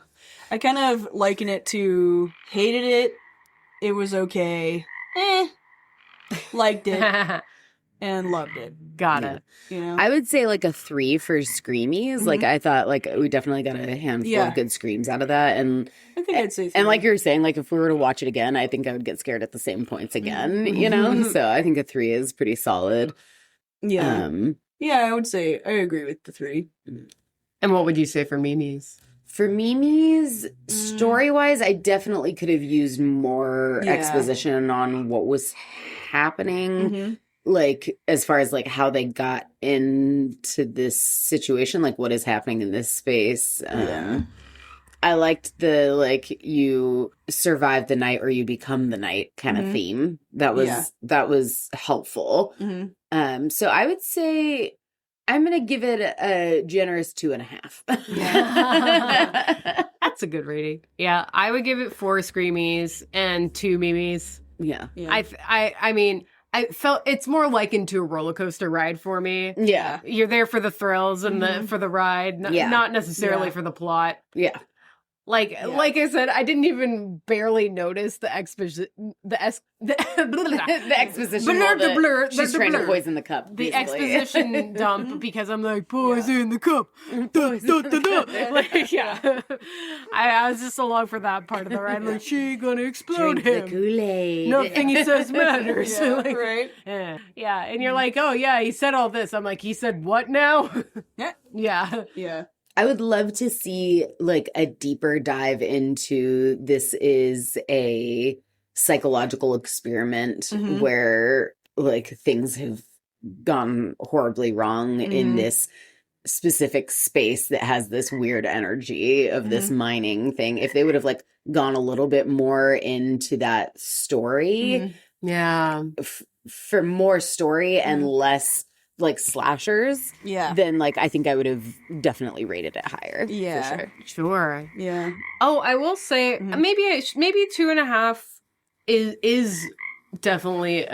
I kind of liken it to hated it. It was okay. Liked it and loved it. Got it. You know? I would say like a 3 for screamies. Like I thought like we definitely got a handful Yeah. of good screams out of that. And I think I'd say and like 3. you were saying, like if we were to watch it again, I think I would get scared at the same points again, you know? So I think a 3 is pretty solid. Yeah. Yeah, I would say I agree with the 3. And what would you say for memes? For memes, story-wise, I definitely could have used more Yeah. exposition on what was happening. Like as far as like how they got into this situation, like what is happening in this space. Yeah. I liked the like you survive the night or you become the night kind of theme. That was helpful. So I would say I'm gonna give it a generous 2.5. Yeah. That's a good rating. Yeah, I would give it 4 screamies and 2 memes. Yeah. Yeah. I mean, I felt it's more likened to a roller coaster ride for me. Yeah. You're there for the thrills and the for the ride, not necessarily Yeah. for the plot. Yeah. Like I said, I didn't even barely notice the exposition. The exposition. Blur, while the blur, she's the trying blur. to poison the cup. The basically. exposition dump because I'm like, poison in the cup. Da, da, da, da. Like, yeah. I was just along for that part of the ride. Like, she gonna explode Drink the him. Kool-Aid. Nothing he says matters. Yeah, Like, right? yeah. And you're like, oh, yeah, he said all this. I'm like, he said what now? Yeah. Yeah. Yeah. I would love to see like a deeper dive into this is a psychological experiment where like things have gone horribly wrong in this specific space that has this weird energy of this mining thing. If they would have like gone a little bit more into that story Yeah. for more story and less like slashers, Yeah. then like I think I would have definitely rated it higher. Yeah. For sure. Sure. Yeah. Oh, I will say maybe 2.5 is definitely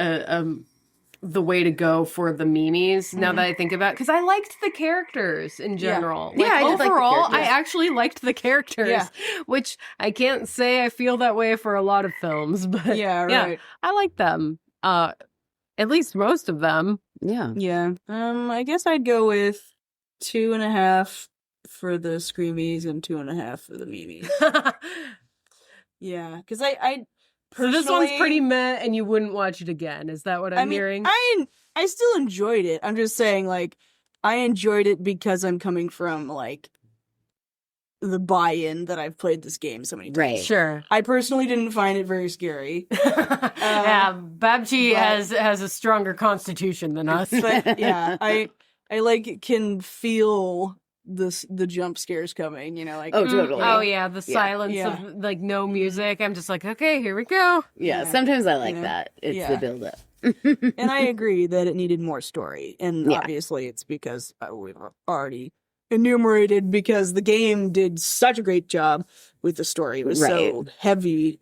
the way to go for the memes. Now that I think about, because I liked the characters in general. Yeah, I did like the overall, I characters. actually liked the characters, Yeah. which I can't say I feel that way for a lot of films, but Yeah, right. I like them. At least most of them. Yeah. Yeah. I guess I'd go with 2.5 for the screamies and 2.5 for the memes. Yeah, because I So this one's pretty meh, and you wouldn't watch it again. Is that what I'm hearing? I still enjoyed it. I'm just saying, like, I enjoyed it because I'm coming from like the buy-in that I've played this game so many times. Right. Sure. I personally didn't find it very scary. Yeah, Babchi but- has a stronger constitution than us. But yeah, I like can feel the jump scares coming, you know, like Oh, totally. Oh yeah, the silence Yeah. of like no music. I'm just like, okay, here we go. Yeah. Yeah. Sometimes I like Yeah. that. It's Yeah. the build up. and I agree that it needed more story. And Yeah. obviously it's because we've already enumerated because the game did such a great job with the story. It was so heavily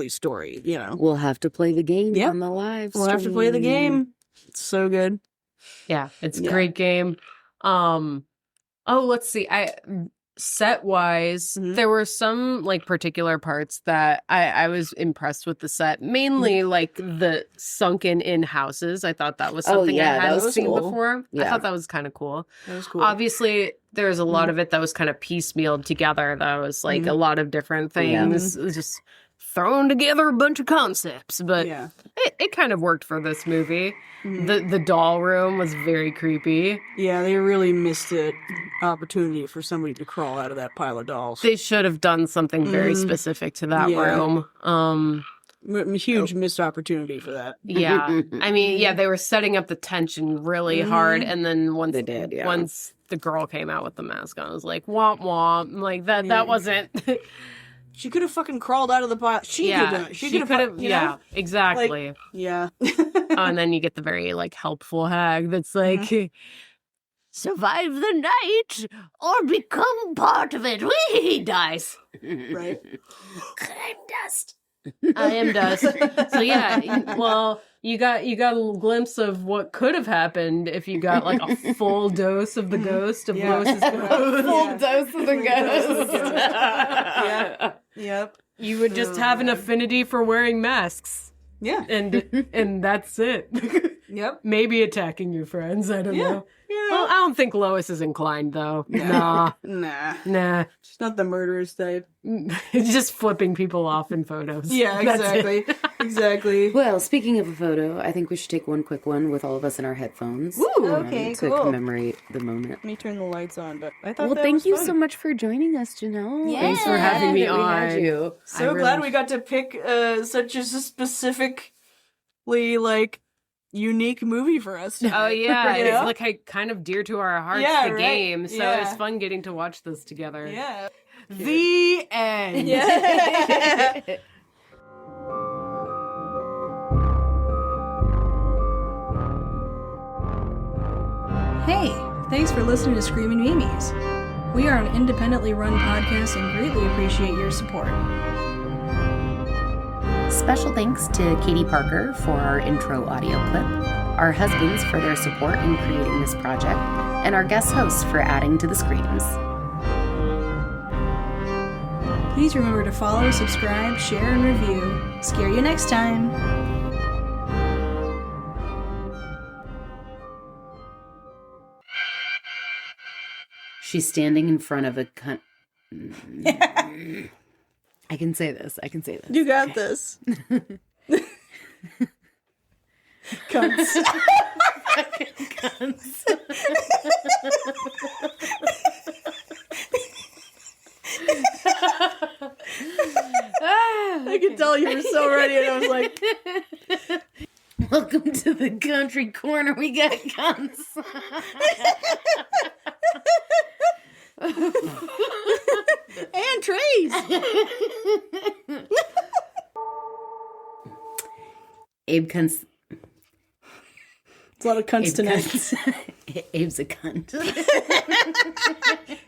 story, you know. We'll have to play the game Yep. on the live. We'll have to play the stream. game. It's so good. Yeah, it's a Yeah. great game. Oh, let's see. set wise, there were some like particular parts that I was impressed with the set. Mainly like the sunken in houses. I thought that was something I hadn't seen before. I thought that was kind of cool. That was cool. Obviously, there was a lot of it that was kind of piecemealed together. That was like a lot of different things. It was just thrown together a bunch of concepts, but it kind of worked for this movie. The doll room was very creepy. Yeah, they really missed an opportunity for somebody to crawl out of that pile of dolls. They should have done something very specific to that room. Huge missed opportunity for that. Yeah. I mean, they were setting up the tension really hard, and then once once the girl came out with the mask on, I was like, womp womp. Like, that wasn't... She could have fucking crawled out of the pile. She could have. Yeah, exactly. Like, yeah. And then you get the very, like, helpful hag that's like, survive the night or become part of it. Whee! Dies. Right. I'm dust. I am dust. So yeah, well, you got a little glimpse of what could have happened if you got like a full dose of the ghost of Lois's ghost. Full dose of the ghost. Yep. You would just have an affinity for wearing masks. Yeah. And that's it. Yep. Maybe attacking your friends. I don't know. Yeah. Well, I don't think Lois is inclined though. Nah. She's not the murderous type. It's just flipping people off in photos. Yeah, exactly. Exactly. Well, speaking of a photo, I think we should take one quick one with all of us in our headphones. Woo! Okay, to cool. commemorate the moment. Let me turn the lights on, but I thought Well, that thank was you fun. so much for joining us, Janelle. Yeah. Thanks for having me that we had on. you. So glad we got to pick such a specifically, like, unique movie for us. Oh yeah, You it's know? like kind of dear to our hearts, Yeah, the right. game. So Yeah. it's fun getting to watch this together. Yeah. The end. Yeah. Hey, thanks for listening to Screaming Mimes. We are an independently run podcast and greatly appreciate your support. Special thanks to Katie Parker for our intro audio clip, our husbands for their support in creating this project, and our guest hosts for adding to the screams. Please remember to follow, subscribe, share, and review. Scare you next time. She's standing in front of a I can say this. You got this. Cunts. I could tell you were so ready, and I was like, Welcome to the country corner. We got guns. and trees. Abe cunts. It's a lot of cunts tonight. Abe's a cunt.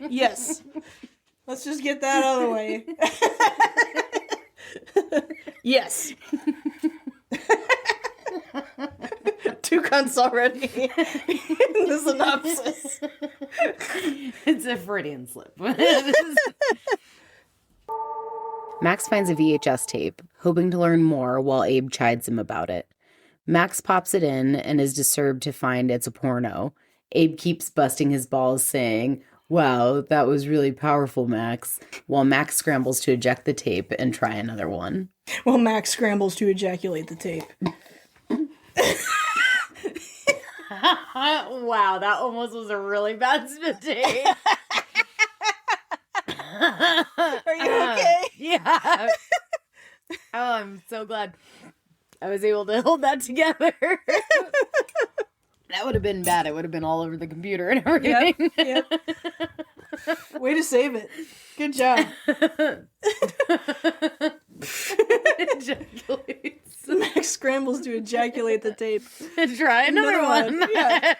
Yes. Let's just get that out of the way. Yes. Two cunts already in the synopsis. It's a Freudian slip. Max finds a VHS tape, hoping to learn more while Abe chides him about it. Max pops it in and is disturbed to find it's a porno. Abe keeps busting his balls, saying, "Wow, that was really powerful, Max," while Max scrambles to eject the tape and try another one. Well, Max scrambles to ejaculate the tape. Wow, that almost was a really bad spit take. Are you okay? Yeah. Oh, I'm so glad I was able to hold that together. That would have been bad. It would have been all over the computer and everything. Yep. Way to save it. Good job. Ejaculates. Max scrambles to ejaculate the tape. Try another one. Yeah.